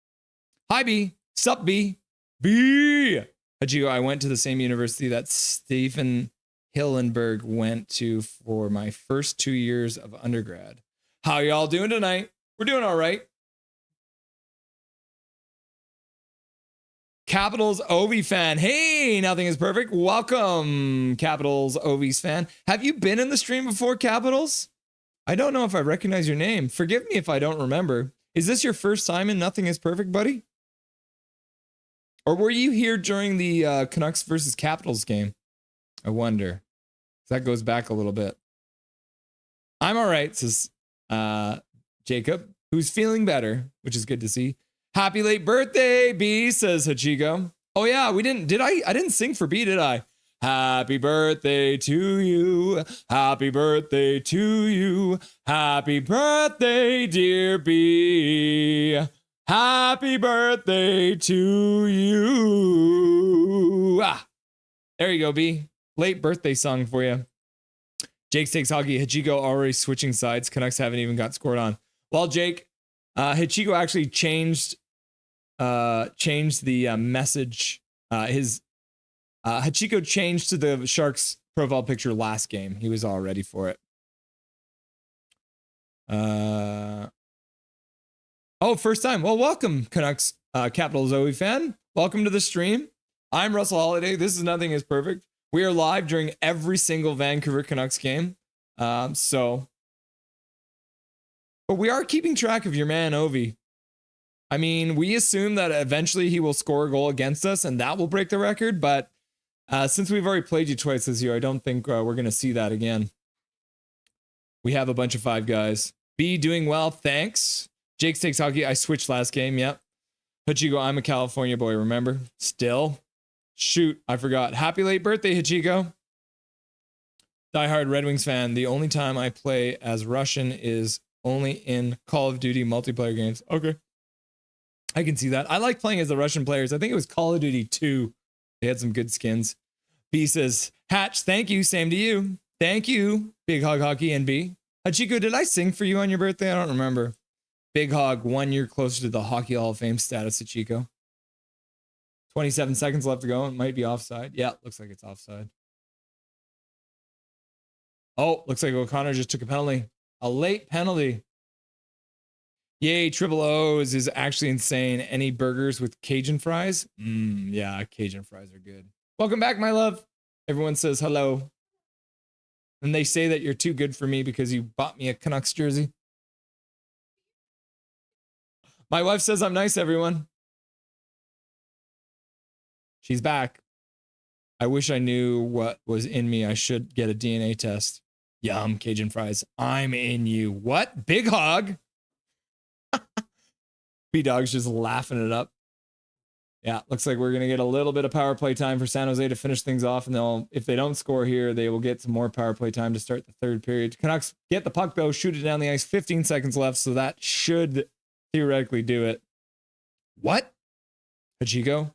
Hi, B. Sup, B? B. Hajio, I went to the same university that Stephen Hillenberg went to for my first 2 years of undergrad. How y'all doing tonight? We're doing all right. Capitals Ovi fan. Hey, nothing is perfect. Welcome, Capitals Ovi's fan. Have you been in the stream before, Capitals? I don't know if I recognize your name. Forgive me if I don't remember. Is this your first time in Nothing is Perfect, buddy? Or were you here during the Canucks versus Capitals game? I wonder. That goes back a little bit. I'm all right, says Jacob, who's feeling better, which is good to see. Happy late birthday, B, says Hachiko. Oh yeah, we didn't, I didn't sing for B, did I? Happy birthday to you. Happy birthday to you. Happy birthday, dear B. Happy birthday to you. There you go, B. Late birthday song for you. Jake takes hockey. Hachiko already switching sides. Canucks haven't even got scored on. Well, Jake, Hachiko actually changed the message. Hachiko changed to the Sharks profile picture last game. He was all ready for it. Oh, first time. Well, welcome, Canucks Capital Zoe fan. Welcome to the stream. I'm Russell Holiday. This is Nothing is Perfect. We are live during every single Vancouver Canucks game. But we are keeping track of your man, Ovi. I mean, we assume that eventually he will score a goal against us and that will break the record. But since we've already played you twice this year, I don't think we're going to see that again. We have a bunch of 5 guys. B doing well. Thanks. Jake takes hockey. I switched last game. Yep. Hachiko, I'm a California boy, remember? Still. Shoot, I forgot. Happy late birthday, Hachiko. Diehard Red Wings fan. The only time I play as Russian is only in Call of Duty multiplayer games. Okay. I can see that. I like playing as the Russian players. I think it was Call of Duty 2. They had some good skins. B says, Hatch, thank you. Same to you. Thank you, Big Hog Hockey and B. Hachiko, did I sing for you on your birthday? I don't remember. Big Hog, 1 year closer to the Hockey Hall of Fame status, Hachiko. 27 seconds left to go. It might be offside. Yeah, looks like it's offside. Oh, looks like O'Connor just took a penalty. A late penalty. Yay, Triple O's is actually insane. Any burgers with Cajun fries? Yeah, Cajun fries are good. Welcome back, my love. Everyone says hello. And they say that you're too good for me because you bought me a Canucks jersey. My wife says I'm nice, everyone. She's back. I wish I knew what was in me. I should get a DNA test. Yum, Cajun fries. I'm in you. What? Big Hog? B-Dog's just laughing it up. Yeah, looks like we're going to get a little bit of power play time for San Jose to finish things off. And if they don't score here, they will get some more power play time to start the third period. Canucks get the puck, though, shoot it down the ice, 15 seconds left. So that should theoretically do it. What? Hachiko?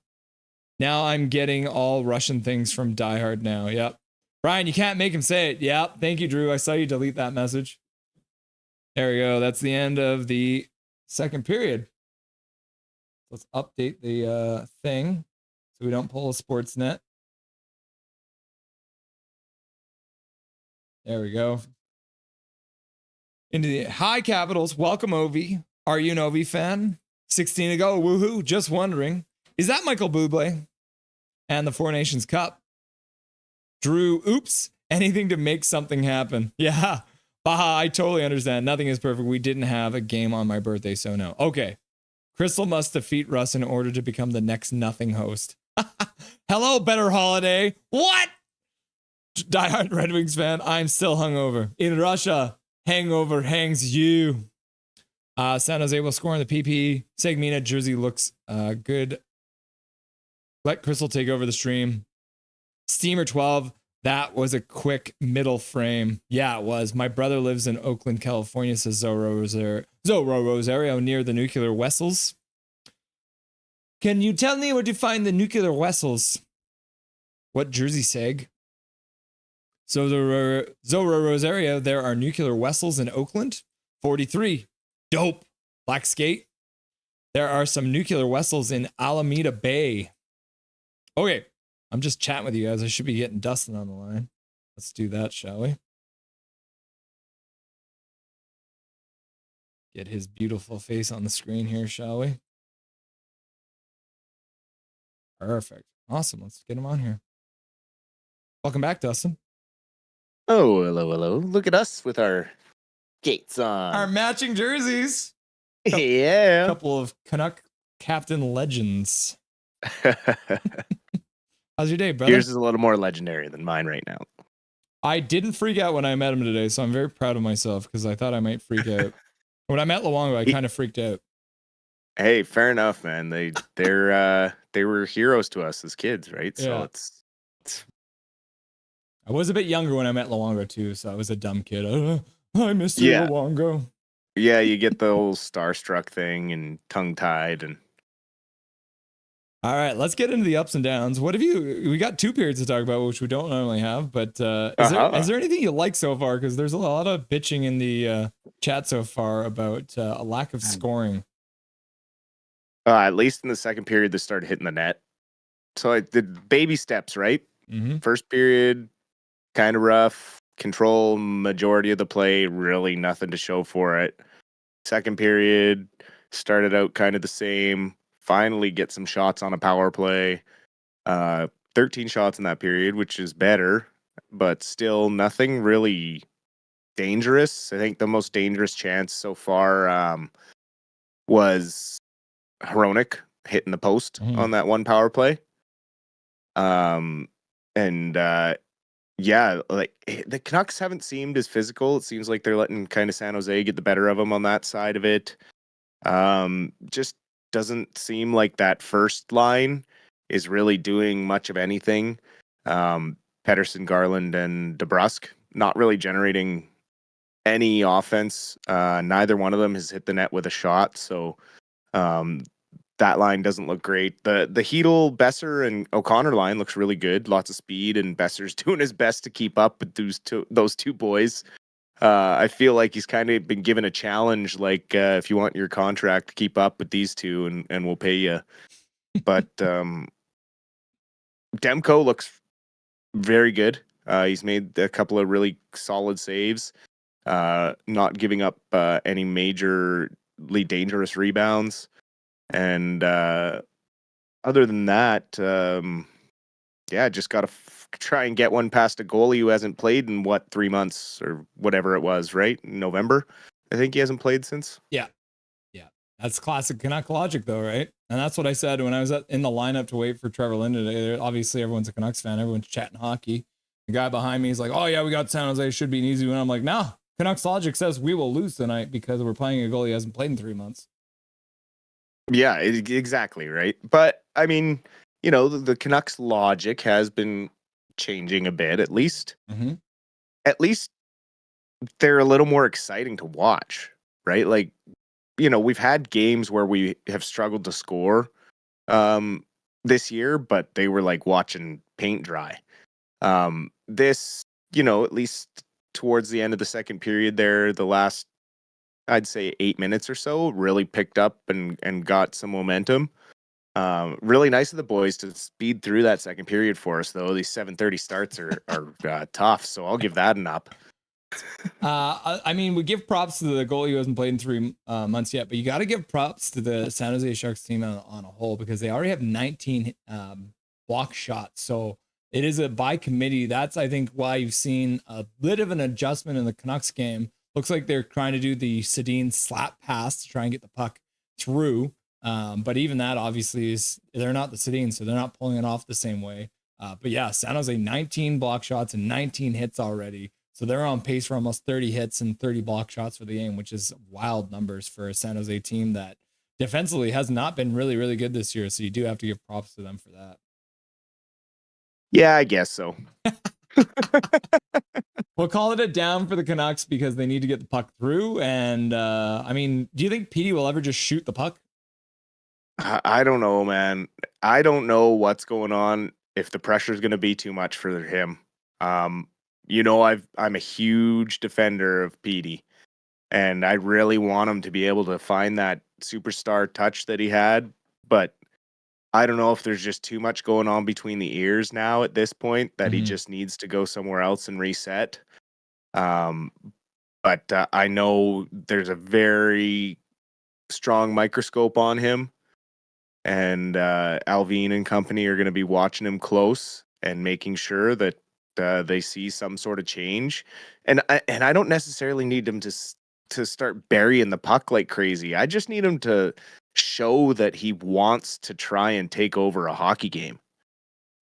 Now I'm getting all Russian things from Die Hard now. Yep. Brian, you can't make him say it. Yep. Thank you, Drew. I saw you delete that message. There we go. That's the end of the second period. Let's update the thing so we don't pull a Sportsnet. There we go. Into the Hi Capitals. Welcome, Ovi. Are you an Ovi fan? 16 to go. Woohoo. Just wondering. Is that Michael Bublé? And the Four Nations Cup. Drew, oops. Anything to make something happen. Yeah. Baha, I totally understand. Nothing is perfect. We didn't have a game on my birthday, so no. Okay. Crystal must defeat Russ in order to become the next nothing host. Hello, Better Holiday. What? Diehard Red Wings fan. I'm still hungover. In Russia, hangover hangs you. San Jose will score on the PP. Segmina jersey looks good. Let Crystal take over the stream. Steamer 12. That was a quick middle frame. Yeah, it was. My brother lives in Oakland, California, says Zorro Rosario, near the nuclear vessels. Can you tell me where to find the nuclear vessels? What jersey, Seg? So Zorro Rosario, there are nuclear vessels in Oakland. 43. Dope. Black skate. There are some nuclear vessels in Alameda Bay. Okay. I'm just chatting with you guys. I should be getting Dustin on the line. Let's do that, shall we? Get his beautiful face on the screen here, shall we? Perfect. Awesome. Let's get him on here. Welcome back, Dustin. Oh, hello. Look at us with our skates on. Our matching jerseys. Yeah. A couple of Canuck captain legends. How's your day, brother? Yours is a little more legendary than mine right now. I didn't freak out when I met him today, so I'm very proud of myself because I thought I might freak out. When I met Luongo, I kind of freaked out. Hey, fair enough, man. They were heroes to us as kids, right? So Yeah. it's I was a bit younger when I met Luongo too, so I was a dumb kid. I missed you, Yeah. Luongo. yeah, you get the whole starstruck thing and tongue-tied and All right, let's get into the ups and downs. What have you? We got 2 periods to talk about, which we don't normally have. But is there anything you like so far? Because there's a lot of bitching in the chat so far about a lack of scoring. at least in the second period they started hitting the net. So I did baby steps, right? Mm-hmm. First period, kind of rough. Control majority of the play, really nothing to show for it. Second period, started out kind of the same. Finally get some shots on a power play. 13 shots in that period, which is better, but still nothing really dangerous. I think the most dangerous chance so far was Hronik hitting the post on that one power play. Yeah, like the Canucks haven't seemed as physical. It seems like they're letting kind of San Jose get the better of them on that side of it. Just doesn't seem like that first line is really doing much of anything. Pettersson, Garland, and DeBrusk not really generating any offense. Neither one of them has hit the net with a shot, so that line doesn't look great. The Hedl, Besser, and O'Connor line looks really good. Lots of speed, and Besser's doing his best to keep up with those two boys. I feel like he's kind of been given a challenge, like if you want your contract, keep up with these two, and we'll pay you. But Demko looks very good. He's made a couple of really solid saves, not giving up any majorly dangerous rebounds. And other than that, just got to try and get one past a goalie who hasn't played in 3 months or whatever it was, right? November. I think he hasn't played since. Yeah. That's classic Canuck logic, though, right? And that's what I said when I was in the lineup to wait for Trevor Linden today. Obviously, everyone's a Canucks fan. Everyone's chatting hockey. The guy behind me is like, "Oh yeah, we got San Jose. Should be an easy win." I'm like, "No, Canucks logic says we will lose tonight because we're playing a goalie who hasn't played in 3 months." Yeah, exactly, right. But I mean, the Canucks logic has been changing a bit. At least they're a little more exciting to watch, right? Like, we've had games where we have struggled to score this year, but they were like watching paint dry. This, at least towards the end of the second period there, the last, I'd say 8 minutes or so, really picked up and got some momentum. Really nice of the boys to speed through that second period for us, though. These 7:30 starts are tough, so I'll give that an up. I mean, we give props to the goalie who hasn't played in 3 months yet, but you got to give props to the San Jose Sharks team on a whole, because they already have 19 block shots. So it is a by committee. That's, I think, why you've seen a bit of an adjustment in the Canucks game. Looks like they're trying to do the Sedin slap pass to try and get the puck through. But even that obviously they're not the Sedin, so they're not pulling it off the same way. But yeah, San Jose 19 block shots and 19 hits already. So they're on pace for almost 30 hits and 30 block shots for the game, which is wild numbers for a San Jose team that defensively has not been really, really good this year. So you do have to give props to them for that. Yeah, I guess so. We'll call it a down for the Canucks because they need to get the puck through. And I mean, do you think Petey will ever just shoot the puck? I don't know, man. I don't know what's going on, if the pressure is going to be too much for him. I'm a huge defender of Petey, and I really want him to be able to find that superstar touch that he had, but I don't know if there's just too much going on between the ears now at this point that he just needs to go somewhere else and reset. But I know there's a very strong microscope on him, and Alvin and company are going to be watching him close and making sure that they see some sort of change. And I don't necessarily need him to start burying the puck like crazy. I just need him to show that he wants to try and take over a hockey game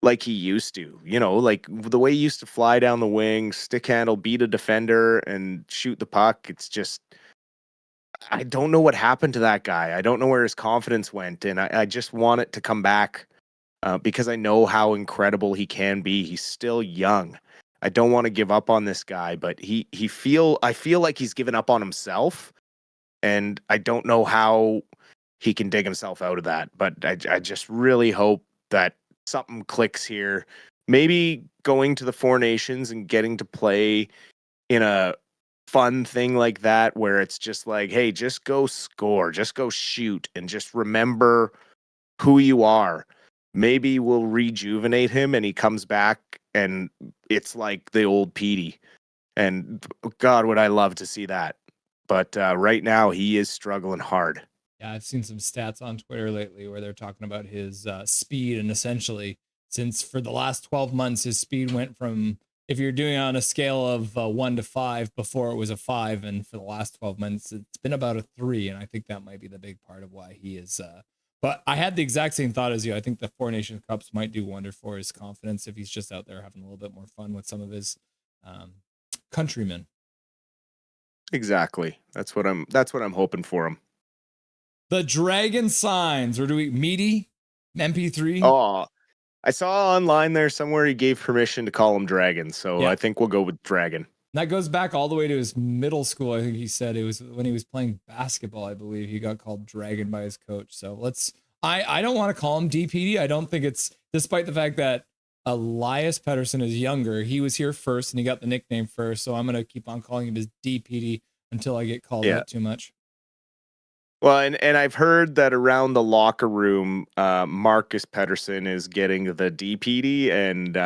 like he used to, like the way he used to fly down the wing, stick handle, beat a defender and shoot the puck. It's just, I don't know what happened to that guy. I don't know where his confidence went. And I just want it to come back because I know how incredible he can be. He's still young. I don't want to give up on this guy, but I feel like he's given up on himself, and I don't know how he can dig himself out of that. But I just really hope that something clicks here. Maybe going to the Four Nations and getting to play in a fun thing like that, where it's just like, hey, just go score, just go shoot, and just remember who you are. Maybe we'll rejuvenate him and he comes back and it's like the old Petey. And God, would I love to see that. But right now he is struggling hard. Yeah, I've seen some stats on Twitter lately where they're talking about his speed, and essentially, since for the last 12 months, his speed went from, if you're doing it on a scale of 1 to 5, before it was a 5, and for the last 12 months, it's been about a 3, and I think that might be the big part of why he is. But I had the exact same thought as you. I think the Four Nations Cups might do wonder for his confidence if he's just out there having a little bit more fun with some of his countrymen. Exactly. That's what I'm hoping for him. The Dragon Signs, or do we meaty MP3? Oh, I saw online there somewhere he gave permission to call him Dragon, so yeah. I think we'll go with Dragon. That goes back all the way to his middle school. I think he said it was when he was playing basketball, I believe he got called Dragon by his coach. So I don't want to call him DPD. I don't think it's, despite the fact that Elias Pettersson is younger, he was here first and he got the nickname first. So I'm going to keep on calling him his DPD until I get called out too much. Well, and I've heard that around the locker room, Marcus Pettersson is getting the DPD, and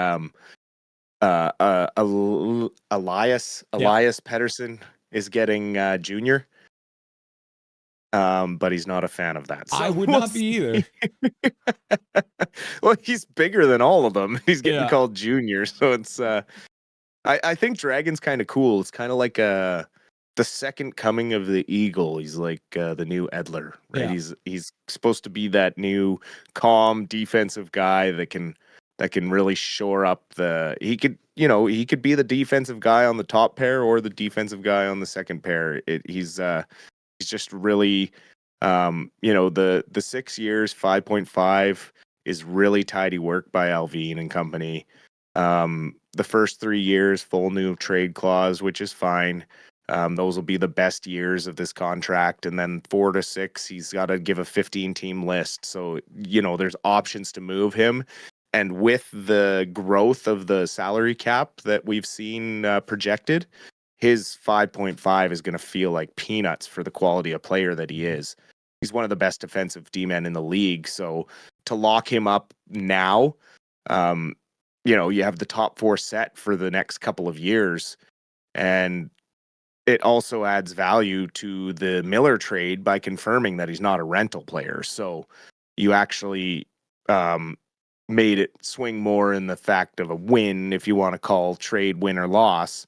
Elias Pettersson is getting junior. But he's not a fan of that. So I would not be either. Well, he's bigger than all of them. He's getting called junior, so it's. I think Dragon's kind of cool. It's kind of like the second coming of the Eagle. He's like the new Edler, right? Yeah. He's supposed to be that new calm defensive guy that can really shore up he could be the defensive guy on the top pair or the defensive guy on the second pair. He's just really the 6 years, 5.5 is really tidy work by Alvin and company. The first 3 years, full new trade clause, which is fine. Those will be the best years of this contract. And then 4 to 6, he's got to give a 15-team list. So, there's options to move him. And with the growth of the salary cap that we've seen projected, his 5.5 is going to feel like peanuts for the quality of player that he is. He's one of the best defensive D-men in the league. So to lock him up now, you have the top 4 set for the next couple of years. And it also adds value to the Miller trade by confirming that he's not a rental player. So you actually made it swing more in the fact of a win, if you want to call trade win or loss,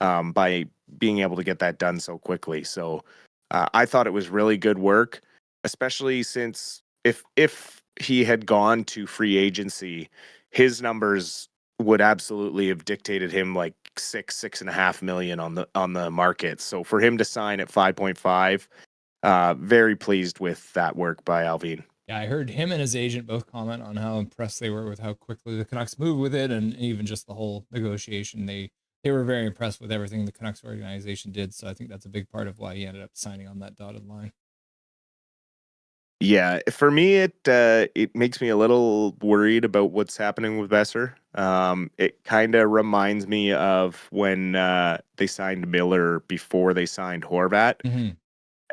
by being able to get that done so quickly. So I thought it was really good work, especially since if he had gone to free agency, his numbers would absolutely have dictated him like 6.5 million on the market. So for him to sign at 5.5, very pleased with that work by Alvin. Yeah, I heard him and his agent both comment on how impressed they were with how quickly the Canucks moved with it, and even just the whole negotiation. They were very impressed with everything the Canucks organization did. So I think that's a big part of why he ended up signing on that dotted line. Yeah, for me, it makes me a little worried about what's happening with Besser. It kind of reminds me of when they signed Miller before they signed Horvat. Mm-hmm.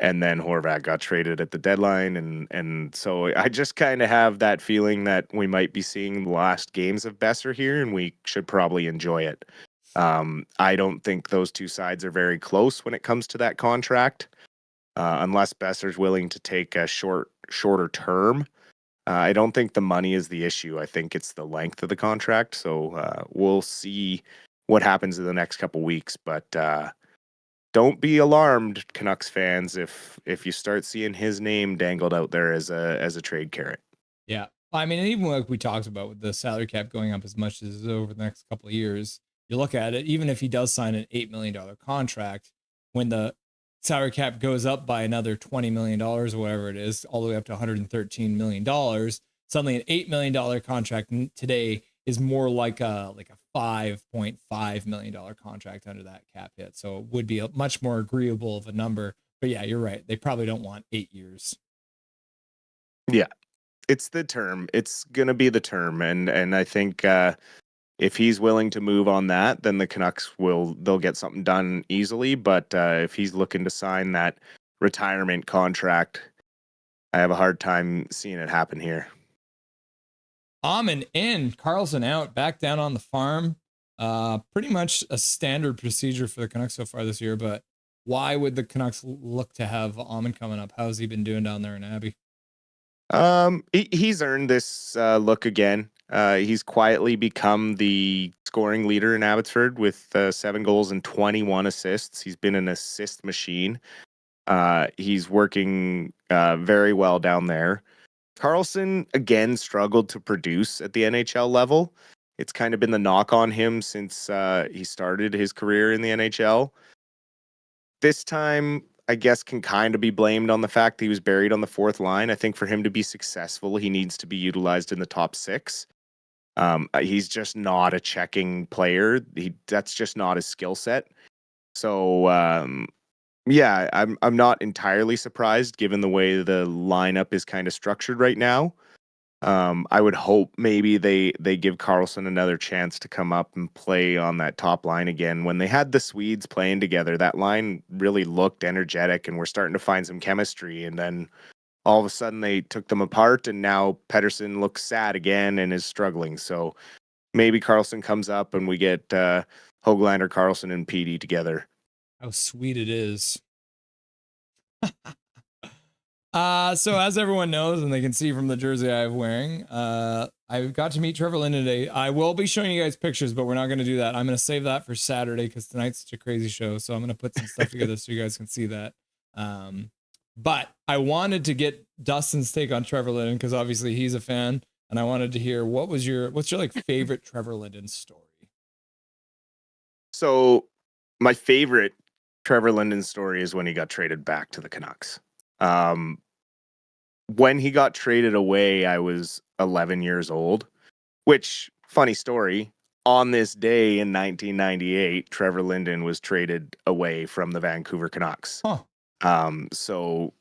And then Horvat got traded at the deadline. And so I just kind of have that feeling that we might be seeing the last games of Besser here, and we should probably enjoy it. I don't think those two sides are very close when it comes to that contract, unless Besser's willing to take a shorter term. I don't think the money is the issue. I think it's the length of the contract. So we'll see what happens in the next couple weeks. But don't be alarmed, Canucks fans, if you start seeing his name dangled out there as a trade carrot. Yeah. I mean, and even like we talked about with the salary cap going up as much as over the next couple of years, you look at it, even if he does sign an $8 million contract, when the salary cap goes up by another $20 million or whatever it is, all the way up to $113 million, suddenly an $8 million contract today is more like a $5.5 million contract under that cap hit. So it would be a much more agreeable of a number. But yeah, you're right. They probably don't want 8 years. Yeah, it's the term. It's going to be the term. And I think if he's willing to move on that, then the Canucks they'll get something done easily. But if he's looking to sign that retirement contract, I have a hard time seeing it happen here. Amon in, Carlson out, back down on the farm. Pretty much a standard procedure for the Canucks so far this year, but why would the Canucks look to have Amon coming up? How's he been doing down there in Abbey? He's earned this look again. He's quietly become the scoring leader in Abbotsford with 7 goals and 21 assists. He's been an assist machine. He's working very well down there. Carlson, again, struggled to produce at the NHL level. It's kind of been the knock on him since he started his career in the NHL. This time, I guess, can kind of be blamed on the fact that he was buried on the 4th line. I think for him to be successful, he needs to be utilized in the top 6. He's just not a checking player. That's just not his skill set. So, yeah, I'm not entirely surprised given the way the lineup is kind of structured right now. I would hope maybe they give Carlson another chance to come up and play on that top line again. When they had the Swedes playing together, that line really looked energetic and we're starting to find some chemistry. And then all of a sudden they took them apart, and now Pettersson looks sad again and is struggling. So maybe Carlson comes up and we get Höglander, Carlson, and PD together. How sweet it is. So as everyone knows, and they can see from the jersey I'm wearing, I got to meet Trevor Linden today. I will be showing you guys pictures, but we're not going to do that. I'm going to save that for Saturday because tonight's such a crazy show. So I'm going to put some stuff together so you guys can see that. But I wanted to get Dustin's take on Trevor Linden because obviously he's a fan, and I wanted to hear what's your like favorite Trevor Linden story? So my favorite Trevor Linden story is when he got traded back to the Canucks. when he got traded away, I was 11 years old, which, funny story, on this day in 1998, Trevor Linden was traded away from the Vancouver Canucks. Huh. So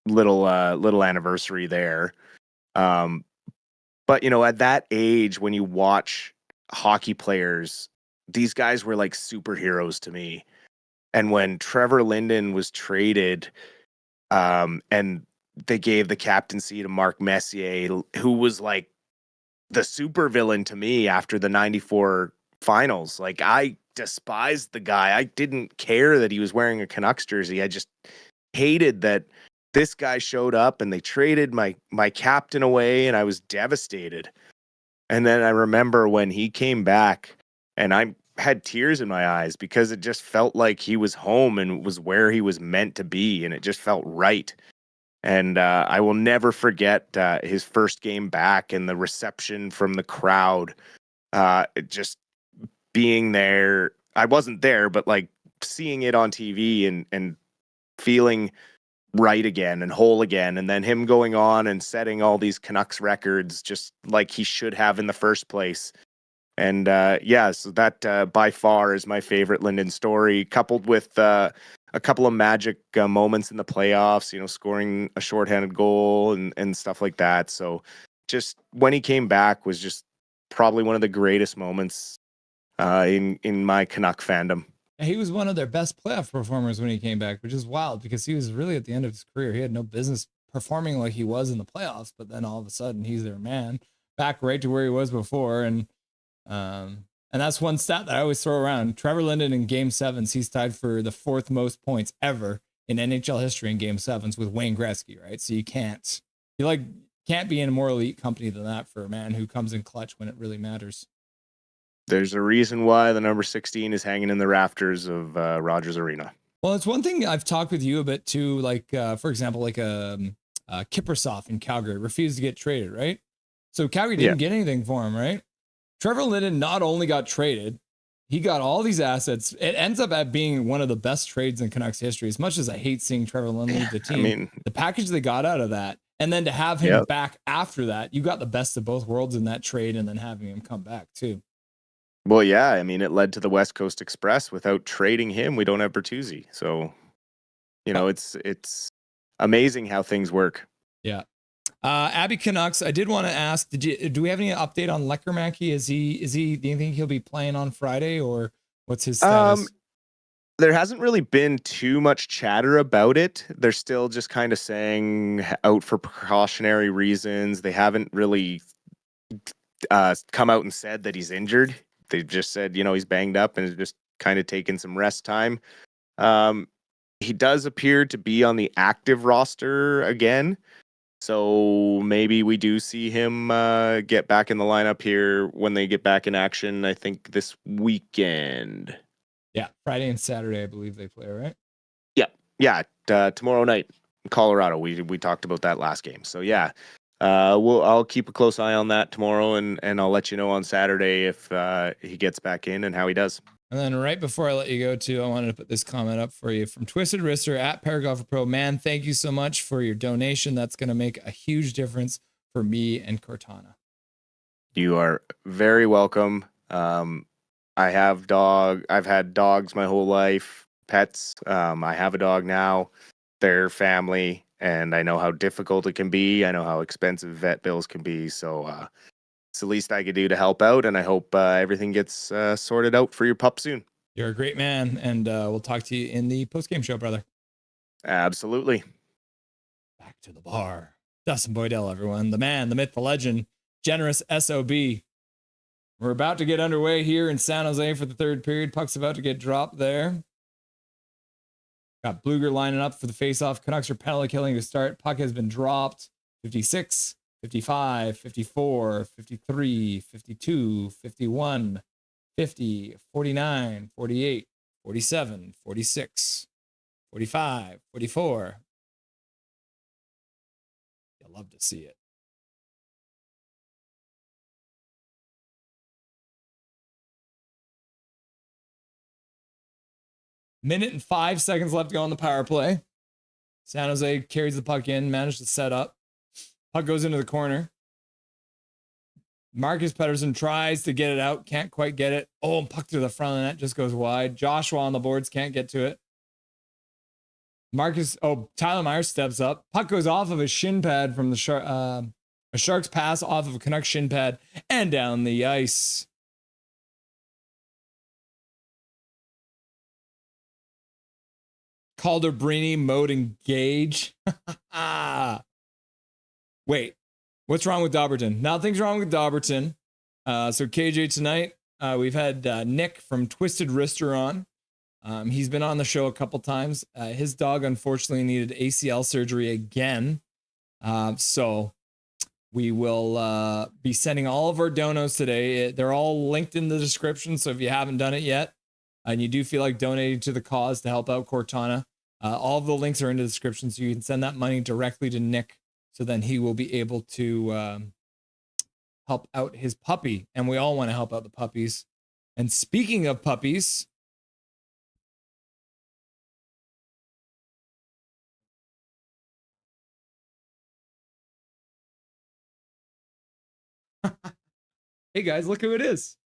little anniversary there. But, at that age, when you watch hockey players, these guys were like superheroes to me. And when Trevor Linden was traded, and they gave the captaincy to Mark Messier, who was like the supervillain to me after the 94 finals. Like, I despised the guy. I didn't care that he was wearing a Canucks jersey. I just hated that this guy showed up and they traded my captain away, and I was devastated. And then I remember when he came back, and I had tears in my eyes because it just felt like he was home and was where he was meant to be, and it just felt right. And I will never forget his first game back and the reception from the crowd. Just being there. I wasn't there, but like seeing it on TV and feeling right again and whole again. And then him going on and setting all these Canucks records just like he should have in the first place. And so that by far is my favorite Linden story, coupled with a couple of magic moments in the playoffs, scoring a shorthanded goal and stuff like that. So just when he came back was just probably one of the greatest moments in my Canuck fandom. He was one of their best playoff performers when he came back, which is wild because he was really at the end of his career. He had no business performing like he was in the playoffs, but then all of a sudden he's their man, back right to where he was before. And that's one stat that I always throw around. Trevor Linden in Game 7s, he's tied for the 4th most points ever in NHL history in Game 7s with Wayne Gretzky, right? So you can't be in a more elite company than that for a man who comes in clutch when it really matters. There's a reason why the number 16 is hanging in the rafters of Rogers Arena. Well, it's one thing I've talked with you a bit too, like for example, like Kiprusoff in Calgary refused to get traded, right? So Calgary didn't get anything for him, right? Trevor Linden not only got traded, he got all these assets. It ends up at being one of the best trades in Canucks history. As much as I hate seeing Trevor Linden leave the team, the package they got out of that, and then to have him back after that, you got the best of both worlds in that trade, and then having him come back too. Well, yeah, it led to the West Coast Express. Without trading him, we don't have Bertuzzi. So, it's amazing how things work. Yeah. Abby Canucks, I did want to ask, do we have any update on Leckermacky? Do you think he'll be playing on Friday, or what's his status? There hasn't really been too much chatter about it. They're still just kind of saying out for precautionary reasons. They haven't really come out and said that he's injured. They just said, he's banged up and is just kind of taking some rest time. He does appear to be on the active roster again. So maybe we do see him get back in the lineup here when they get back in action, I think this weekend. Yeah, Friday and Saturday, I believe they play, right? Yeah, tomorrow night in Colorado. We talked about that last game. So yeah, I'll keep a close eye on that tomorrow, and I'll let you know on Saturday if he gets back in and how he does. And then right before I let you go too, I wanted to put this comment up for you from Twisted Wrister at Paragrapher Pro. Man, thank you so much for your donation. That's going to make a huge difference for me and Cortana. You are very welcome. I've had dogs my whole life, pets. I have a dog now. They're family, and I know how difficult it can be. I know how expensive vet bills can be. So it's the least I could do to help out, and I hope everything gets sorted out for your pup soon. You're a great man, and we'll talk to you in the postgame show, brother. Absolutely. Back to the bar. Dustin Boydell, everyone. The man, the myth, the legend, generous SOB. We're about to get underway here in San Jose for the third period. Puck's about to get dropped there. Got Bluger lining up for the faceoff. Canucks are penalty killing to start. Puck has been dropped. 56. 55, 54, 53, 52, 51, 50, 49, 48, 47, 46, 45, 44. You'll love to see it. Minute and 5 seconds left to go on the power play. San Jose carries the puck in, managed to set up. Puck goes into the corner. Marcus Pettersson tries to get it out, can't quite get it. Oh, puck through the front of the net, just goes wide. Joshua on the boards, can't get to it. Tyler Myers steps up. Puck goes off of a shin pad from the a Sharks pass off of a Canucks shin pad and down the ice. Calder, Brini, Mode, and Gage. Wait, what's wrong with Dobberton? Nothing's wrong with Dobberton. So KJ tonight, we've had Nick from Twisted Wrister on. He's been on the show a couple times. His dog unfortunately needed ACL surgery again. So we will be sending all of our donos today. They're all linked in the description. So if you haven't done it yet and you do feel like donating to the cause to help out Cortana, all of the links are in the description. So you can send that money directly to Nick. So then he will be able to help out his puppy. And we all want to help out the puppies. And speaking of puppies, hey guys, look who it is.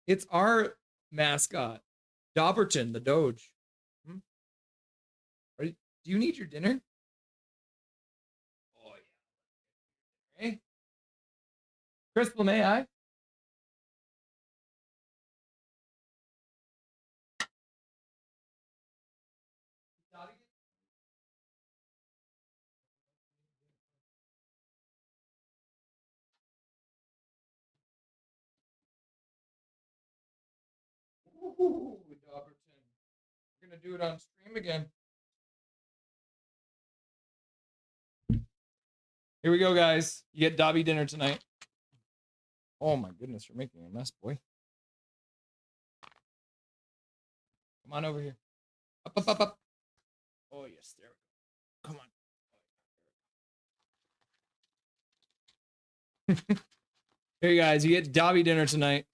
It's our mascot, Dobberton, the Doge. Do you need your dinner? Oh yeah. Hey, Crystal, may I? Ooh, Dobberton. We're gonna do it on stream again. Here we go, guys. You get Dobby dinner tonight. Oh my goodness, you're making a mess, boy. Come on over here. Up, up, up, up. Oh yes, there we go. Come on. Here you guys, you get Dobby dinner tonight.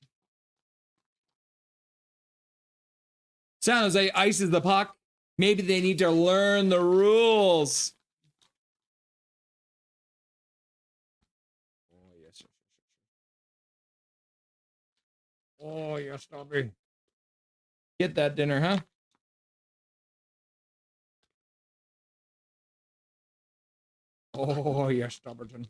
San Jose ices the puck. Maybe they need to learn the rules. Oh, yes. Oh, yes, Dobby. Get that dinner, huh? Oh, yes, Dobberton.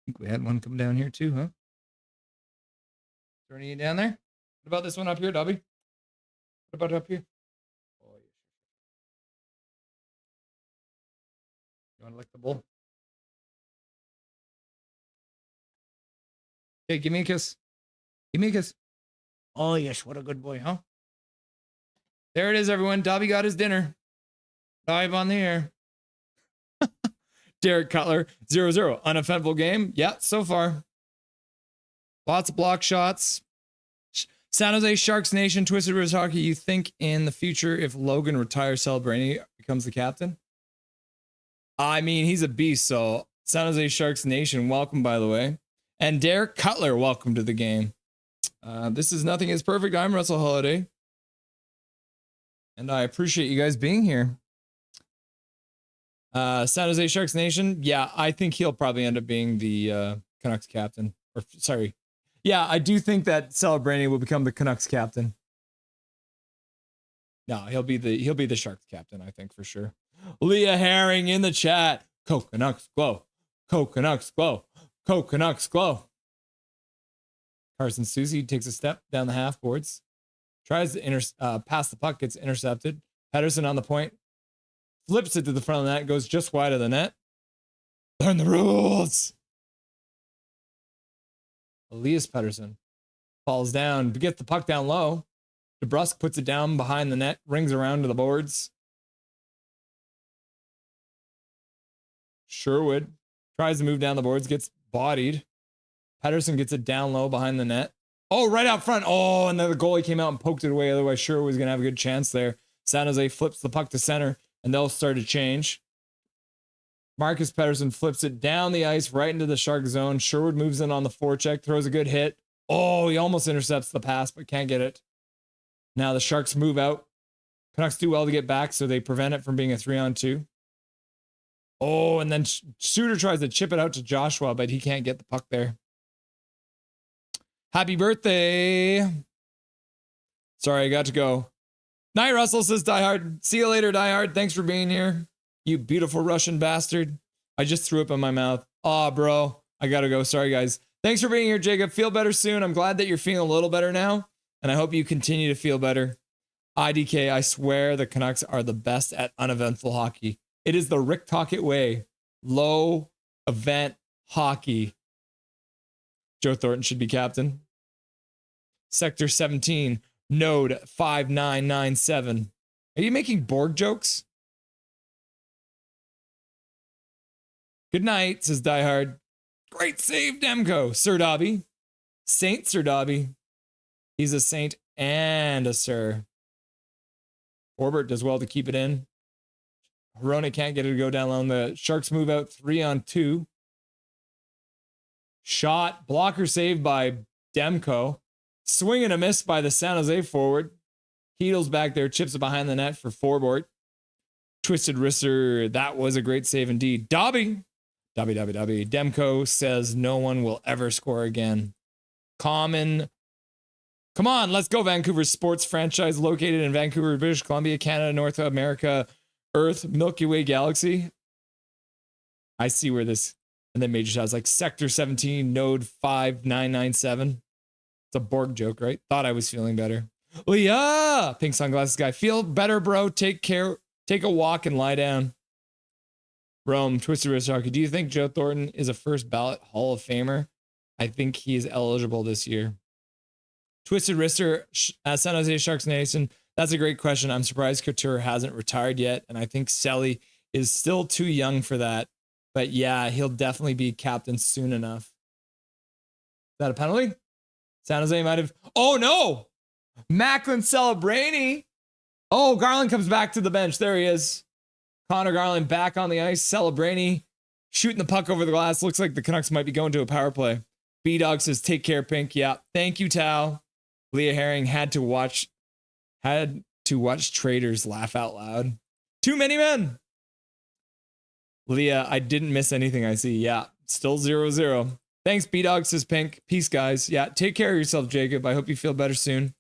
I think we had one come down here too, huh? Is there any down there? What about this one up here, Dobby? What about up here? Oh, yeah. You want to lick the bowl? Hey, give me a kiss. Give me a kiss. Oh, yes. What a good boy, huh? There it is, everyone. Dobby got his dinner. Live on the air. Derek Cutler, 0-0. Unoffendable game. Yeah, so far. Lots of block shots. San Jose Sharks Nation, Twisted Wrister Hockey. You think in the future, if Logan retires, Celebrini becomes the captain? I mean, he's a beast. So San Jose Sharks Nation, welcome, by the way. And Derek Cutler, welcome to the game. This is Nothing is Perfect. I'm Russell Holiday. And I appreciate you guys being here. San Jose Sharks Nation. Yeah, I think he'll probably end up being the Canucks captain. Or sorry. Yeah, I do think that Celebrini will become the Canucks captain. No, he'll be the Sharks captain, I think, for sure. Leah Herring in the chat. Canucks glow. Canucks glow. Canucks glow. Carson Soucy takes a step down the half boards. Tries to pass the puck, gets intercepted. Pettersson on the point. Flips it to the front of the net, goes just wide of the net. Learn the rules. Elias Pettersson falls down, gets the puck down low. DeBrusque puts it down behind the net, rings around to the boards. Sherwood tries to move down the boards, gets bodied. Pettersson gets it down low behind the net. Oh, right out front. Oh, and then the goalie came out and poked it away. Otherwise, Sherwood was going to have a good chance there. San Jose flips the puck to center, and they'll start to change. Marcus Pettersson flips it down the ice right into the Shark zone. Sherwood moves in on the forecheck, throws a good hit. Oh, he almost intercepts the pass, but can't get it. Now the Sharks move out. Canucks do well to get back, so they prevent it from being a 3-on-2. Oh, and then Suter tries to chip it out to Joshua, but he can't get the puck there. Happy birthday. Sorry, I got to go. Night Russell says, Die Hard. See you later, Die Hard. Thanks for being here. You beautiful Russian bastard. I just threw up in my mouth. Aw, bro. I got to go. Sorry, guys. Thanks for being here, Jacob. Feel better soon. I'm glad that you're feeling a little better now, and I hope you continue to feel better. IDK, I swear the Canucks are the best at uneventful hockey. It is the Rick Tocchet way. Low event hockey. Joe Thornton should be captain. Sector 17, node 5997. Are you making Borg jokes? Good night, says Die Hard. Great save, Demko. Sir Dobby. Saint Sir Dobby. He's a saint and a sir. Orbert does well to keep it in. Hronek can't get it to go down low. The Sharks move out 3-on-2. Shot. Blocker saved by Demko. Swing and a miss by the San Jose forward. Keedle's back there. Chips it behind the net for Forbort. Twisted wrister. That was a great save indeed. Dobby. Demko says no one will ever score again. Common. Come on, let's go. Vancouver sports franchise located in Vancouver, British Columbia, Canada, North America, Earth, Milky Way galaxy. I see where this, and then Major Shot's like Sector 17, node 5997. It's a Borg joke, right? Thought I was feeling better. Oh yeah, pink sunglasses guy. Feel better, bro. Take care. Take a walk and lie down. Rome, Twisted Wrist Hockey. Do you think Joe Thornton is a first ballot Hall of Famer? I think he is eligible this year. Twisted Wrister, San Jose Sharks Nation. That's a great question. I'm surprised Couture hasn't retired yet, and I think Selly is still too young for that. But yeah, he'll definitely be captain soon enough. Is that a penalty? San Jose might have. Oh no! Macklin Celebrini. Oh, Garland comes back to the bench. There he is. Connor Garland back on the ice. Celebrini shooting the puck over the glass. Looks like the Canucks might be going to a power play. B-Dog says, take care, Pink. Yeah. Thank you, Tao. Leah Herring had to watch Traders laugh out loud. Too many men. Leah, I didn't miss anything I see. Yeah. Still 0-0. Thanks, B-Dog says Pink. Peace, guys. Yeah. Take care of yourself, Jacob. I hope you feel better soon.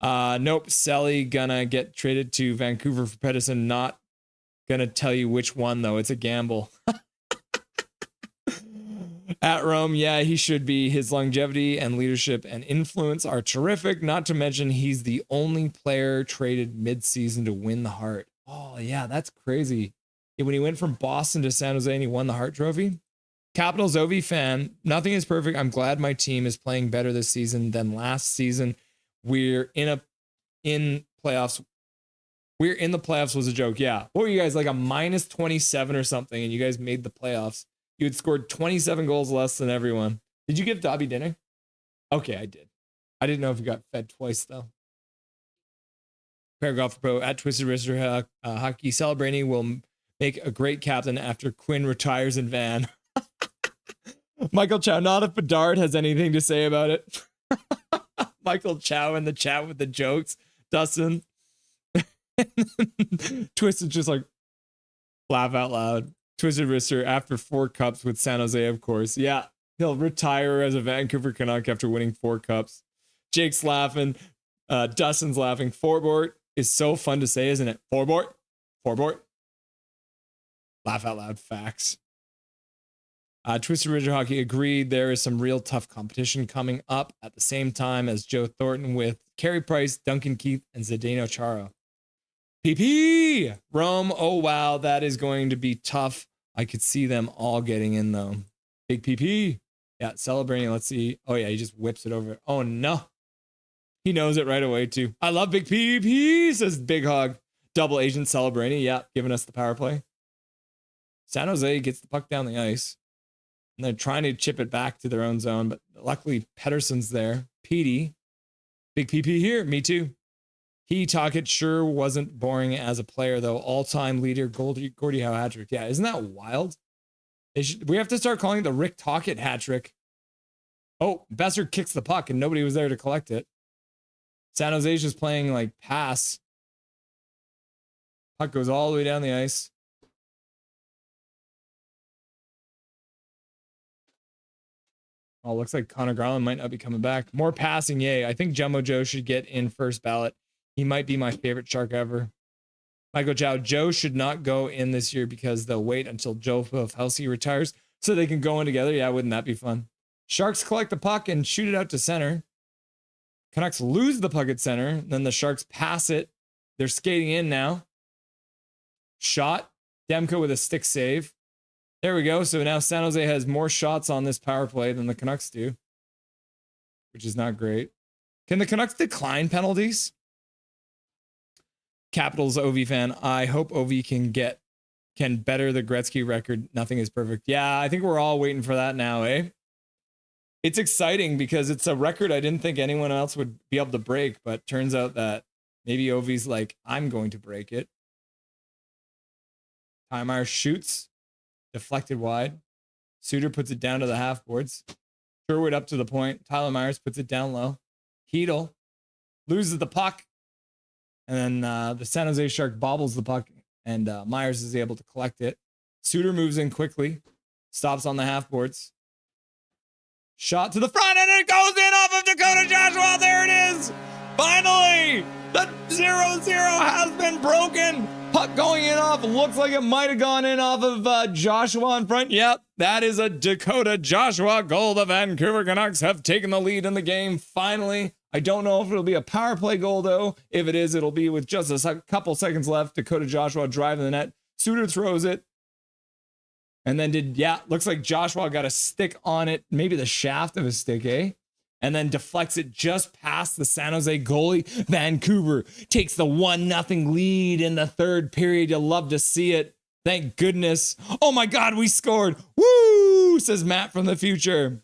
Nope. Sally gonna get traded to Vancouver for Pedersen. Not gonna tell you which one, though. It's a gamble. At Rome, yeah, he should be. His longevity and leadership and influence are terrific. Not to mention, he's the only player traded mid-season to win the Hart. Oh, yeah, that's crazy. When he went from Boston to San Jose and he won the Hart Trophy. Capitals OV fan, nothing is perfect. I'm glad my team is playing better this season than last season. We're in playoffs. We're in the playoffs was a joke. Yeah. What were you guys, like a minus 27 or something, and you guys made the playoffs? You had scored 27 goals less than everyone. Did you give Dobby dinner? Okay, I did. I didn't know if you got fed twice, though. Paragraph Pro at Twisted Wrister Hockey. Celebrini will make a great captain after Quinn retires in Van. Michael Chow, not if Bedard has anything to say about it. Michael Chow in the chat with the jokes. Dustin. Twisted just like laugh out loud. Twisted Wrister after 4 cups with San Jose, of course. Yeah, he'll retire as a Vancouver Canuck after winning 4 cups. Jake's laughing. Dustin's laughing. Forbort is so fun to say, isn't it? Forbort. Laugh out loud facts. Twisted Wrister Hockey agreed there is some real tough competition coming up at the same time as Joe Thornton with Carey Price, Duncan Keith, and Zdeno Chara. PP! Rome, oh wow, that is going to be tough. I could see them all getting in though. Big PP. Yeah, celebrating. Let's see. Oh yeah, he just whips it over. Oh no. He knows it right away too. I love Big PP, says Big Hog. Double agent celebrating. Yeah, giving us the power play. San Jose gets the puck down the ice. And they're trying to chip it back to their own zone, but luckily Pedersen's there. Petey. Big PP here. Me too. Tocchet sure wasn't boring as a player, though. All-time leader, Gordie Howe hat trick. Yeah, isn't that wild? We have to start calling it the Rick Tocchet hat trick. Oh, Besser kicks the puck and nobody was there to collect it. San Jose's just playing like pass. Puck goes all the way down the ice. Oh, looks like Connor Garland might not be coming back. More passing, yay. I think Jumbo Joe should get in first ballot. He might be my favorite Shark ever. Michael Chow, Joe should not go in this year because they'll wait until Joe Pavelski retires so they can go in together. Yeah, wouldn't that be fun? Sharks collect the puck and shoot it out to center. Canucks lose the puck at center. Then the Sharks pass it. They're skating in now. Shot. Demko with a stick save. There we go. So now San Jose has more shots on this power play than the Canucks do, which is not great. Can the Canucks decline penalties? Capitals OV fan. I hope OV can better the Gretzky record. Nothing is perfect. Yeah, I think we're all waiting for that now, eh? It's exciting because it's a record I didn't think anyone else would be able to break, but turns out that maybe OV's like, I'm going to break it. Tymire shoots. Deflected wide. Suter puts it down to the half boards. Sherwood up to the point. Tyler Myers puts it down low. Hedel loses the puck. And then the San Jose Shark bobbles the puck. And Myers is able to collect it. Suter moves in quickly. Stops on the half boards. Shot to the front. And it goes in off of Dakota Joshua. There it is. Finally. The 0-0 has been broken. Puck going in off. Looks like it might have gone in off of Joshua in front. Yep, that is a Dakota Joshua goal. The Vancouver Canucks have taken the lead in the game. Finally, I don't know if it'll be a power play goal, though. If it is, it'll be with just a couple seconds left. Dakota Joshua driving the net. Suter throws it. And then looks like Joshua got a stick on it. Maybe the shaft of his stick, eh? And then deflects it just past the San Jose goalie. Vancouver takes the 1-0 lead in the third period. You'll love to see it. Thank goodness. Oh my God, we scored. Woo, says Matt from the future.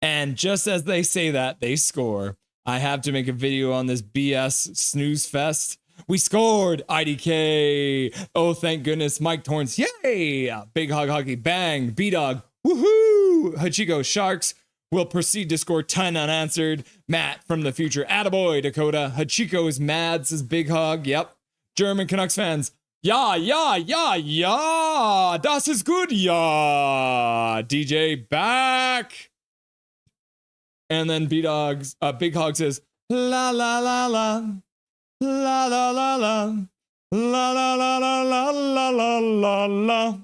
And just as they say that, they score. I have to make a video on this BS snooze fest. We scored, IDK. Oh, thank goodness. Mike Torrance, yay. Big Hog Hockey, bang. B-Dog, woohoo. Hachiko Sharks will proceed to score 10 unanswered. Matt from the future. Attaboy, Dakota. Hachiko is mad, says Big Hog. Yep. German Canucks fans. Ja. Das ist gut. Ja. DJ back. And then Big Hog says, la la la la. La la la la. La la la la la la la la.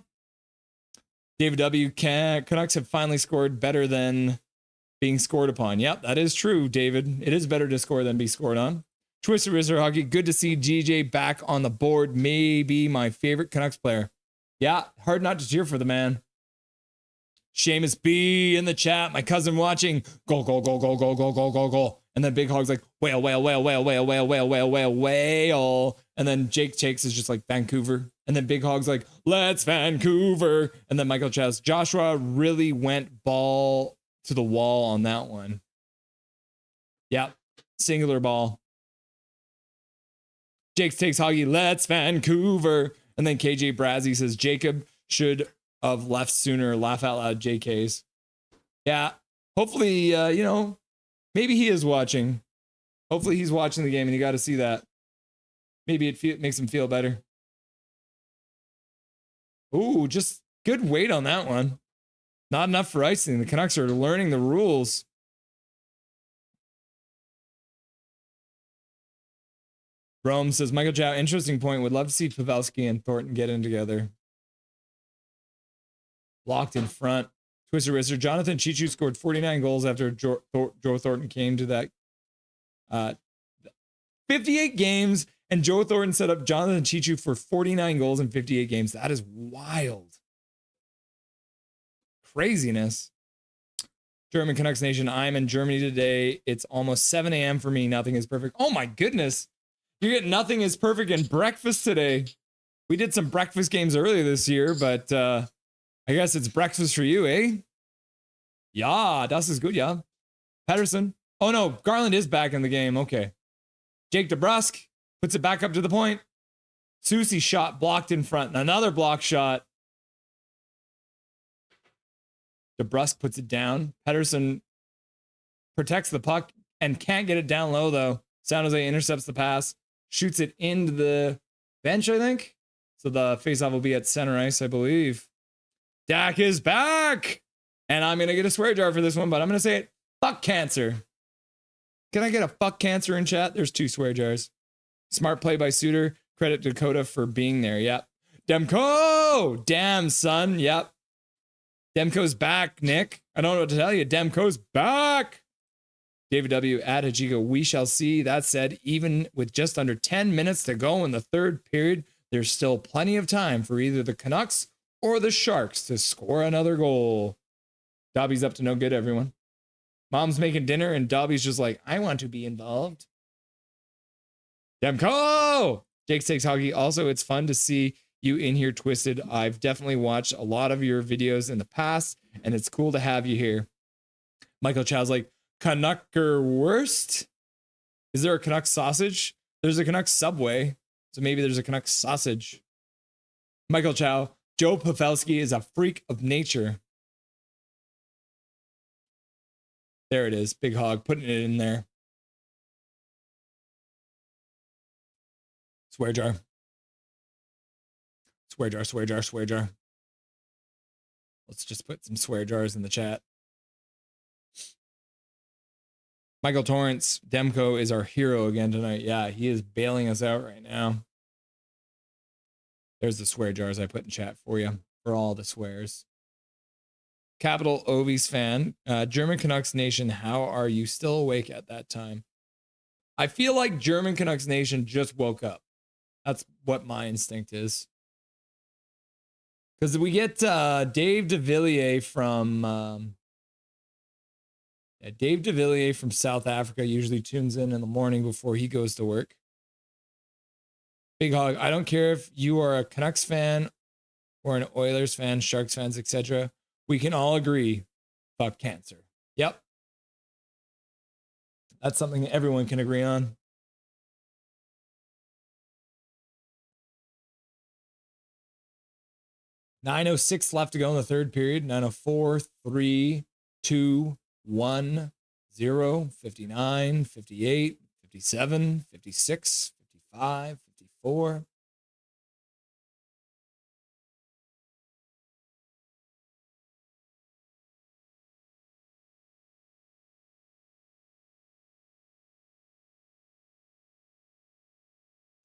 David W. Canucks have finally scored better than being scored upon. Yep, that is true, David. It is better to score than be scored on. Twisted Wrister Hockey, good to see DJ back on the board. Maybe my favorite Canucks player. Yeah, hard not to cheer for the man. Seamus B in the chat. My cousin watching. Goal, goal, goal, goal, goal, goal, goal, goal, goal. And then Big Hog's like, whale, whale, whale, whale, whale, whale, whale, whale, whale, whale. And then Jake Jakes is just like Vancouver. And then Big Hog's like, let's Vancouver. And then Michael Chaz. Joshua really went ball to the wall on that one. Yep. Singular ball. Jakes takes Hoggy. Let's Vancouver. And then KJ Brazzy says Jacob should have left sooner. Laugh out loud, JKs. Yeah. Hopefully, maybe he is watching. Hopefully he's watching the game and you got to see that. Maybe it makes him feel better. Ooh, just good weight on that one. Not enough for icing. The Canucks are learning the rules. Rome says, Michael Chow, interesting point. Would love to see Pavelski and Thornton get in together. Locked in front. Twister Wrister. Jonathan Chichu scored 49 goals after Joe Thornton came to that 58 games, and Joe Thornton set up Jonathan Chichu for 49 goals in 58 games. That is wild. Craziness. German Canucks Nation. I'm in Germany today. It's almost 7 a.m. for me. Nothing is perfect. Oh my goodness. You get nothing is perfect in breakfast today. We did some breakfast games earlier this year, but I guess it's breakfast for you, eh? Yeah, das ist gut, yeah. Pedersen. Oh no, Garland is back in the game. Okay. Jake DeBrusk puts it back up to the point. Susie shot blocked in front. Another block shot. DeBrusque puts it down. Pedersen protects the puck and can't get it down low, though. San Jose intercepts the pass, shoots it into the bench, I think. So the faceoff will be at center ice, I believe. Dak is back! And I'm going to get a swear jar for this one, but I'm going to say it. Fuck cancer. Can I get a fuck cancer in chat? There's 2 swear jars. Smart play by Suter. Credit Dakota for being there. Yep. Demko! Damn, son. Yep. Demko's back, Nick. I don't know what to tell you. Demko's back. David W. at Hajiga. We shall see. That said, even with just under 10 minutes to go in the third period, there's still plenty of time for either the Canucks or the Sharks to score another goal. Dobby's up to no good, everyone. Mom's making dinner, and Dobby's just like, I want to be involved. Demko! Jake Takes Hockey. Also, it's fun to see you in here, Twisted. I've definitely watched a lot of your videos in the past, and it's cool to have you here. Michael Chow's like, Canuckerwurst? Is there a Canuck sausage? There's a Canuck Subway, so maybe there's a Canuck sausage. Michael Chow, Joe Pavelski is a freak of nature. There it is, Big Hog, putting it in there. Swear jar. Swear jar, swear jar, swear jar. Let's just put some swear jars in the chat. Michael Torrance, Demko is our hero again tonight. Yeah, he is bailing us out right now. There's the swear jars I put in chat for you, for all the swears. Capital Ovies fan, German Canucks Nation, how are you still awake at that time? I feel like German Canucks Nation just woke up. That's what my instinct is. Because we get Dave DeVilliers from Dave DeVilliers from South Africa usually tunes in the morning before he goes to work. Big Hog, I don't care if you are a Canucks fan or an Oilers fan, Sharks fans, etc. We can all agree, fuck cancer. Yep. That's something everyone can agree on. .906 left to go in the third period. 904, 3, 2, 1, 0, 59, 58, 57, 56, 55, 54.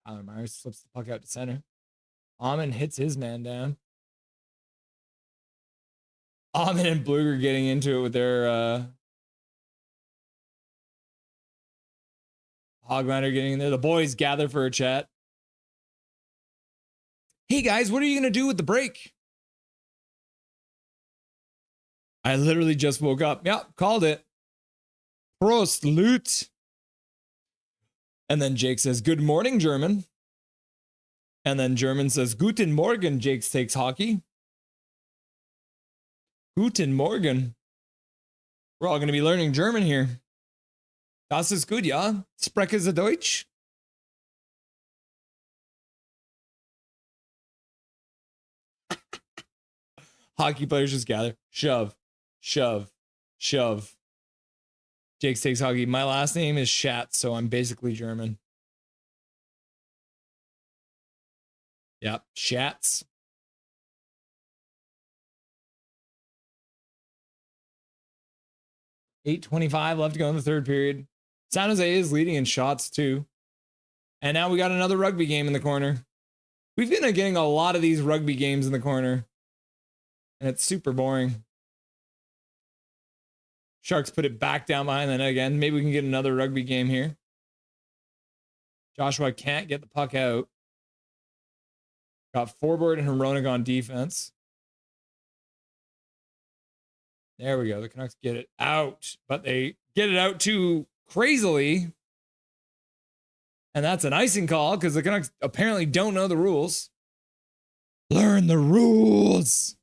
Tyler Myers slips the puck out to center. Amon hits his man down. Amon and Bluger getting into it with their Hoglander getting in there. The boys gather for a chat. Hey guys, what are you going to do with the break? I literally just woke up. Yep, called it. Prost, Loot. And then Jake says, good morning, German. And then German says, Guten Morgen, Jake Takes Hockey. Guten Morgen. We're all going to be learning German here. Das ist gut, ja? Spreche Sie Deutsch? Hockey players just gather. Shove, shove, shove. Jake Takes Hockey. My last name is Schatz, so I'm basically German. Yep, Schatz. .825 left to go in the third period. San Jose is leading in shots too. And now we got another rugby game in the corner. We've been getting a lot of these rugby games in the corner. And it's super boring. Sharks put it back down behind the net again. Maybe we can get another rugby game here. Joshua can't get the puck out. Got Forward and Hronek on defense. There we go. The Canucks get it out, but they get it out too crazily. And that's an icing call because the Canucks apparently don't know the rules. Learn the rules.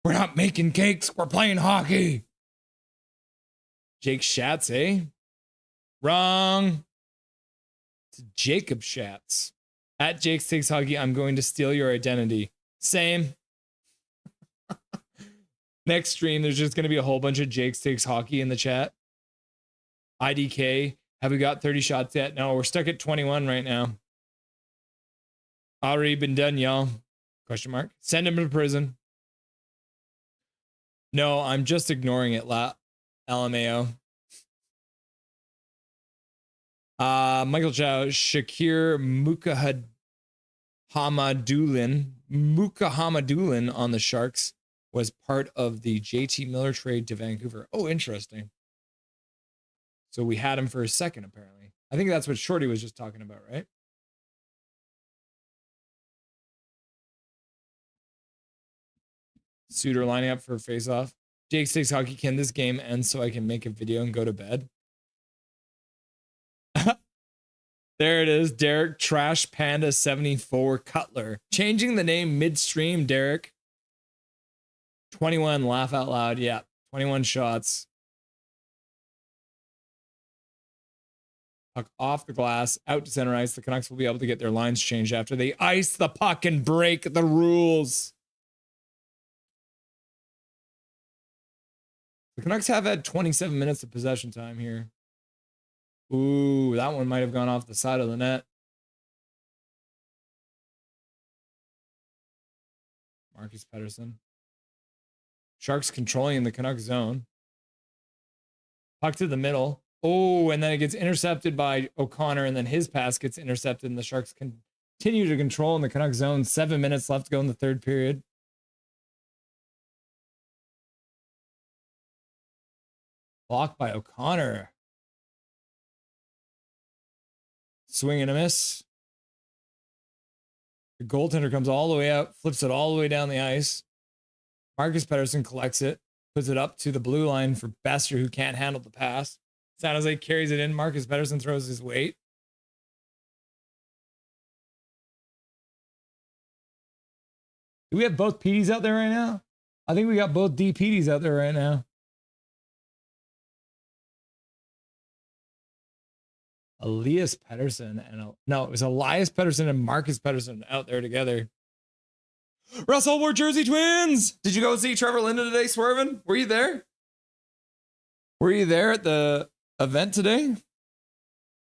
We're not making cakes. We're playing hockey. Jake Schatz, eh? Wrong. It's Jacob Schatz. At Jake Takes Hockey, I'm going to steal your identity. Same. Next stream, there's just going to be a whole bunch of Jake Stakes Hockey in the chat. IDK, have we got 30 shots yet? No, we're stuck at 21 right now. Already been done, y'all. Question mark. Send him to prison. No, I'm just ignoring it, LMAO. Michael Chow, Shakir Mukahamadulin on the Sharks was part of the JT Miller trade to Vancouver. Oh, interesting. So we had him for a second, apparently. I think that's what Shorty was just talking about, right? Suitor lining up for a face-off. Jake Stakes Hockey, can this game end so I can make a video and go to bed? There it is, Derek Trash Panda 74 Cutler. Changing the name midstream, Derek. 21, laugh out loud. Yeah, 21 shots. Puck off the glass, out to center ice. The Canucks will be able to get their lines changed after they ice the puck and break the rules. The Canucks have had 27 minutes of possession time here. Ooh, that one might have gone off the side of the net. Marcus Pettersson. Sharks controlling the Canucks zone. Puck to the middle. Oh, and then it gets intercepted by O'Connor, and then his pass gets intercepted, and the Sharks continue to control in the Canucks zone. 7 minutes left to go in the third period. Blocked by O'Connor. Swing and a miss. The goaltender comes all the way out, flips it all the way down the ice. Marcus Pettersson collects it, puts it up to the blue line for Bester, who can't handle the pass. San Jose carries it in. Marcus Pettersson throws his weight. Do we have both PDs out there right now? I think we got both DPDs out there right now. Elias Pettersson and no, it was Elias Pettersson and Marcus Pettersson out there together. Russell wore Jersey Twins. Did you go see Trevor Linda today, Swervin? Were you there? Were you there at the event today?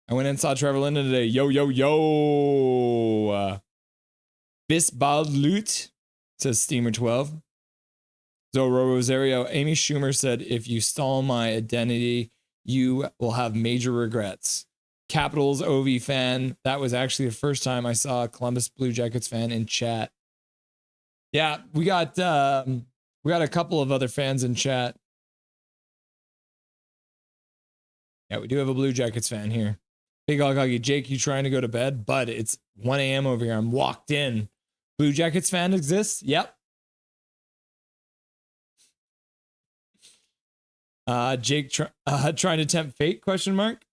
I went and saw Trevor Linda today. Yo, yo, yo. Bisbald Loot, says Steamer 12. Zoro Rosario. Amy Schumer said, if you stall my identity, you will have major regrets. Capitals OV fan. That was actually the first time I saw a Columbus Blue Jackets fan in chat. Yeah, we got a couple of other fans in chat. Yeah, we do have a Blue Jackets fan here. Big Hog Huggy, Jake, you trying to go to bed? Bud, it's 1 a.m. over here. I'm walked in. Blue Jackets fan exists? Yep. Jake trying to tempt fate? Question mark.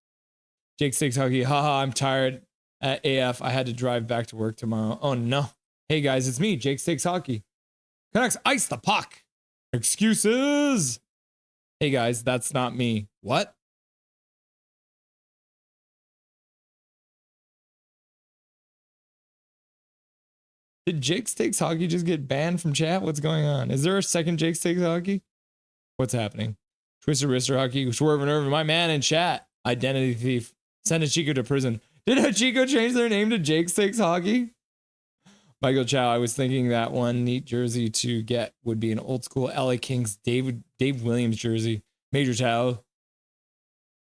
Jake Stakes Hockey. Haha, I'm tired at AF. I had to drive back to work tomorrow. Oh no. Hey guys, it's me, Jake Stakes Hockey. Canucks ice the puck. Excuses. Hey guys, that's not me. What? Did Jake Stakes Hockey just get banned from chat? What's going on? Is there a second Jake Stakes Hockey? What's happening? Twisted Wrister Hockey, Swerving Irvin, my man in chat. Identity thief. Send a Chico to prison. Did a Chico change their name to Jake Stakes Hockey? Michael Chow, I was thinking that one neat jersey to get would be an old school LA Kings Dave Williams jersey. Major Chow.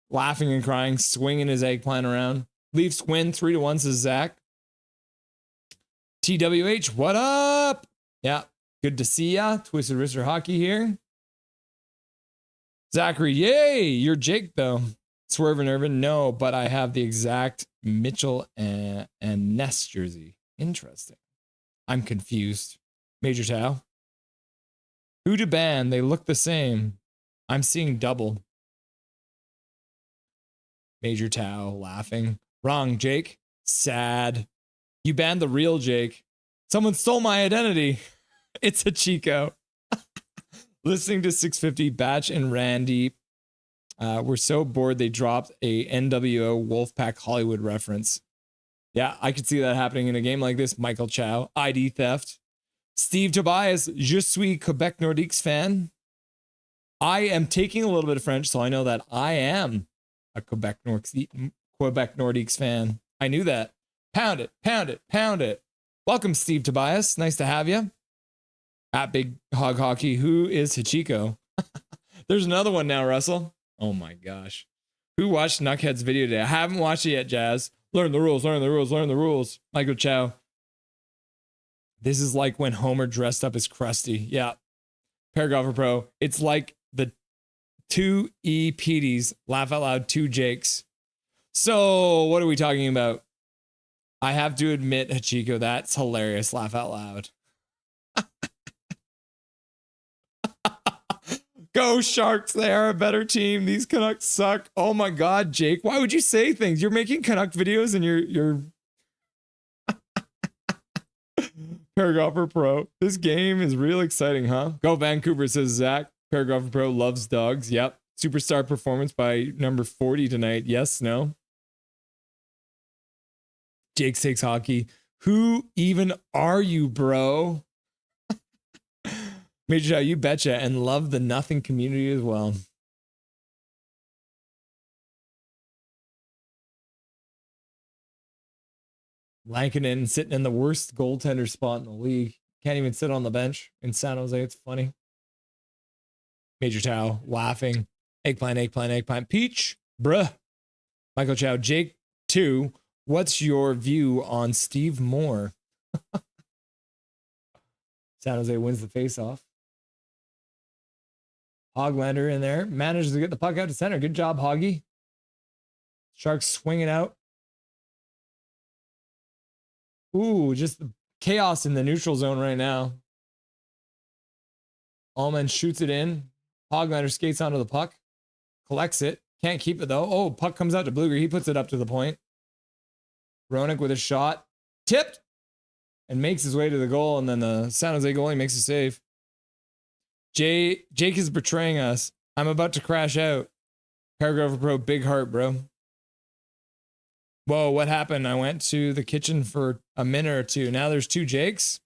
Laughing and crying, swinging his eggplant around. Leafs win 3-1, says Zach. TWH, what up? Yeah, good to see ya. Twisted Wrister Hockey here. Zachary, yay, you're Jake though. Swerve and Irvin, no, but I have the exact Mitchell and Ness jersey. Interesting. I'm confused. Major Tao. Who to ban? They look the same. I'm seeing double. Major Tao laughing. Wrong, Jake. Sad. You banned the real Jake. Someone stole my identity. It's a Chico. Listening to 650 Batch and Randy. We're so bored they dropped a NWO Wolfpack Hollywood reference. Yeah, I could see that happening in a game like this. Michael Chow, ID theft. Steve Tobias, Je suis Quebec Nordiques fan. I am taking a little bit of French, so I know that I am a Quebec Nordiques fan. I knew that. Pound it, pound it, pound it. Welcome, Steve Tobias. Nice to have you. At Big Hog Hockey, who is Hachiko? There's another one now, Russell. Oh my gosh. Who watched Knuckhead's video today? I haven't watched it yet, Jazz. Learn the rules, learn the rules, learn the rules. Michael Chow. This is like when Homer dressed up as Krusty. Yeah. Paragrapher Pro. It's like the two E. Petey's, laugh out loud, two Jakes. So what are we talking about? I have to admit, Hachiko, that's hilarious. Laugh out loud. Go Sharks, they are a better team. These Canucks suck. Oh my God, Jake, why would you say things? You're making Canuck videos and you're Paragrapher Pro. This game is real exciting, huh? Go Vancouver, says Zach. Paragrapher Pro loves dogs. Yep. Superstar performance by number 40 tonight. Yes, no. Jake Takes Hockey. Who even are you, bro? Major Chow, you betcha, and love the nothing community as well. Lankinen sitting in the worst goaltender spot in the league. Can't even sit on the bench in San Jose. It's funny. Major Chow laughing. Eggplant, eggplant, eggplant. Peach, bruh. Michael Chow, Jake 2. What's your view on Steve Moore? San Jose wins the faceoff. Hoglander in there. Manages to get the puck out to center. Good job, Hoggy. Sharks swinging out. Ooh, just chaos in the neutral zone right now. Allman shoots it in. Hoglander skates onto the puck. Collects it. Can't keep it though. Oh, puck comes out to Bluger. He puts it up to the point. Roenick with a shot. Tipped. And makes his way to the goal. And then the San Jose goalie makes a save. Jake is betraying us. I'm about to crash out. Paragrapher Pro, big heart, bro. Whoa, what happened? I went to the kitchen for a minute or two. Now there's two Jakes.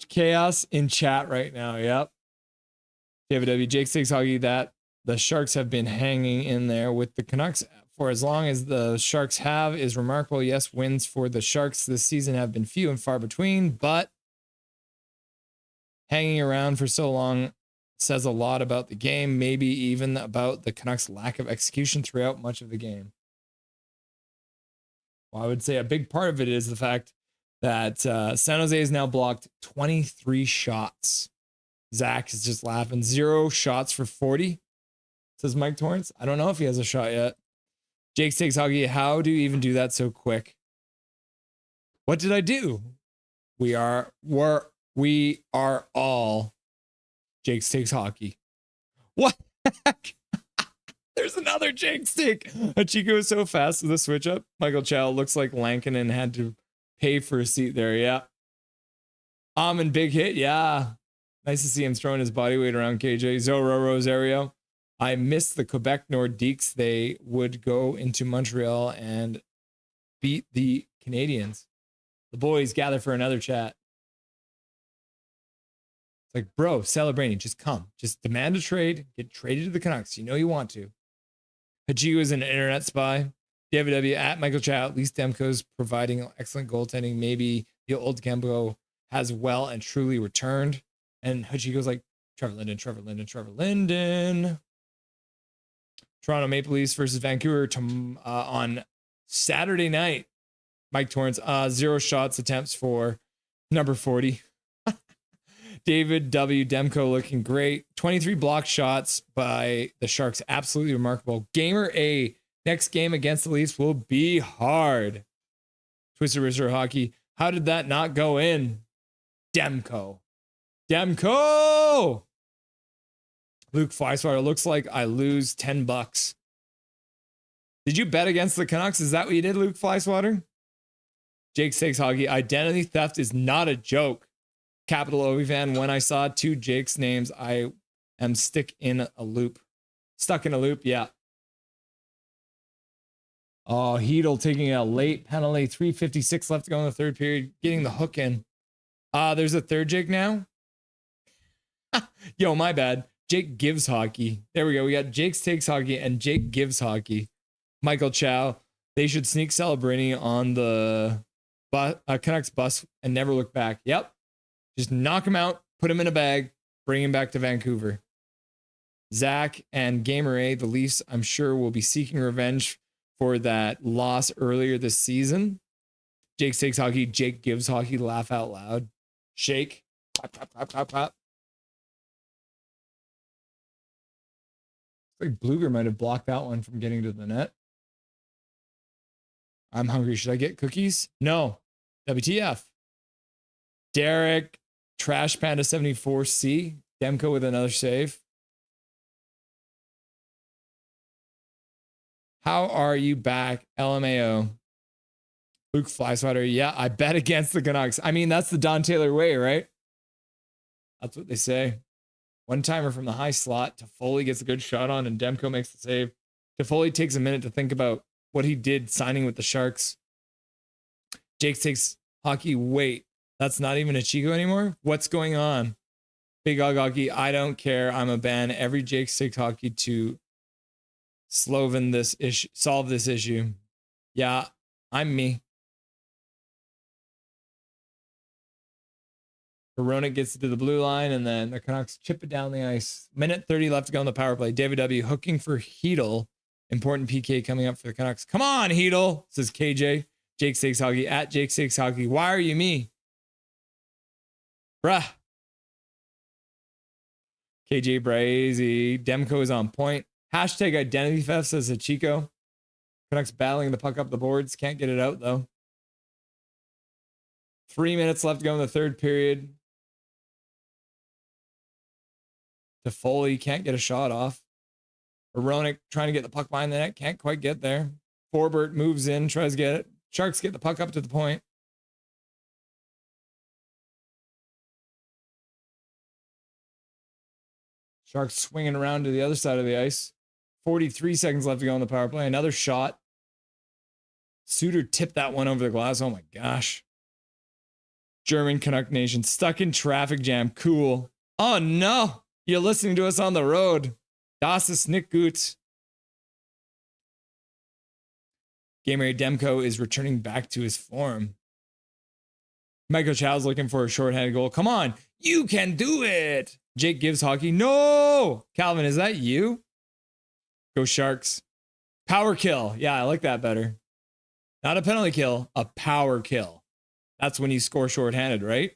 Chaos in chat right now. Yep. David W. Jake Takes Hockey, that the Sharks have been hanging in there with the Canucks for as long as the Sharks have is remarkable. Yes, wins for the Sharks this season have been few and far between, but hanging around for so long says a lot about the game, maybe even about the Canucks' lack of execution throughout much of the game. Well, I would say a big part of it is the fact that San Jose has now blocked 23 shots. Zach is just laughing. 0 shots for 40, says Mike Torrance. I don't know if he has a shot yet. Jake Takes Hockey, how do you even do that so quick? What did I do? We are all Jake Takes Hockey. What the heck? There's another Jake Steak. Hachiko is so fast with the switch up. Michael Chow looks like Lankinen had to pay for a seat there. Yeah. Amon big hit. Yeah. Nice to see him throwing his body weight around KJ. Zorro Rosario. I missed the Quebec Nordiques. They would go into Montreal and beat the Canadians. The boys gather for another chat. It's like, bro, celebrating. Just come. Just demand a trade. Get traded to the Canucks. You know you want to. Hajiu is an internet spy. David W. At Michael Chow. At least Demko's providing excellent goaltending. Maybe the old Demko has well and truly returned. And Hachiko's like, Trevor Linden. Toronto Maple Leafs versus Vancouver on Saturday night. Mike Torrance, 0 shots attempts for number 40. David W. Demko looking great. 23 blocked shots by the Sharks. Absolutely remarkable. Gamer A, next game against the Leafs will be hard. Twisted Wrister Hockey. How did that not go in? Demko. Luke Fleiswater, looks like I lose $10. Did you bet against the Canucks? Is that what you did, Luke Fleiswater? Jake Takes Hockey. Identity theft is not a joke. Capital Ovi fan. When I saw 2 Jake's names, I am stuck in a loop. Yeah. Oh, Hedel taking a late penalty. 3:56 left to go in the third period. Getting the hook in. There's a third Jake now. Yo, my bad. Jake gives hockey. There we go. We got Jake's takes hockey and Jake gives hockey. Michael Chow. They should sneak Celebrini on the Canucks bus and never look back. Yep. Just knock him out, put him in a bag, bring him back to Vancouver. Zach and Gamer A, the Leafs, I'm sure, will be seeking revenge for that loss earlier this season. Jake takes hockey. Jake gives hockey. Laugh out loud. Shake. Pop, pop, pop, pop, pop. Looks like Bluger might have blocked that one from getting to the net. I'm hungry. Should I get cookies? No. WTF. Derek, Trash Panda 74C. Demko with another save. How are you back? LMAO. Luke Flyswatter. Yeah, I bet against the Canucks. I mean, that's the Don Taylor way, right? That's what they say. One timer from the high slot. Toffoli gets a good shot on and Demko makes the save. Toffoli takes a minute to think about what he did signing with the Sharks. Jake takes hockey. Wait, that's not even a Chico anymore? What's going on? Big Hog Hockey. I don't care. I'm a ban every Jake takes hockey to Sloven this issue, solve this issue. Yeah, I'm me. Veronic gets to the blue line, and then the Canucks chip it down the ice. Minute 30 left to go on the power play. David W. hooking for Hedel. Important PK coming up for the Canucks. Come on, Hedel, says KJ. Jake Stakes Hockey at Jake Stakes Hockey. Why are you me? Bruh. KJ Brazy. Demko is on point. Hashtag identity theft, says Chico. Canucks battling the puck up the boards. Can't get it out, though. 3 minutes left to go in the third period. Toffoli can't get a shot off. Veronic trying to get the puck behind the net. Can't quite get there. Forbert moves in, tries to get it. Sharks get the puck up to the point. Sharks swinging around to the other side of the ice. 43 seconds left to go on the power play. Another shot. Suter tipped that one over the glass. Oh my gosh. German Canuck Nation stuck in traffic jam. Cool. Oh no. You're listening to us on the road. Das ist nicht gut. Gamer Demko is returning back to his form. Michael Chow's looking for a shorthanded goal. Come on. You can do it. Jake gives hockey. No. Calvin, is that you? Go Sharks. Power kill. Yeah, I like that better. Not a penalty kill, a power kill. That's when you score shorthanded, right?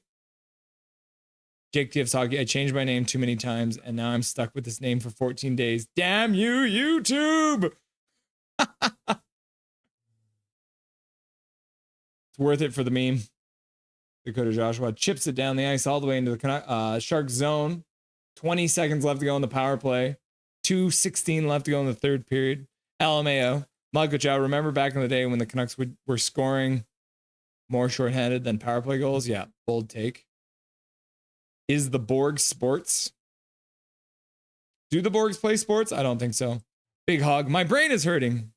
Jake gives hockey. I changed my name too many times, and now I'm stuck with this name for 14 days. Damn you, YouTube! It's worth it for the meme. Dakota Joshua chips it down the ice all the way into the Shark zone. 20 seconds left to go in the power play. 2:16 left to go in the third period. LMAO. Michael Chow, remember back in the day when the Canucks were scoring more shorthanded than power play goals? Yeah, bold take. Is the Borg sports? Do the Borgs play sports? I don't think so. Big Hog. My brain is hurting.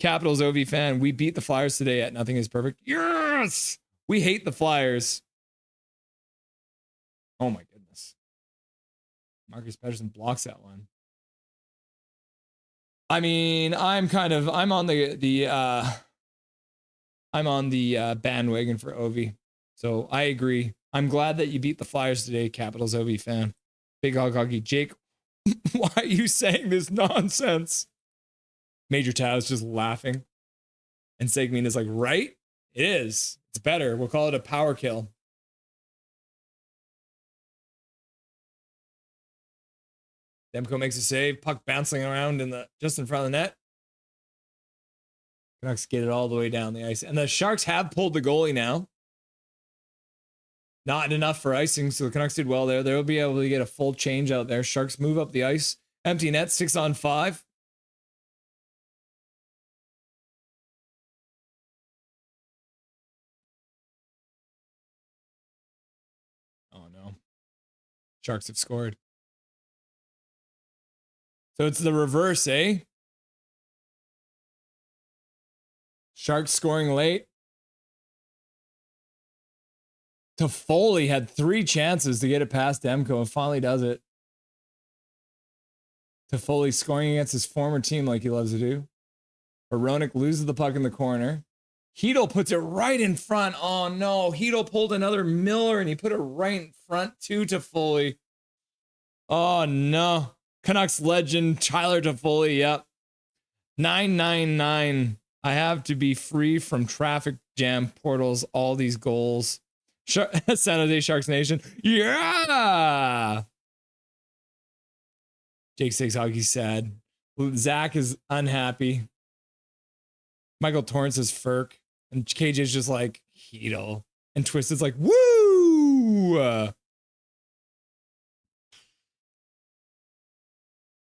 Capitals OV fan. We beat the Flyers today at Nothing is Perfect. Yes! We hate the Flyers. Oh my goodness. Marcus Pettersson blocks that one. I mean, I'm on the bandwagon for Ovi. So I agree. I'm glad that you beat the Flyers today, Capitals OV fan. Big Hog Hockey. Jake, why are you saying this nonsense? Major Tao is just laughing. And Segmin is like, right? It is. It's better. We'll call it a power kill. Demko makes a save. Puck bouncing around just in front of the net. Canucks get it all the way down the ice. And the Sharks have pulled the goalie now. Not enough for icing, so the Canucks did well there. They'll be able to get a full change out there. Sharks move up the ice. Empty net, 6-on-5. Oh, no. Sharks have scored. So it's the reverse, eh? Sharks scoring late. Toffoli had 3 chances to get it past Demko and finally does it. Toffoli scoring against his former team like he loves to do. Hronek loses the puck in the corner. Hedl puts it right in front. Oh no, Hedl pulled another Miller and he put it right in front to Toffoli. Oh no. Canucks legend Tyler Toffoli, yep. 999. I have to be free from traffic jam portals, all these goals. San Jose Sharks Nation. Yeah. Jake Six Hockey's sad. Zach is unhappy. Michael Torrance is Ferk. And KJ's just like, Hedl. And Twisted's like, woo!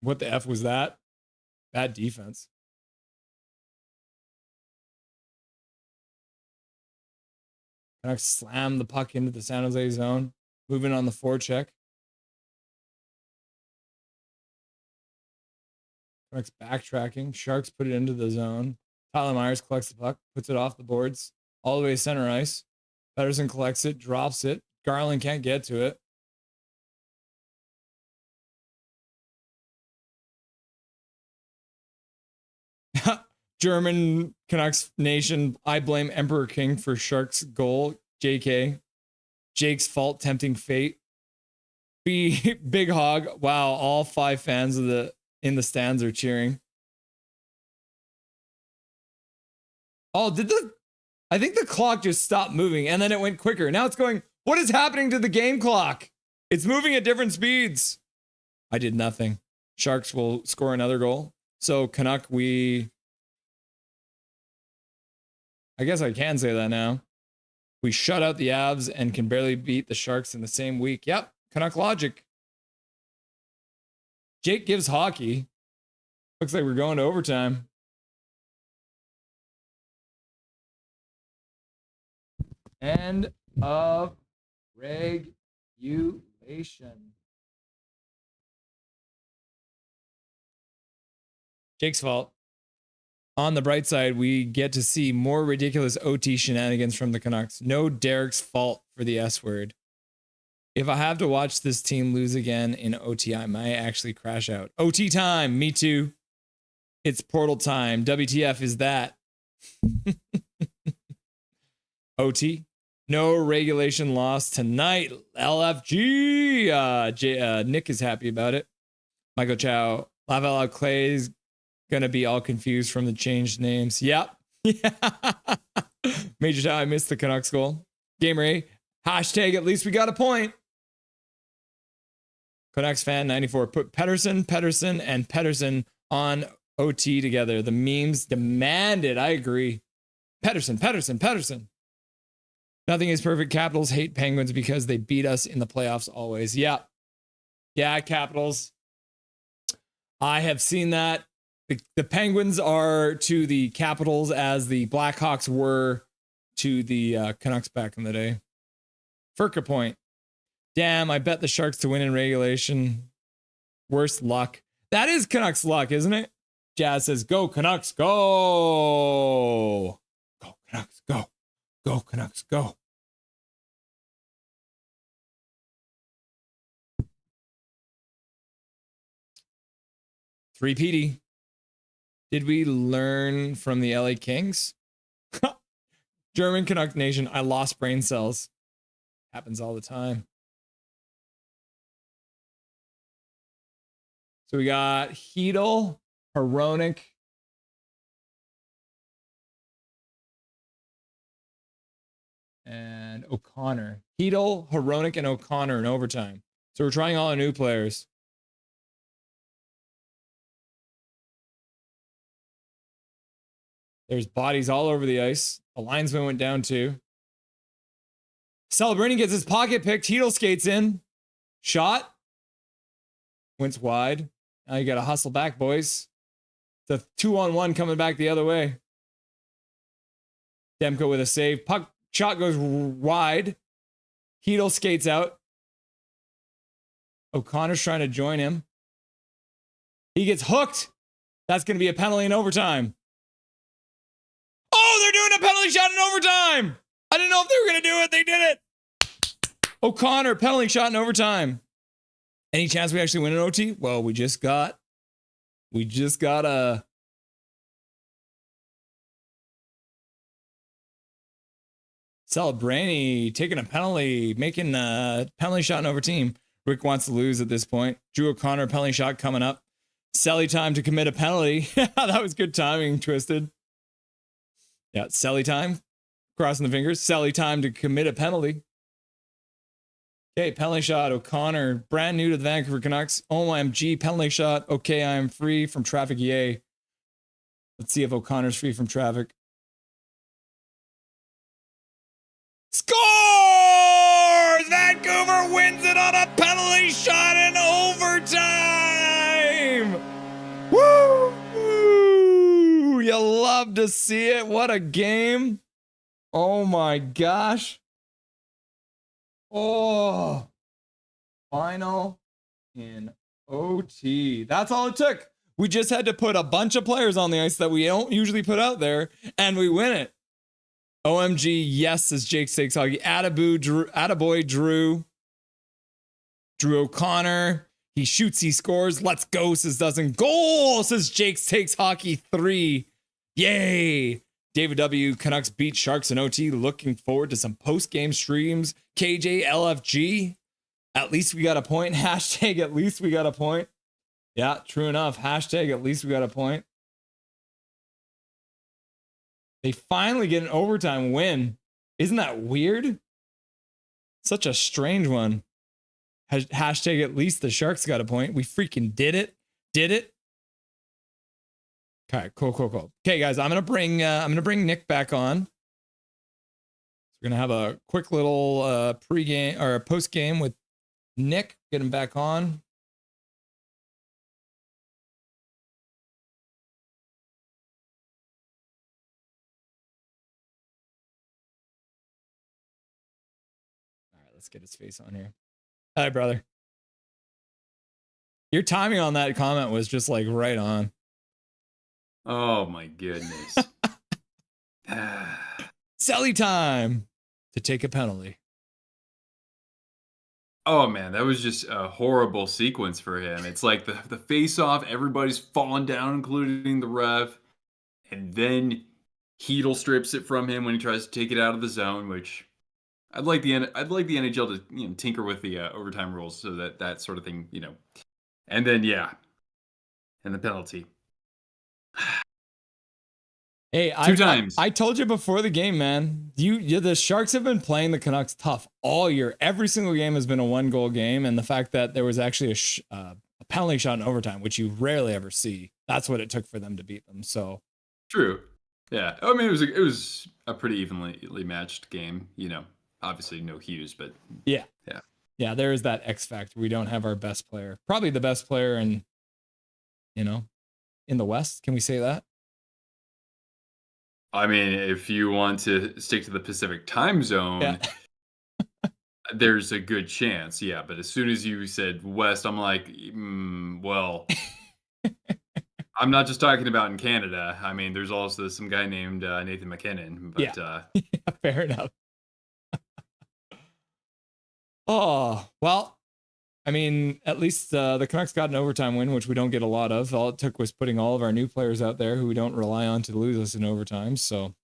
What the F was that? Bad defense. Canucks slam the puck into the San Jose zone. Moving on the forecheck. Canucks backtracking. Sharks put it into the zone. Tyler Myers collects the puck, puts it off the boards, all the way to center ice. Pettersson collects it, drops it. Garland can't get to it. German Canucks Nation, I blame Emperor King for Sharks goal. JK. Jake's fault, tempting fate. Big Hog. Wow, all 5 fans of in the stands are cheering. Oh, I think the clock just stopped moving and then it went quicker. Now it's going, what is happening to the game clock? It's moving at different speeds. I did nothing. Sharks will score another goal. So Canuck, I guess I can say that now. We shut out the Avs and can barely beat the Sharks in the same week. Yep, Canuck logic. Jake gives hockey. Looks like we're going to overtime. End of regulation. Jake's fault. On the bright side, we get to see more ridiculous OT shenanigans from the Canucks. No Derek's fault for the S word. If I have to watch this team lose again in OT, I might actually crash out. OT time, me too. It's portal time. WTF is that? OT. No regulation loss tonight. LFG. Nick is happy about it. Michael Chow. Laugh Out Loud Clay's gonna be all confused from the changed names. Yep. Yeah. Major Chow, I missed the Canucks goal. Gamer A. Hashtag at least we got a point. Canucks fan 94. Put Pettersson, and Pettersson on OT together. The memes demanded. I agree. Pettersson. Nothing is perfect. Capitals hate Penguins because they beat us in the playoffs always. Yeah. Yeah, Capitals. I have seen that. The Penguins are to the Capitals as the Blackhawks were to the Canucks back in the day. Furka point. Damn, I bet the Sharks to win in regulation. Worst luck. That is Canucks luck, isn't it? Jazz says, go Canucks, go. Go Canucks, go. Go Canucks, go. Three PD. Did we learn from the LA Kings? German Canuck Nation, I lost brain cells. Happens all the time. So we got Hedl, Hronek, and O'Connor. Hedl, Hronek, and O'Connor in overtime. So we're trying all our new players. There's bodies all over the ice. A linesman went down too. Celebrini gets his pocket picked. Hedl skates in. Shot. Went wide. Now you got to hustle back, boys. It's a 2-on-1 coming back the other way. Demko with a save. Puck shot goes wide. Hedl skates out. O'Connor's trying to join him. He gets hooked. That's going to be a penalty in overtime. Oh, they're doing a penalty shot in overtime. I didn't know if they were going to do it. They did it. O'Connor, penalty shot in overtime. Any chance we actually win an OT? Well, we just got a Celebrani taking a penalty, making a penalty shot in overtime. Rick wants to lose at this point. Drew O'Connor, penalty shot coming up. Selly time to commit a penalty. That was good timing, Twisted. Yeah, Selly time. Crossing the fingers. Selly time to commit a penalty. Okay, penalty shot. O'Connor, brand new to the Vancouver Canucks. OMG, penalty shot. Okay, I am free from traffic. Yay. Let's see if O'Connor's free from traffic. Scores! Vancouver wins it on a penalty shot in overtime! Woo! You love to see it. What a game. Oh my gosh. Oh. Final in OT. That's all it took. We just had to put a bunch of players on the ice that we don't usually put out there, and we win it. OMG, yes, says Jake Stakes Hockey. Attaboy, Drew. Drew O'Connor. He shoots, he scores. Let's go, says Dustin. Goal, says Jake Takes Hockey 3. Yay. David W. Canucks beat Sharks in OT. Looking forward to some post-game streams. KJ LFG. At least we got a point. Hashtag at least we got a point. Yeah, true enough. Hashtag at least we got a point. They finally get an overtime win. Isn't that weird? Such a strange one. Hashtag at least the Sharks got a point. We freaking did it. Did it. Okay, cool. Okay, guys, I'm gonna bring Nick back on. We're gonna have a quick little pre-game or post-game with Nick. Get him back on. Let's get his face on here. Hi, brother. Your timing on that comment was just like right on. Oh my goodness. Selly time to take a penalty. Oh man, that was just a horrible sequence for him. It's like the face off, everybody's falling down, including the ref, and then Heedle strips it from him when he tries to take it out of the zone, which I'd like the NHL to tinker with the overtime rules so that sort of thing, and then and the penalty. Hey, Two times. I told you before the game, man. The Sharks have been playing the Canucks tough all year. Every single game has been a 1-goal game, and the fact that there was actually a penalty shot in overtime, which you rarely ever see, that's what it took for them to beat them. So true, yeah. I mean, it was a pretty evenly matched game. Obviously no Hughes, but yeah. There is that X factor. We don't have our best player, probably the best player in the West. Can we say that? I mean, if you want to stick to the Pacific time zone, there's a good chance. Yeah. But as soon as you said West, I'm like, well, I'm not just talking about in Canada. I mean, there's also some guy named Nathan McKinnon. But, yeah, fair enough. Oh, well, I mean, at least the Canucks got an overtime win, which we don't get a lot of. All it took was putting all of our new players out there who we don't rely on to lose us in overtime. So,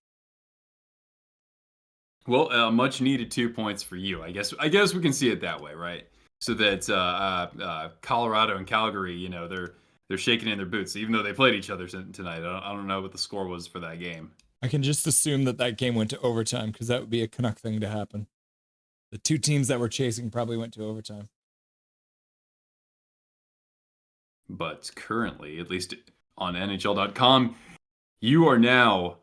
well, much needed 2 points for you. I guess we can see it that way, right? So that Colorado and Calgary, they're shaking in their boots, even though they played each other tonight. I don't know what the score was for that game. I can just assume that game went to overtime because that would be a Canuck thing to happen. The two teams that were chasing probably went to overtime. But currently, at least on NHL.com, you are now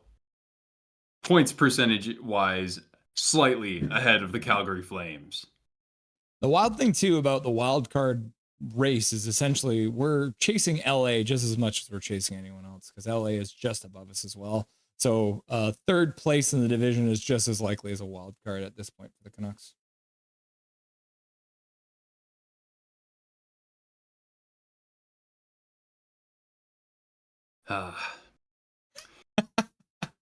points percentage-wise slightly ahead of the Calgary Flames. The wild thing, too, about the wild card race is essentially we're chasing LA just as much as we're chasing anyone else because LA is just above us as well. So third place in the division is just as likely as a wild card at this point for the Canucks.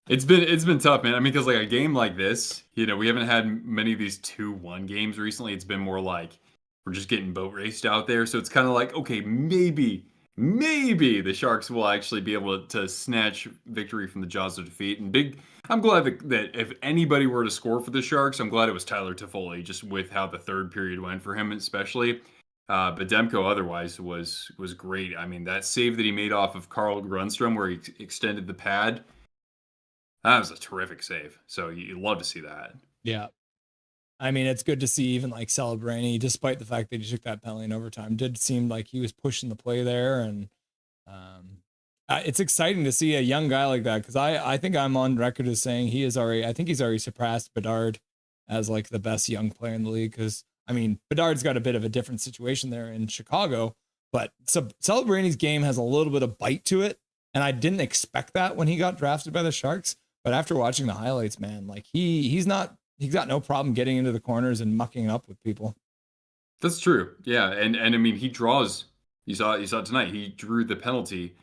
It's been tough, man. I mean, because like a game like this, we haven't had many of these 2-1 games recently. It's been more like we're just getting boat raced out there. So it's kind of like, okay, maybe the Sharks will actually be able to snatch victory from the jaws of defeat. And I'm glad that if anybody were to score for the Sharks, I'm glad it was Tyler Toffoli, just with how the third period went for him, especially. But Demko otherwise was great. I mean, that save that he made off of Carl Grunstrom where he extended the pad. That was a terrific save. So you love to see that. Yeah. I mean, it's good to see even like Celebrini, despite the fact that he took that penalty in overtime, did seem like he was pushing the play there. And it's exciting to see a young guy like that, because I think I'm on record as saying he's already surpassed Bedard as like the best young player in the league. Because, I mean, Bedard's got a bit of a different situation there in Chicago, but Celebrini's game has a little bit of bite to it. And I didn't expect that when he got drafted by the Sharks. But after watching the highlights, man, like he's got no problem getting into the corners and mucking up with people. That's true. Yeah, and I mean he draws. You saw it tonight. He drew the penalty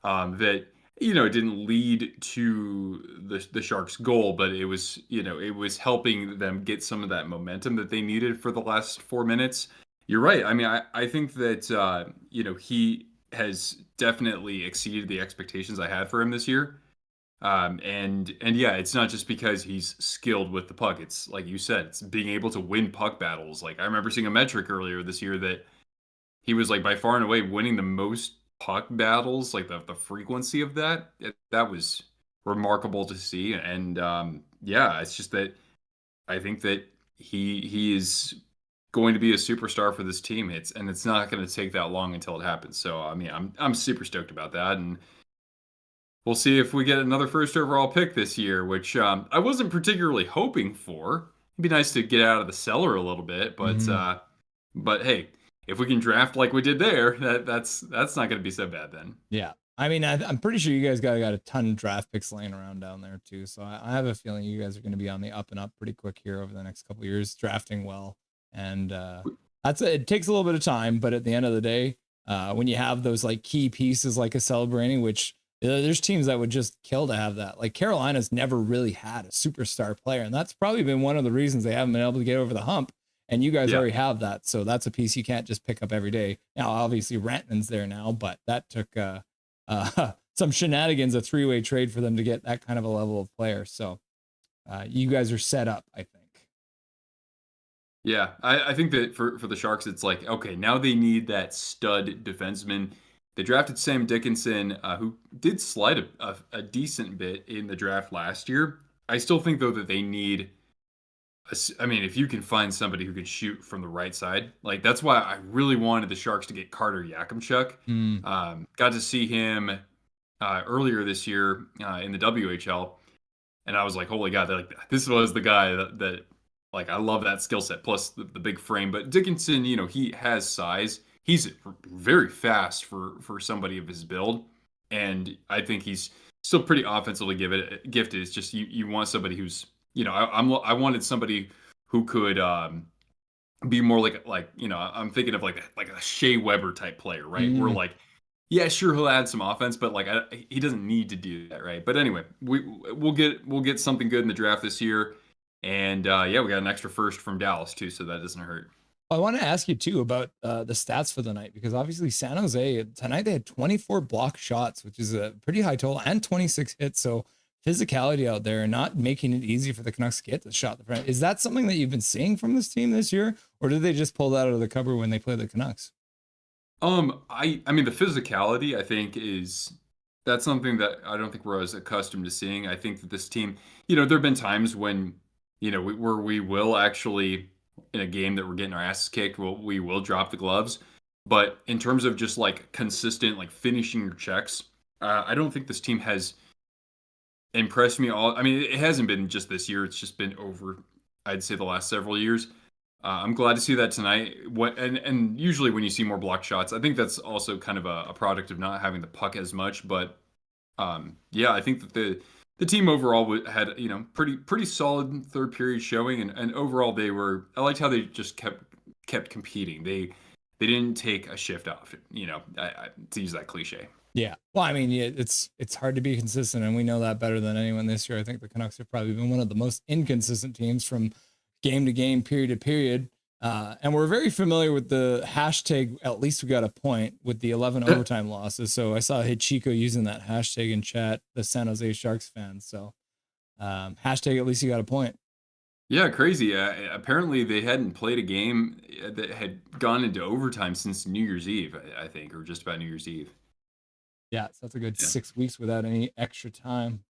that didn't lead to the Sharks' goal, but it was helping them get some of that momentum that they needed for the last 4 minutes. You're right. I mean, I think that he has definitely exceeded the expectations I had for him this year. And yeah, it's not just because he's skilled with the puck. It's like you said, it's being able to win puck battles. Like I remember seeing a metric earlier this year that he was like by far and away winning the most puck battles, like the frequency of that. That was remarkable to see. And yeah, it's just that I think that he is going to be a superstar for this team. It's not going to take that long until it happens. So I mean, I'm super stoked about that. And we'll see if we get another first overall pick this year, which I wasn't particularly hoping for. It'd be nice to get out of the cellar a little bit, but hey, if we can draft like we did there, that's not going to be so bad then. Yeah, I mean, I'm pretty sure you guys got a ton of draft picks laying around down there too. So I have a feeling you guys are going to be on the up and up pretty quick here over the next couple of years, drafting well. And it takes a little bit of time, but at the end of the day, when you have those like key pieces like a Celebrating, which there's teams that would just kill to have that. Like Carolina's never really had a superstar player, and that's probably been one of the reasons they haven't been able to get over the hump. And you guys already have that, so that's a piece you can't just pick up every day. Now, obviously, Rantanen's there now, but that took some shenanigans, a three-way trade for them to get that kind of a level of player. So you guys are set up, I think. Yeah, I think that for the Sharks, it's like, okay, now they need that stud defenseman. They drafted Sam Dickinson, who did slide a decent bit in the draft last year. I still think, though, that they need, I mean, if you can find somebody who can shoot from the right side, like that's why I really wanted the Sharks to get Carter Yakimchuk. Got to see him earlier this year in the WHL, and I was like, holy God, this was the guy that like, I love that skill set, plus the big frame. But Dickinson, he has size. He's very fast for somebody of his build, and I think he's still pretty offensively gifted. It's just you want somebody who's, I wanted somebody who could be more like I'm thinking of like a Shea Weber type player, right? Where like, yeah, sure, he'll add some offense, but like he doesn't need to do that, right? But anyway, we'll get something good in the draft this year, and yeah, we got an extra first from Dallas too, so that doesn't hurt. I want to ask you too about the stats for the night, because obviously San Jose tonight they had 24 block shots, which is a pretty high total, and 26 hits. So physicality out there, not making it easy for the Canucks to get the shot. Is that something that you've been seeing from this team this year, or did they just pull that out of the cupboard when they play the Canucks? I mean the physicality, I think that's something that I don't think we're as accustomed to seeing. I think that this team, there have been times when where we will actually, in a game that we're getting our asses kicked, we will drop the gloves. But in terms of just like consistent, like finishing your checks, I don't think this team has impressed me all. I mean, it hasn't been just this year. It's just been over, I'd say, the last several years. I'm glad to see that tonight. And usually when you see more block shots, I think that's also kind of a product of not having the puck as much. But yeah, I think that the team overall had pretty solid third period showing, and overall I liked how they just kept competing. They they didn't take a shift off, to use that cliche. Yeah. Well, I mean, it's hard to be consistent, and we know that better than anyone this year. I think the Canucks have probably been one of the most inconsistent teams from game to game, period to period. And we're very familiar with the hashtag, at least we got a point, with the 11 overtime losses. So I saw Chico using that hashtag in chat, the San Jose Sharks fans. So hashtag, at least you got a point. Yeah, crazy. Apparently, they hadn't played a game that had gone into overtime since New Year's Eve, I think, or just about New Year's Eve. Yeah, so that's a good 6 weeks without any extra time.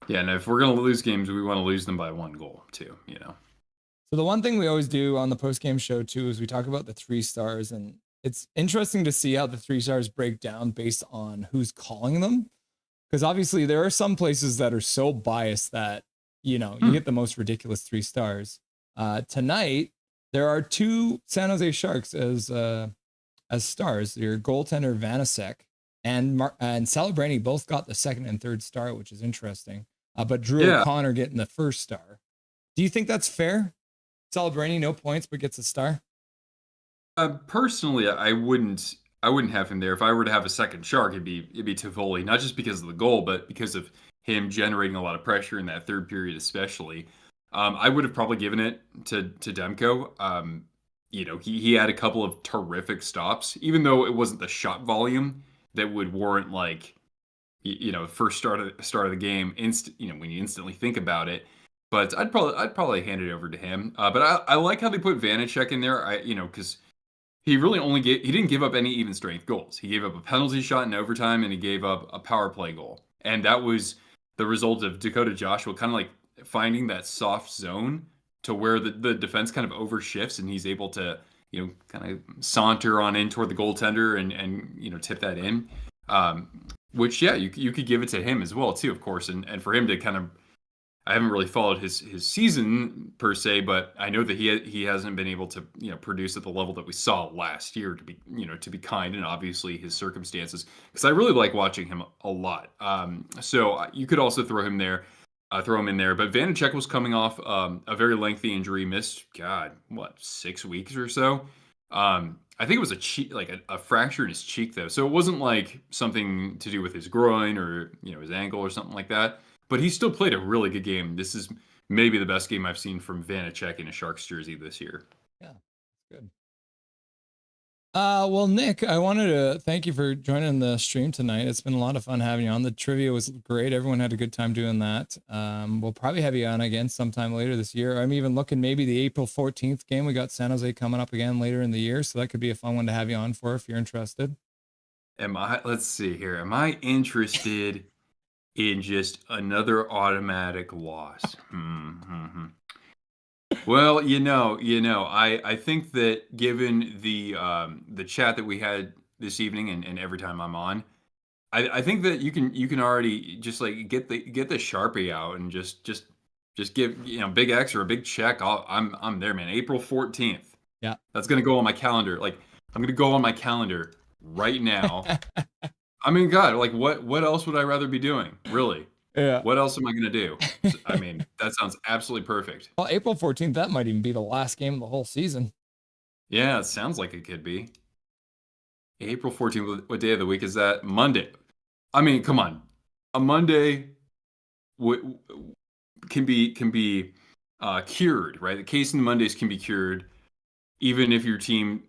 Yeah, and if we're going to lose games, we want to lose them by 1 goal, too, So the one thing we always do on the post-game show, too, is we talk about the 3 stars. And it's interesting to see how the 3 stars break down based on who's calling them. Because obviously there are some places that are so biased that, you get the most ridiculous 3 stars. Tonight, there are 2 San Jose Sharks as stars. Your goaltender Vanacek and Celebrini both got the 2nd and 3rd star, which is interesting. But Drew O'Connor getting the 1st star. Do you think that's fair? Celebrini, no points, but gets a star? Personally, I wouldn't have him there. If I were to have a 2nd Shark, it'd be Toffoli, not just because of the goal, but because of him generating a lot of pressure in that 3rd period, especially. I would have probably given it to Demko. He had a couple of terrific stops, even though it wasn't the shot volume that would warrant first start of the game. When you instantly think about it. But I'd probably hand it over to him. But I like how they put Vanacek in there. Because he really he didn't give up any even strength goals. He gave up a penalty shot in overtime, and he gave up a power play goal. And that was the result of Dakota Joshua kind of like finding that soft zone to where the defense kind of overshifts, and he's able to kind of saunter on in toward the goaltender and tip that in. Which you could give it to him as well too, of course, and for him to kind of. I haven't really followed his season per se, but I know that he hasn't been able to produce at the level that we saw last year, to be kind, and obviously his circumstances, because I really like watching him a lot. So you could also throw him in there. But Vanacek was coming off a very lengthy injury, missed 6 weeks or so. I think it was a fracture in his cheek though, so it wasn't like something to do with his groin or his ankle or something like that. But he still played a really good game. This is maybe the best game I've seen from Vanacek in a Sharks jersey this year. Yeah, good. Well, Nick, I wanted to thank you for joining the stream tonight. It's been a lot of fun having you on. The trivia was great. Everyone had a good time doing that. We'll probably have you on again sometime later this year. I'm even looking maybe the April 14th game. We got San Jose coming up again later in the year, so that could be a fun one to have you on for if you're interested. Let's see here. Am I interested in just another automatic loss? Well, I think that given the chat that we had this evening and every time I'm on, I think that you can already just like get the Sharpie out and just give big X or a big check. I'm there, man. April 14th. Yeah, that's gonna go on my calendar. Like I'm gonna go on my calendar right now. I mean, God, like what else would I rather be doing? Really? Yeah. What else am I going to do? I mean, that sounds absolutely perfect. Well, April 14th, that might even be the last game of the whole season. Yeah, it sounds like it could be. April 14th, what day of the week is that? Monday. I mean, come on. A Monday can be cured, right? The case in the Mondays can be cured even if your team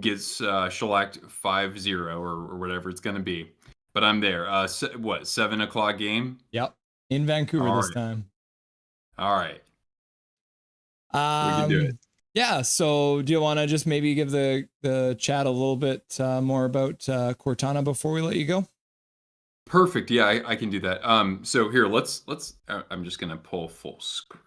gets shellacked 5-0 or whatever it's going to be. But I'm there. 7 o'clock game? Yep. In Vancouver this time. All right. We can do it. Yeah. So do you want to just maybe give the chat a little bit more about Cortana before we let you go? Perfect. Yeah, I can do that. So here, let's I'm just going to pull full screen.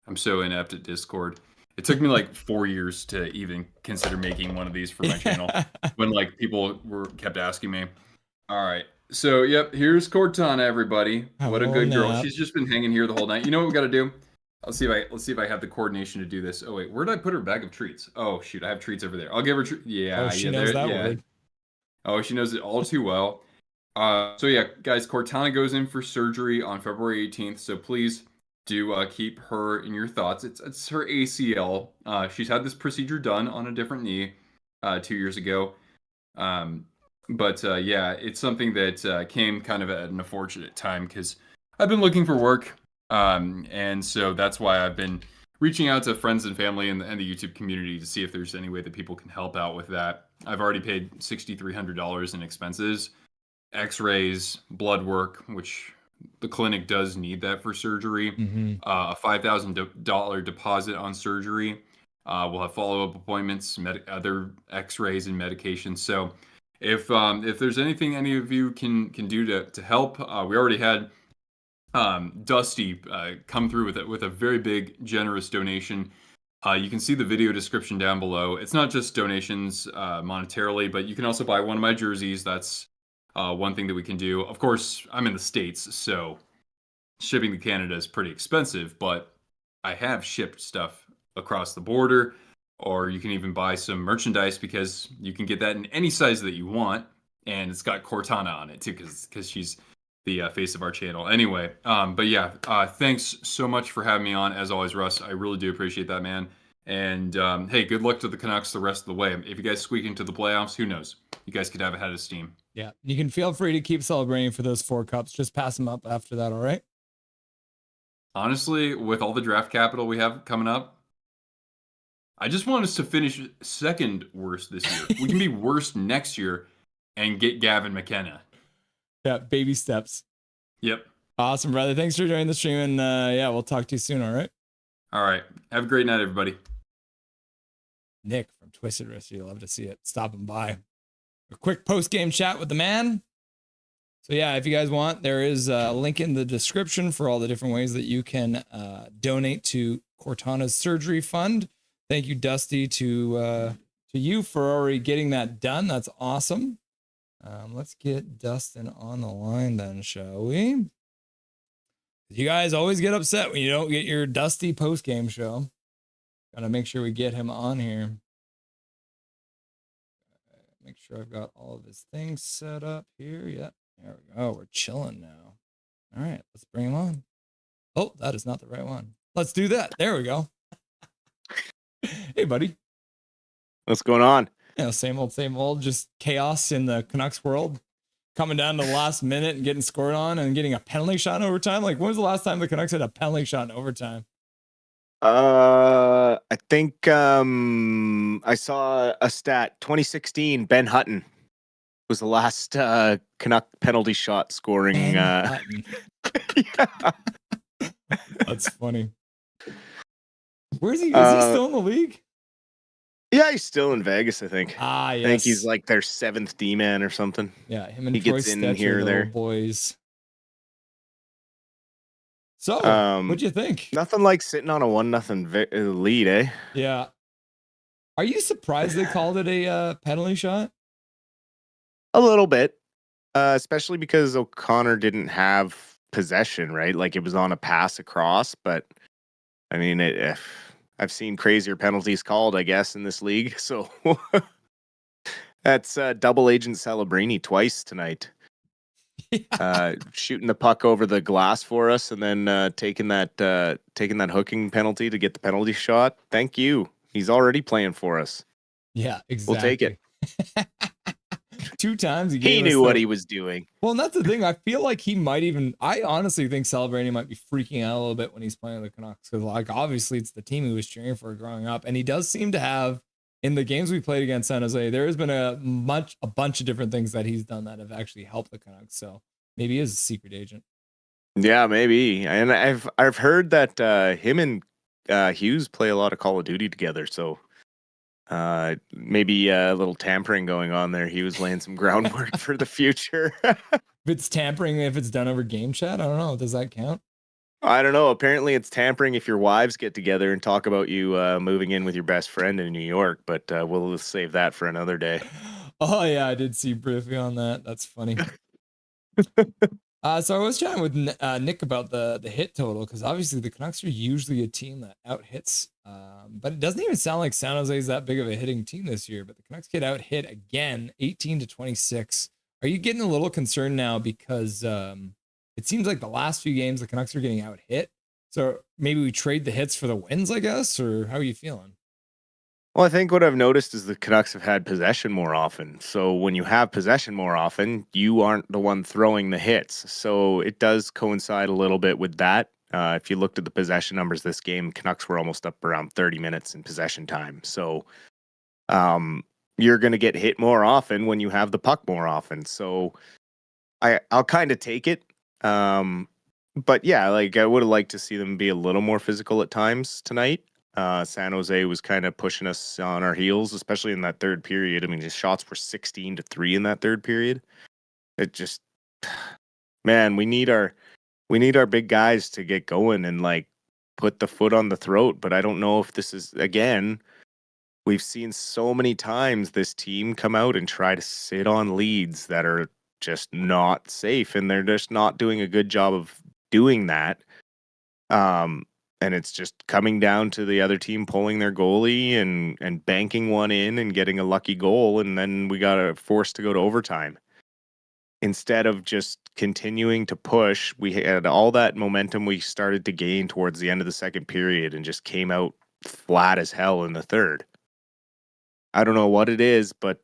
I'm so inept at Discord. It took me like 4 years to even consider making one of these for my channel when like people kept asking me. All right. So, yep, here's Cortana, everybody. What a good girl. She's just been hanging here the whole night. You know what we got to do? Let's see if I have the coordination to do this. Oh wait, where did I put her bag of treats? Oh shoot, I have treats over there. I'll give her Yeah, she knows that word. Oh, she knows it all too well. So yeah, guys, Cortana goes in for surgery on February 18th. So please do keep her in your thoughts. It's her ACL. She's had this procedure done on a different knee 2 years ago. But yeah, it's something that came kind of at an unfortunate time because I've been looking for work. And so that's why I've been reaching out to friends and family and the YouTube community to see if there's any way that people can help out with that. I've already paid $6,300 in expenses, x-rays, blood work, which the clinic does need that for surgery. A $5,000 deposit on surgery. We'll have follow-up appointments, other x-rays and medications. So if there's anything any of you can do to help, we already had Dusty come through with a very big, generous donation. You can see the video description down below. It's not just donations monetarily, but you can also buy one of my jerseys. That's one thing that we can do. Of course, I'm in the States, so shipping to Canada is pretty expensive, but I have shipped stuff across the border, or you can even buy some merchandise because you can get that in any size that you want, and it's got Cortana on it too, because she's the face of our channel. Anyway, but yeah, thanks so much for having me on. As always, Russ, I really do appreciate that, man. And hey, good luck to the Canucks the rest of the way. If you guys squeak into the playoffs, who knows? You guys could have a head of steam. Yeah, you can feel free to keep celebrating for those 4 cups. Just pass them up after that, all right? Honestly, with all the draft capital we have coming up, I just want us to finish second worst this year. We can be worst next year and get Gavin McKenna. Yeah, baby steps. Yep. Awesome, brother. Thanks for joining the stream, and yeah, we'll talk to you soon, all right? All right. Have a great night, everybody. Nick from Twisted Wrist, you'd love to see it. Stopping by. A quick post-game chat with the man. So yeah, if you guys want, there is a link in the description for all the different ways that you can donate to Cortana's surgery fund. Thank you, Dusty, to you for already getting that done. That's awesome. Let's get Dustin on the line then, shall we? You guys always get upset when you don't get your Dusty post-game show. Gotta make sure we get him on here. Make sure I've got all of his things set up here. Yeah, there we go. We're chilling now. All right, let's bring him on. Oh, that is not the right one. Let's do that. There we go. Hey, buddy. What's going on? You know, same old, just chaos in the Canucks world. Coming down to the last minute and getting scored on and getting a penalty shot in overtime. Like, when was the last time the Canucks had a penalty shot in overtime? I think I saw a stat. 2016, Ben Hutton was the last Canuck penalty shot scoring. Yeah. That's funny. Where's he? Is he still in the league? Yeah, he's still in Vegas, I think. Yes. I think he's like their 7th D-man or something. Yeah, him and he Troy gets in Stetcher, here or there. Boys. So, what'd you think? Nothing like sitting on a 1-0 lead, eh? Yeah. Are you surprised they called it a penalty shot? A little bit, especially because O'Connor didn't have possession, right? Like, it was on a pass across, but I mean, I've seen crazier penalties called, I guess, in this league. So that's double agent Celebrini twice tonight. Yeah. Shooting the puck over the glass for us, and then taking that hooking penalty to get the penalty shot. Thank you. He's already playing for us. Yeah, exactly. We'll take it. 2 times he knew what he was doing. Well, and that's the thing. I feel like he might even. I honestly think Celebrini might be freaking out a little bit when he's playing the Canucks, because, like, obviously it's the team he was cheering for growing up, and he does seem to have, in the games we played against San Jose, there has been a bunch of different things that he's done that have actually helped the Canucks. So maybe he is a secret agent. Yeah, maybe. And I've heard that him and Hughes play a lot of Call of Duty together. So maybe a little tampering going on there. He was laying some groundwork for the future. If it's tampering, if it's done over game chat, I don't know. Does that count? I don't know. Apparently it's tampering if your wives get together and talk about you moving in with your best friend in New York, but we'll save that for another day. Oh, yeah, I did see briefly on that. That's funny. So I was chatting with Nick about the hit total, because obviously the Canucks are usually a team that out hits, but it doesn't even sound like San Jose is that big of a hitting team this year. But the Canucks get out hit again, 18-26. Are you getting a little concerned now because it seems like the last few games the Canucks are getting out hit, So maybe we trade the hits for the wins, I guess, or how are you feeling? Well, I think what I've noticed is the Canucks have had possession more often. So when you have possession more often, you aren't the one throwing the hits. So it does coincide a little bit with that. If you looked at the possession numbers this game, Canucks were almost up around 30 minutes in possession time. So you're going to get hit more often when you have the puck more often. So I'll kind of take it. But yeah, like I would have liked to see them be a little more physical at times tonight. San Jose was kind of pushing us on our heels, especially in that third period. I mean, his shots were 16-3 in that third period. It just, man, we need our big guys to get going and like put the foot on the throat. But I don't know if this is, again, we've seen so many times this team come out and try to sit on leads that are just not safe, and they're just not doing a good job of doing that. And it's just coming down to the other team pulling their goalie and banking one in and getting a lucky goal, and then we got forced to go to overtime. Instead of just continuing to push, we had all that momentum we started to gain towards the end of the second period and just came out flat as hell in the third. I don't know what it is, but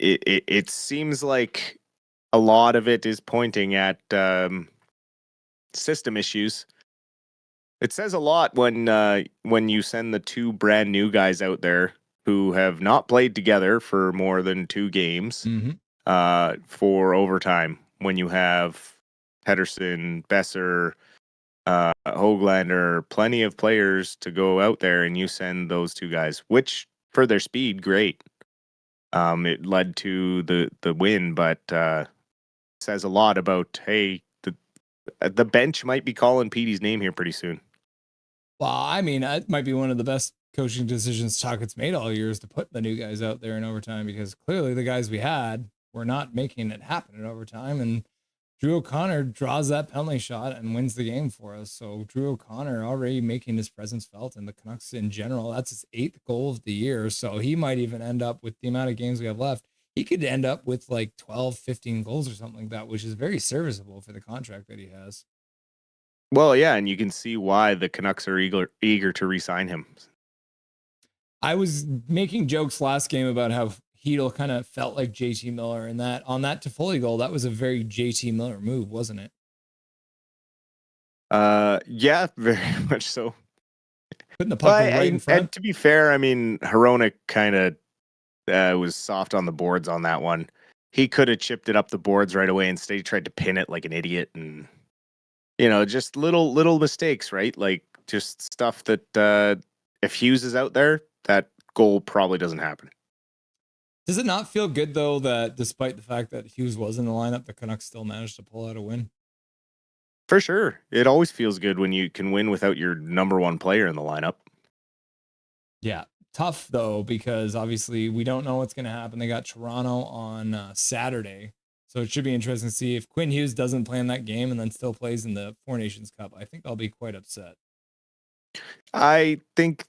it seems like a lot of it is pointing at system issues. It says a lot when you send the two brand new guys out there who have not played together for more than 2 games for overtime. When you have Pedersen, Besser, Höglander, plenty of players to go out there, and you send those 2 guys, which for their speed, great. It led to the win, but says a lot about, hey, the bench might be calling Petey's name here pretty soon. Well, I mean, it might be one of the best coaching decisions Talcott's made all year is to put the new guys out there in overtime, because clearly the guys we had were not making it happen in overtime. And Drew O'Connor draws that penalty shot and wins the game for us. So Drew O'Connor already making his presence felt, and the Canucks in general, that's his 8th goal of the year. So he might even end up, with the amount of games we have left, he could end up with like 12, 15 goals or something like that, which is very serviceable for the contract that he has. Well, yeah, and you can see why the Canucks are eager to re-sign him. I was making jokes last game about how Hedl kind of felt like JT Miller, and that on that Toffoli goal, that was a very JT Miller move, wasn't it? Yeah, very much so. Putting the puck right in front. And to be fair, I mean, Hronek kind of was soft on the boards on that one. He could have chipped it up the boards right away. Instead, he tried to pin it like an idiot, and just little mistakes, right? Like just stuff that if Hughes is out there, that goal probably doesn't happen. Does it not feel good though that despite the fact that Hughes was in the lineup, the Canucks still managed to pull out a win? For sure. It always feels good when you can win without your number 1 player in the lineup. Yeah. Tough though, because obviously we don't know what's going to happen. They got Toronto on Saturday. So it should be interesting to see if Quinn Hughes doesn't play in that game and then still plays in the Four Nations Cup. I think I'll be quite upset. I think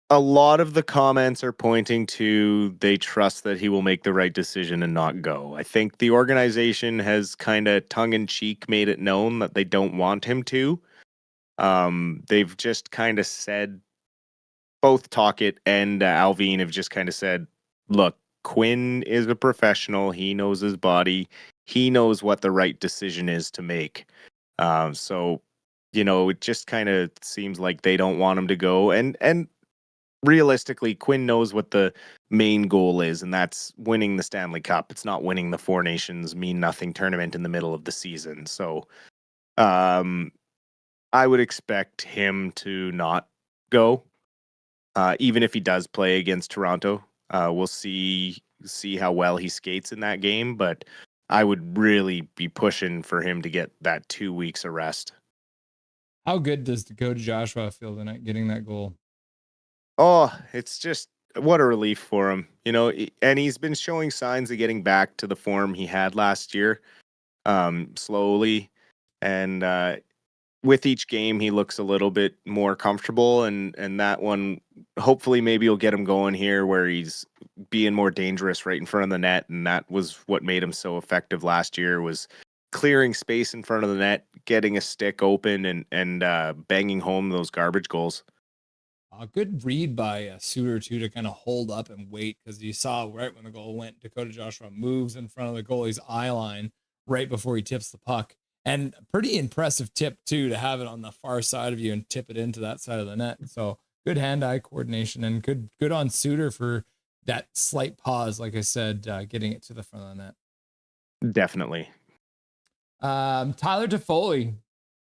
a lot of the comments are pointing to they trust that he will make the right decision and not go. I think the organization has kind of tongue-in-cheek made it known that they don't want him to. They've just kind of said, both Talcott and Alvin have just kind of said, look, Quinn is a professional. He knows his body. He knows what the right decision is to make. So, it just kind of seems like they don't want him to go. And realistically, Quinn knows what the main goal is, and that's winning the Stanley Cup. It's not winning the Four Nations Mean Nothing tournament in the middle of the season. So I would expect him to not go, even if he does play against Toronto. We'll see how well he skates in that game, but I would really be pushing for him to get that 2 weeks of rest. How good does Dakota Joshua feel tonight getting that goal? Oh, it's just what a relief for him, and he's been showing signs of getting back to the form he had last year, slowly. And with each game, he looks a little bit more comfortable, and that one, hopefully, maybe will get him going here where he's being more dangerous right in front of the net. And that was what made him so effective last year, was clearing space in front of the net, getting a stick open, and banging home those garbage goals. A good read by Suter too to kind of hold up and wait, because you saw right when the goal went, Dakota Joshua moves in front of the goalie's eye line right before he tips the puck. And pretty impressive tip too, to have it on the far side of you and tip it into that side of the net. So good hand-eye coordination, and good on Suter for that slight pause, like I said, getting it to the front of the net. Definitely. Tyler Toffoli,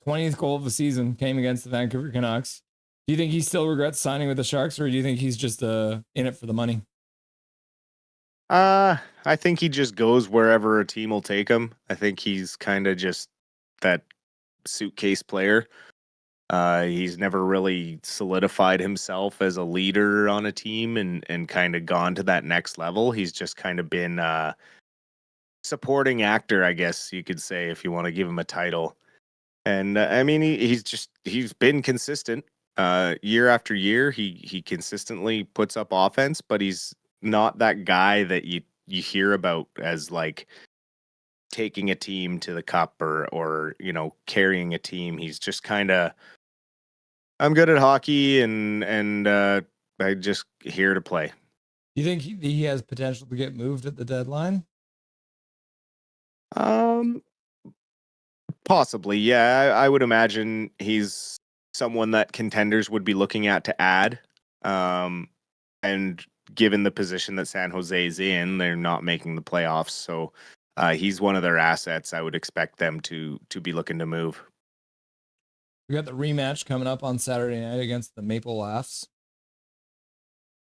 20th goal of the season, came against the Vancouver Canucks. Do you think he still regrets signing with the Sharks, or do you think he's just in it for the money? I think he just goes wherever a team will take him. I think he's kind of just that suitcase player. He's never really solidified himself as a leader on a team and kind of gone to that next level. He's just kind of been supporting actor, I guess you could say, if you want to give him a title. And I mean, he's been consistent. Year after year, he consistently puts up offense, but he's not that guy that you hear about as like taking a team to the cup or carrying a team. He's just kind of, I'm good at hockey and I just here to play. Do you think he has potential to get moved at the deadline? Possibly, yeah. I would imagine he's someone that contenders would be looking at to add. And given the position that San Jose is in, they're not making the playoffs, so he's one of their assets. I would expect them to be looking to move. We got the rematch coming up on Saturday night against the Maple Laughs.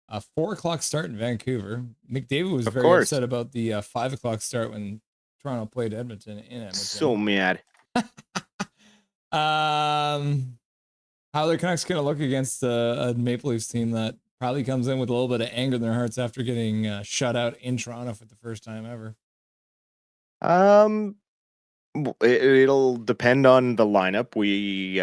A 4:00 start in Vancouver. McDavid was very upset about the 5:00 start when Toronto played Edmonton in Edmonton. So mad. How the Canucks going to look against a Maple Leafs team that probably comes in with a little bit of anger in their hearts after getting shut out in Toronto for the first time ever? It'll depend on the lineup we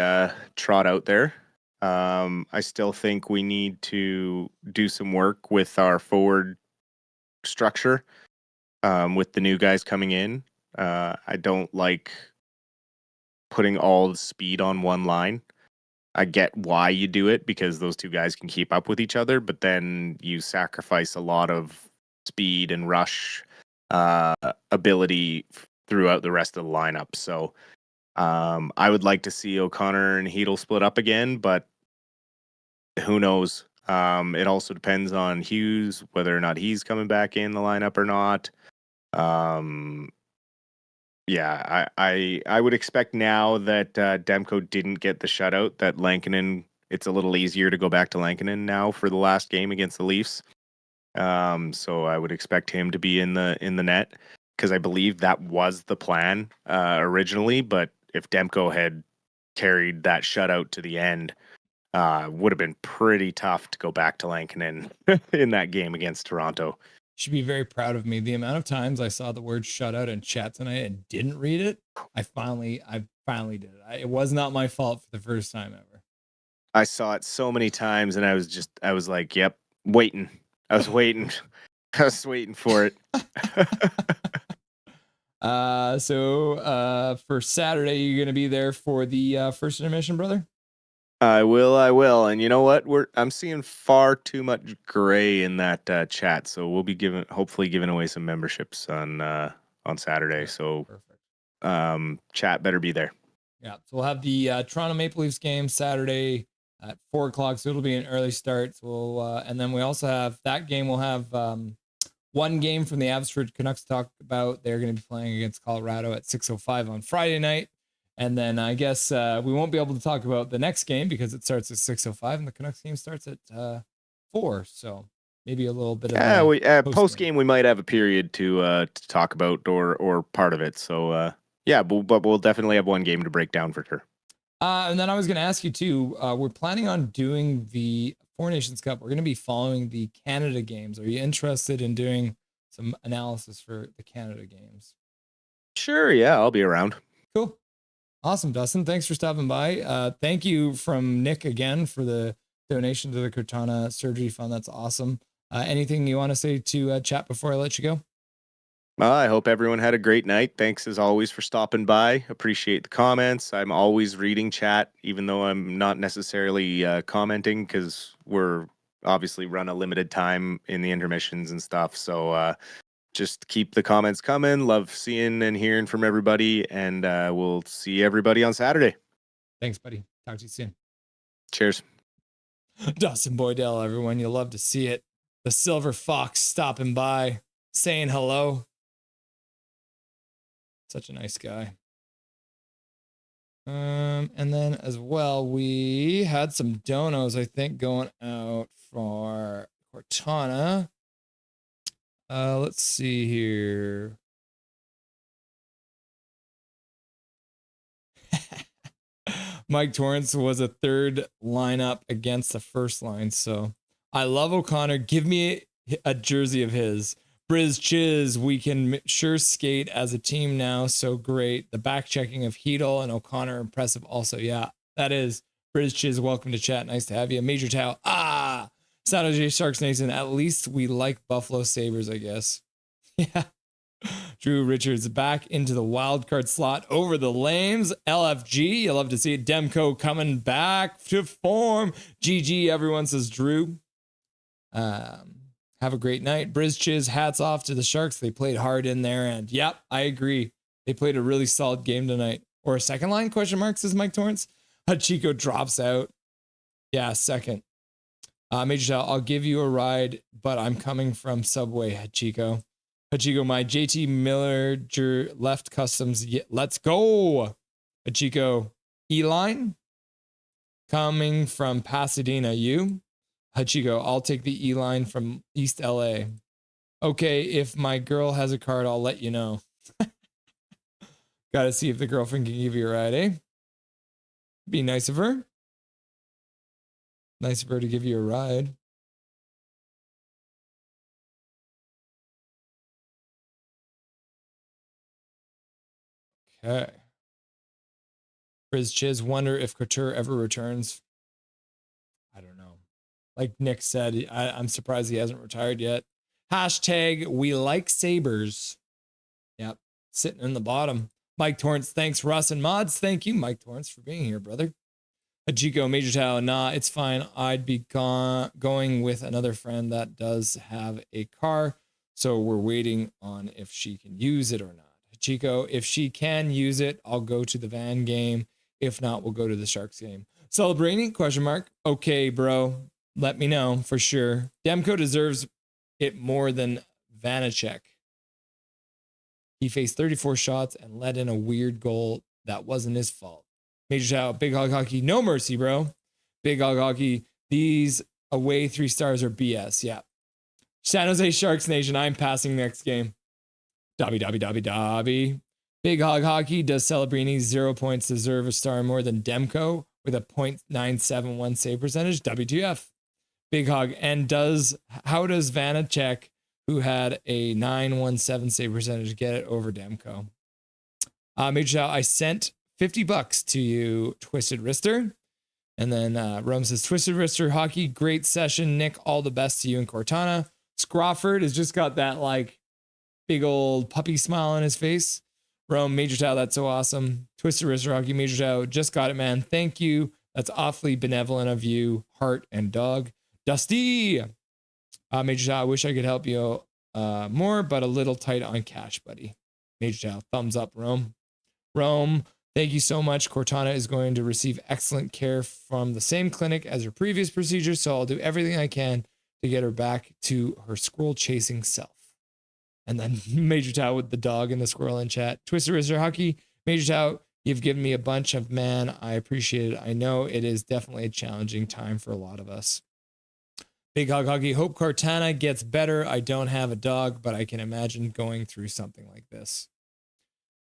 trot out there. I still think we need to do some work with our forward structure with the new guys coming in. I don't like putting all the speed on one line. I get why you do it, because those two guys can keep up with each other, but then you sacrifice a lot of speed and rush ability throughout the rest of the lineup. So I would like to see O'Connor and Hedl split up again, but who knows? It also depends on Hughes, whether or not he's coming back in the lineup or not. Yeah, I would expect now that Demko didn't get the shutout, that Lankinen, it's a little easier to go back to Lankinen now for the last game against the Leafs. So I would expect him to be in the net, because I believe that was the plan originally. But if Demko had carried that shutout to the end, would have been pretty tough to go back to Lankinen in that game against Toronto. Should be very proud of me. The amount of times I saw the word shutout in chat tonight and didn't read it, I finally did it. It was not my fault for the first time ever. I saw it so many times, and I was like, yep, waiting. I was waiting. I was waiting for it. So for Saturday, you're gonna be there for the first intermission, brother? I will. And you know what? I'm seeing far too much gray in that chat, so we'll be hopefully giving away some memberships on Saturday. So perfect. Chat better be there. Yeah. So we'll have the Toronto Maple Leafs game Saturday at 4:00. So it'll be an early start. So we'll and then we also have that game. We'll have one game from the Abbotsford Canucks to talk about. They're going to be playing against Colorado at 6:05 on Friday night. And then I guess we won't be able to talk about the next game because it starts at 6:05 and the Canucks game starts at 4. So maybe a little bit of post game. We might have a period to talk about or part of it. So but we'll definitely have one game to break down for sure. And then I was going to ask you too. We're planning on doing the Four Nations Cup. We're going to be following the Canada games. Are you interested in doing some analysis for the Canada games? Sure. Yeah, I'll be around. Cool. Awesome, Dustin. Thanks for stopping by. Thank you from Nick again for the donation to the Cortana Surgery Fund. That's awesome. Anything you want to say to chat before I let you go? I hope everyone had a great night. Thanks as always for stopping by. Appreciate the comments. I'm always reading chat, even though I'm not necessarily commenting because we're obviously run a limited time in the intermissions and stuff. So just keep the comments coming. Love seeing and hearing from everybody. And we'll see everybody on Saturday. Thanks, buddy. Talk to you soon. Cheers. Dustin Boydell, everyone. You'll love to see it. The Silver Fox stopping by, saying hello. Such a nice guy. And then as well, we had some donos, I think, going out for Cortana. Let's see here. Mike Torrance was a third lineup against the first line. So I love O'Connor. Give me a jersey of his. Briz Chiz, we can sure skate as a team now. So great. The back checking of Hedel and O'Connor, impressive also. Yeah, that is. Briz Chiz, welcome to chat. Nice to have you. Major Tao. San Jose Sharks Nation. At least we like Buffalo Sabres, I guess. Yeah. Drew Richards back into the wild card slot over the Lames. LFG, you love to see it. Demko coming back to form. GG, everyone, says Drew. Have a great night. Briz Chiz, hats off to the Sharks. They played hard in there. And yep, I agree. They played a really solid game tonight. Or a second line, question mark, says Mike Torrance. Hachiko drops out. Yeah, second. Major Shell, I'll give you a ride, but I'm coming from Subway, Hachiko. Hachiko, my JT Miller left customs. Let's go. Hachiko, E-line coming from Pasadena. You? Hachiko, I'll take the E-line from East LA. Okay, if my girl has a card, I'll let you know. Got to see if the girlfriend can give you a ride, eh? Be nice of her. Nice of her to give you a ride. Okay. Briz Chiz, wonder if Couture ever returns. I don't know. Like Nick said, I'm surprised he hasn't retired yet. Hashtag we like Sabres. Yep. Sitting in the bottom. Mike Torrance, thanks. Russ and Mods, thank you, Mike Torrance, for being here, brother. Ajiko, Major Tao, nah, it's fine. I'd be going with another friend that does have a car. So we're waiting on if she can use it or not. Chico, if she can use it, I'll go to the Van game. If not, we'll go to the Sharks game. Celebrating? Question mark. Okay, bro. Let me know for sure. Demko deserves it more than Vanacek. He faced 34 shots and let in a weird goal that wasn't his fault. Major shout, Big Hog Hockey, no mercy, bro. Big Hog Hockey, these away 3 stars are BS. Yeah. San Jose Sharks Nation, I'm passing next game. Dobby. Big Hog Hockey, does Celebrini 0 points deserve a star more than Demko with a .971 save percentage? WTF. Big Hog, and how does Vanacek, who had a 917 save percentage, get it over Demko? Major shout, I sent $50 to you, Twisted Wrister. And then Rome says, Twisted Wrister Hockey, great session. Nick, all the best to you and Cortana. Scrawford has just got that like big old puppy smile on his face. Rome, Major Tao, that's so awesome. Twisted Wrister Hockey, Major Tao, just got it, man. Thank you. That's awfully benevolent of you, heart and dog. Dusty, Major Tao, I wish I could help you more, but a little tight on cash, buddy. Major Tao, thumbs up, Rome. Rome, thank you so much. Cortana is going to receive excellent care from the same clinic as her previous procedure, so I'll do everything I can to get her back to her squirrel chasing self. And then Major Tao with the dog and the squirrel in chat. Twisted Wrister Hockey, Major Tao, you've given me a bunch of man. I appreciate it. I know it is definitely a challenging time for a lot of us. Big Hog Hockey, hope Cortana gets better. I don't have a dog, but I can imagine going through something like this.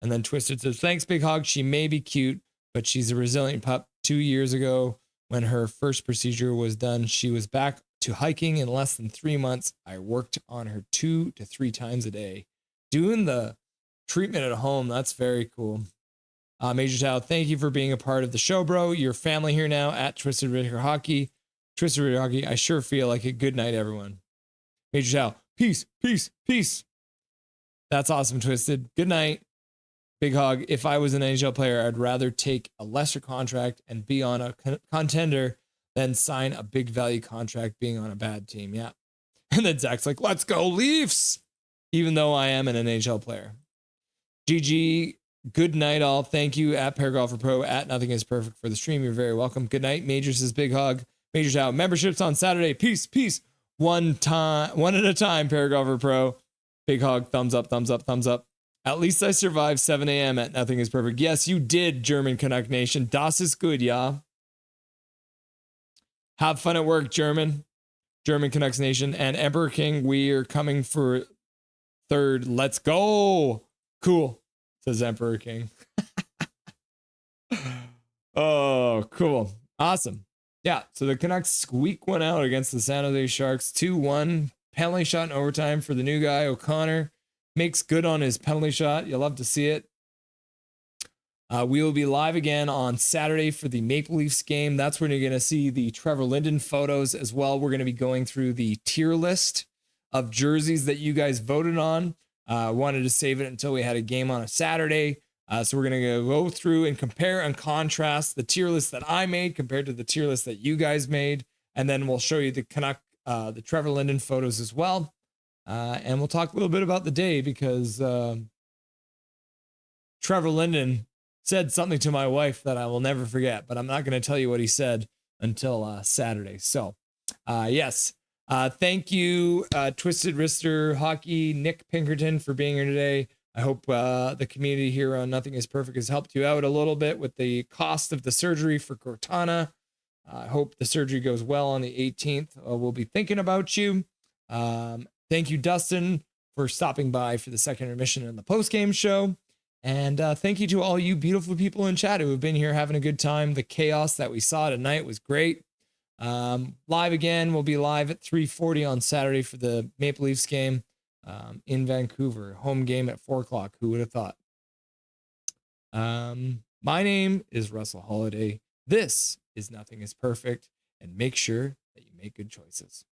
And then Twisted says, thanks, Big Hog. She may be cute, but she's a resilient pup. 2 years ago, when her first procedure was done, she was back to hiking in less than 3 months. I worked on her 2 to 3 times a day. Doing the treatment at home, that's very cool. Major Tao, thank you for being a part of the show, bro. Your family here now at Twisted Wrister Hockey. Twisted Wrister Hockey, I sure feel like a good night, everyone. Major Tao, peace, peace, peace. That's awesome, Twisted. Good night. Big hog. If I was an NHL player, I'd rather take a lesser contract and be on a contender than sign a big value contract being on a bad team. Yeah. And then Zach's like, let's go Leafs. Even though I am an NHL player. GG. Good night, all. Thank you at Paragolfer Pro at Nothing Is Perfect for the stream. You're very welcome. Good night. Majors is Big Hug. Majors out. Memberships on Saturday. Peace. Peace. One at a time, Paragolfer Pro. Big hog. Thumbs up, thumbs up, thumbs up. At least I survived 7 a.m. at Nothing Is Perfect. Yes, you did, German Canuck Nation. Das ist good, yeah. Have fun at work, German Canucks Nation. And Emperor King, we are coming for third. Let's go. Cool, says Emperor King. Oh, cool. Awesome. Yeah, so the Canucks squeak one out against the San Jose Sharks. 2-1. Penalty shot in overtime for the new guy, O'Connor. Makes good on his penalty shot. You'll love to see it. We will be live again on Saturday for the Maple Leafs game. That's when you're going to see the Trevor Linden photos as well. We're going to be going through the tier list of jerseys that you guys voted on. Wanted to save it until we had a game on a Saturday. So we're going to go through and compare and contrast the tier list that I made compared to the tier list that you guys made. And then we'll show you the the Trevor Linden photos as well. And we'll talk a little bit about the day because Trevor Linden said something to my wife that I will never forget, but I'm not going to tell you what he said until Saturday. So, yes. Thank you, Twisted Wrister Hockey, Nick Pinkerton, for being here today. I hope the community here on Nothing Is Perfect has helped you out a little bit with the cost of the surgery for Cortana. I hope the surgery goes well on the 18th. We'll be thinking about you. Thank you, Dustin, for stopping by for the second intermission in the postgame show. And thank you to all you beautiful people in chat who have been here having a good time. The chaos that we saw tonight was great. Live again. We'll be live at 3:40 on Saturday for the Maple Leafs game in Vancouver. Home game at 4 o'clock. Who would have thought? My name is Russell Holiday. This is Nothing Is Perfect. And make sure that you make good choices.